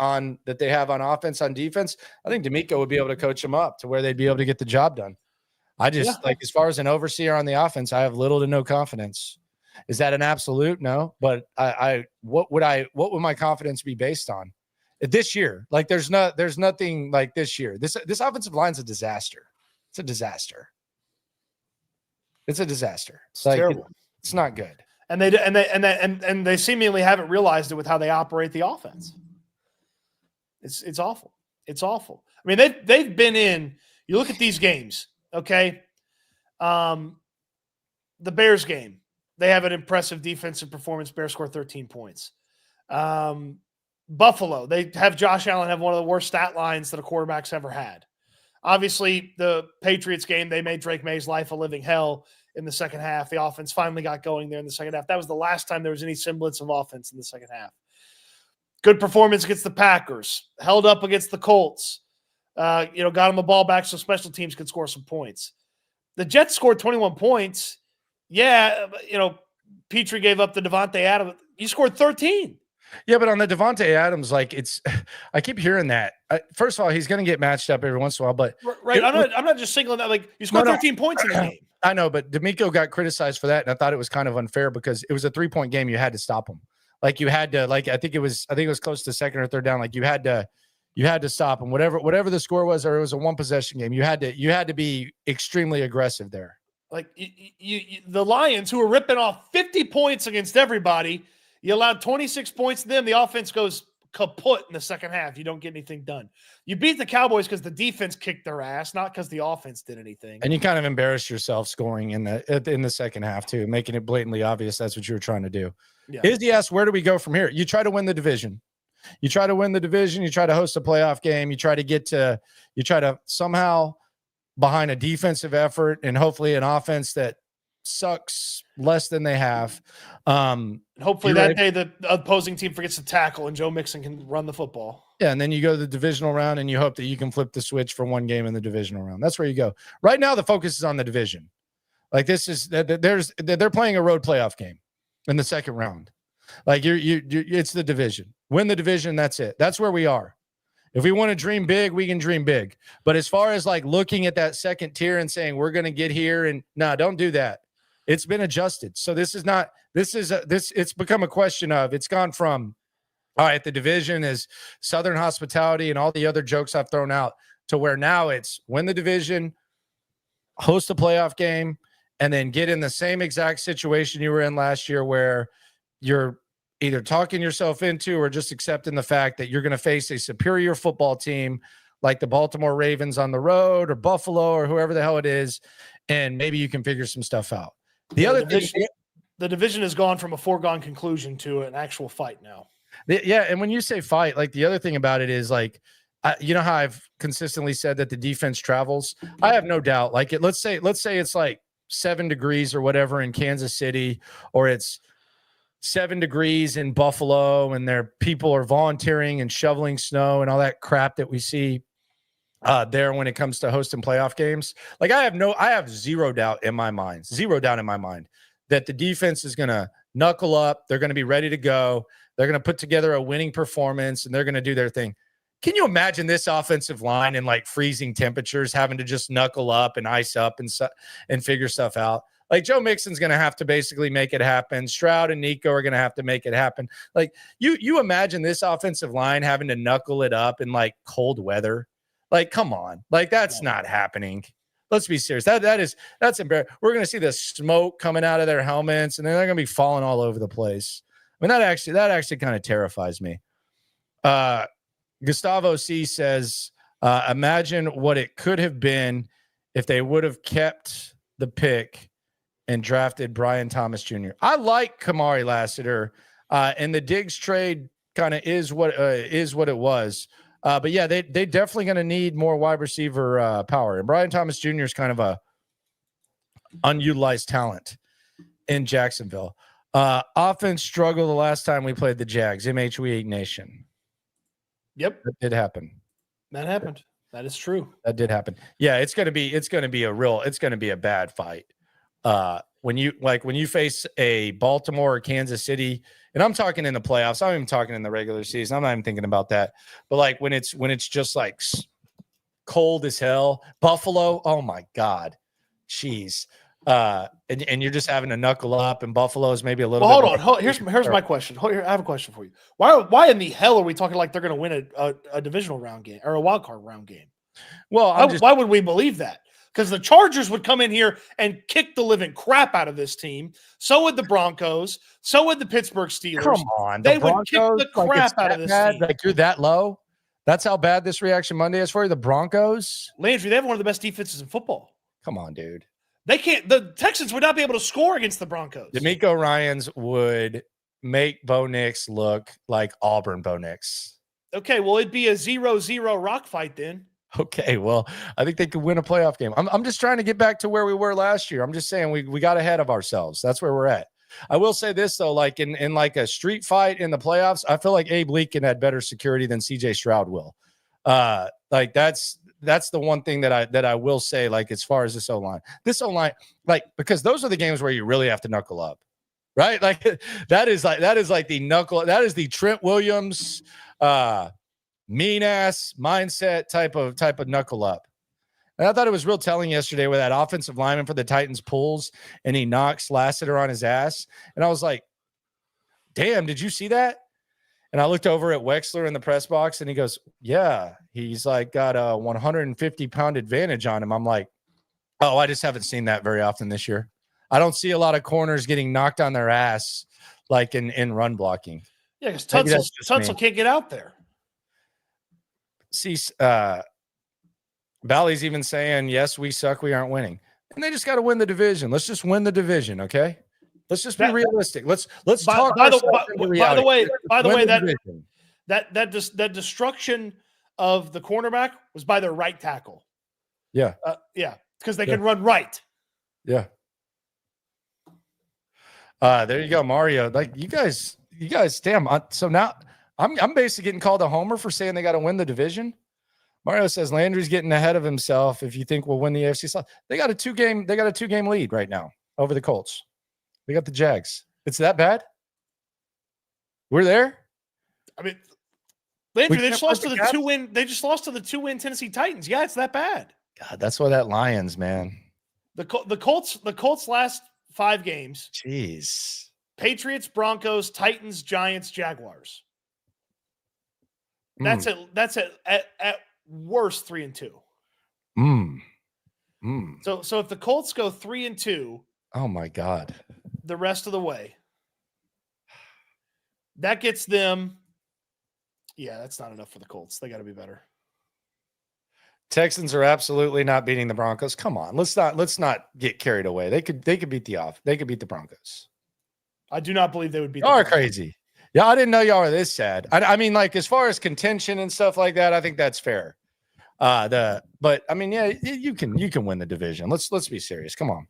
that they have on offense on defense, I think DeMeco would be able to coach them up to where they'd be able to get the job done. As far as an overseer on the offense, I have little to no confidence. Is that an absolute? No, but what would my confidence be based on this year? Like there's nothing like this year. This offensive line's a disaster. It's a disaster. It's a disaster. It's terrible. It's not good. And they seemingly haven't realized it with how they operate the offense. It's awful. It's awful. I mean, they've been in. You look at these games, okay? The Bears game, they have an impressive defensive performance. Bears score 13 points. Buffalo, they have Josh Allen have one of the worst stat lines that a quarterback's ever had. Obviously, the Patriots game, they made Drake May's life a living hell in the second half. The offense finally got going there in the second half. That was the last time there was any semblance of offense in the second half. Good performance against the Packers. Held up against the Colts. Got them the ball back so special teams could score some points. The Jets scored 21 points. Yeah, Petrie gave up the Devontae Adams. You scored 13. Yeah, but on the Devontae Adams, I keep hearing that. First of all, he's going to get matched up every once in a while, but right. I'm not just singling that. Like you scored 13 points in the game. I know, but DeMeco got criticized for that, and I thought it was kind of unfair because it was a 3-point game. You had to stop him. Like you had to. Like I think it was close to second or third down. Like you had to stop him. Whatever the score was, or it was a 1-possession game. You had to be extremely aggressive there. Like the Lions, who were ripping off 50 points against everybody. You allowed 26 points to them. The offense goes kaput in the second half. You don't get anything done. You beat the Cowboys because the defense kicked their ass, not because the offense did anything. And you kind of embarrassed yourself scoring in the second half too, making it blatantly obvious that's what you were trying to do. Yeah. Izzy asks, where do we go from here? You try to win the division. You try to host a playoff game. You try to somehow behind a defensive effort and hopefully an offense that sucks less than they have. Hopefully that day the opposing team forgets to tackle and Joe Mixon can run the football. Yeah, and then you go to the divisional round and you hope that you can flip the switch for one game in the divisional round. That's where you go. Right now, the focus is on the division. Like they're playing a road playoff game in the second round. Like it's the division. Win the division, that's it. That's where we are. If we want to dream big, we can dream big. But as far as like looking at that second tier and saying we're going to get here and don't do that. It's been adjusted. So it's become a question of, it's gone from, all right, the division is Southern hospitality and all the other jokes I've thrown out to where now it's win the division, host a playoff game, and then get in the same exact situation you were in last year where you're either talking yourself into or just accepting the fact that you're going to face a superior football team like the Baltimore Ravens on the road or Buffalo or whoever the hell it is, and maybe you can figure some stuff out. The division has gone from a foregone conclusion to an actual fight now. Yeah, and when you say fight, like the other thing about it is like, you know how I've consistently said that the defense travels? I have no doubt. Like let's say it's like 7 degrees or whatever in Kansas City, or it's 7 degrees in Buffalo and their people are volunteering and shoveling snow and all that crap that we see there when it comes to hosting playoff games. Like I have zero doubt in my mind that the defense is going to knuckle up. They're going to be ready to go. They're going to put together a winning performance and they're going to do their thing. Can you imagine this offensive line in like freezing temperatures having to just knuckle up and ice up and figure stuff out? Like Joe Mixon's going to have to basically make it happen. Stroud and Nico are going to have to make it happen. Like you imagine this offensive line having to knuckle it up in like cold weather. Like, come on. Like that's not happening. Let's be serious. That's embarrassing. We're going to see the smoke coming out of their helmets and then they're going to be falling all over the place. I mean, that actually kind of terrifies me. Gustavo C says, imagine what it could have been if they would have kept the pick and drafted Brian Thomas Jr. I like Kamari Lassiter, and the Diggs trade kind of is what it was. But yeah, they definitely going to need more wide receiver power. And Brian Thomas Jr. is kind of a unutilized talent in Jacksonville. Offense struggled the last time we played the Jags. MH8 Nation. Yep, that did happen. That happened. That is true. That did happen. Yeah, it's going to be a bad fight. When you face a Baltimore or Kansas City, and I'm talking in the playoffs, I'm even talking in the regular season. I'm not even thinking about that. But like when it's just like cold as hell, Buffalo. Oh my God, jeez. And you're just having to knuckle up, and Buffalo is maybe a little. Well, hold on. Here's my question. I have a question for you. Why in the hell are we talking like they're going to win a divisional round game or a wild card round game? Well, why would we believe that? Because the Chargers would come in here and kick the living crap out of this team. So would the Broncos. So would the Pittsburgh Steelers. Come on, they would kick the crap out of this team. Like you're that low. That's how bad this Reaction Monday is for you. The Broncos, Landry, they have one of the best defenses in football. Come on, dude. They can't. The Texans would not be able to score against the Broncos. DeMeco Ryans would make Bo Nix look like Auburn Bo Nix. Okay, well, it'd be a 0-0 rock fight then. Okay, well, I think they could win a playoff game. I'm just trying to get back to where we were last year. I'm just saying we got ahead of ourselves. That's where we're at. I will say this though, like in like a street fight in the playoffs, I feel like Abe Lincoln had better security than CJ Stroud will. Like that's the one thing that I will say, like, as far as this O-line, like, because those are the games where you really have to knuckle up, right? Like that is like the knuckle. That is the Trent Williams, mean ass mindset type of knuckle up. And I thought it was real telling yesterday where that offensive lineman for the Titans pulls and he knocks Lassiter on his ass. And I was like, damn, did you see that? And I looked over at Wexler in the press box and he goes, yeah, he's like got a 150-pound advantage on him. I'm like, oh, I just haven't seen that very often this year. I don't see a lot of corners getting knocked on their ass like in run blocking. Yeah, because Tunsil can't get out there. See, Bally's even saying, yes, we suck, we aren't winning. And they just got to win the division. Let's just win the division, okay? Let's just be realistic. Let's talk. By the way, that destruction of the cornerback was by their right tackle. Yeah. Yeah, because they can run right. Yeah. There you go, Mario. Like you guys, damn. So now I'm basically getting called a homer for saying they got to win the division. Mario says Landry's getting ahead of himself. If you think we'll win the AFC South, they got a two game lead right now over the Colts. They got the Jags. It's that bad? We're there? I mean, Landry, they just lost to the 2-win. They just lost to the 2-win Tennessee Titans. Yeah, it's that bad. God, that's why that Lions, man. The Colts last 5 games. Jeez. Patriots, Broncos, Titans, Giants, Jaguars. That's at worst 3-2. So if the Colts go 3-2, oh my God, the rest of the way, that gets them. Yeah, that's not enough for the Colts. They got to be better. Texans are absolutely not beating the Broncos. Come on, let's not get carried away. They could beat the Broncos. I do not believe they would beat. Y'all are crazy. Yeah, I didn't know y'all were this sad. I mean, like as far as contention and stuff like that, I think that's fair. But I mean, yeah, you can win the division. Let's be serious. Come on.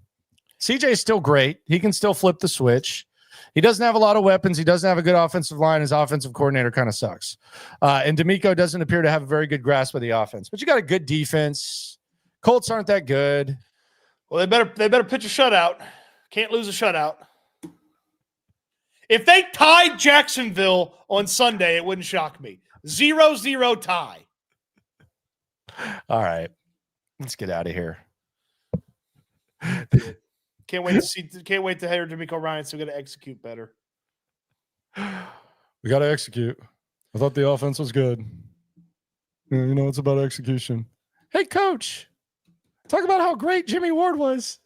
CJ is still great. He can still flip the switch. He doesn't have a lot of weapons. He doesn't have a good offensive line. His offensive coordinator kind of sucks. And DeMeco doesn't appear to have a very good grasp of the offense. But you got a good defense. Colts aren't that good. Well, they better pitch a shutout. Can't lose a shutout. If they tied Jacksonville on Sunday, it wouldn't shock me. 0-0 tie. All right. Let's get out of here. Can't wait to hear DeMeco Ryan. So we got to execute better. We got to execute. I thought the offense was good. You know, it's about execution. Hey, coach, talk about how great Jimmy Ward was.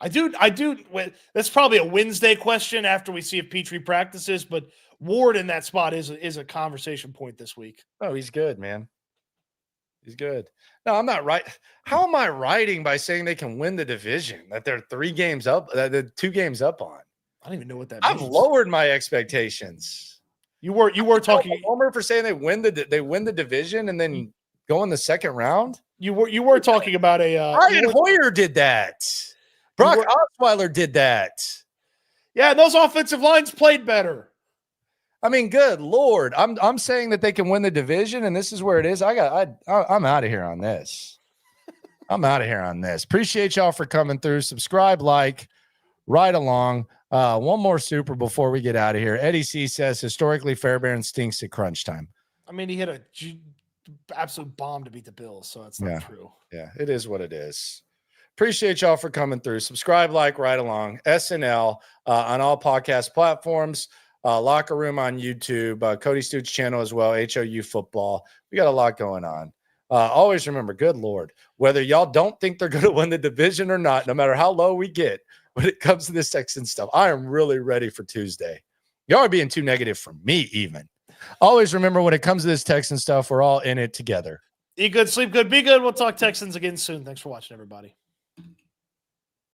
I do. That's probably a Wednesday question after we see if Petrie practices, but Ward in that spot is a conversation point this week. Oh, he's good, man. He's good. No, I'm not right. How am I writing by saying they can win the division that they're 3 games up, that they're 2 games up on? I don't even know what that means. I've lowered my expectations. You were talking Homer for saying they win the division and then go in the second round. You were talking about a Brian Hoyer did that. Brock Osweiler did that. Yeah, and those offensive lines played better. I mean, good Lord. I'm saying that they can win the division, and this is where it is. I'm out of here on this. I'm out of here on this. Appreciate y'all for coming through. Subscribe, like, right along. One more super before we get out of here. Eddie C says, historically, Fairbairn stinks at crunch time. I mean, he hit a absolute bomb to beat the Bills, so it's not true. Yeah, it is what it is. Appreciate y'all for coming through. Subscribe, like, right along. S&L on all podcast platforms. Locker Room on YouTube. Cody Stoots channel as well. HOU football. We got a lot going on. Always remember, good Lord, whether y'all don't think they're going to win the division or not, no matter how low we get when it comes to this Texan stuff, I am really ready for Tuesday. Y'all are being too negative for me even. Always remember, when it comes to this Texan stuff, we're all in it together. Eat good, sleep good, be good. We'll talk Texans again soon. Thanks for watching, everybody.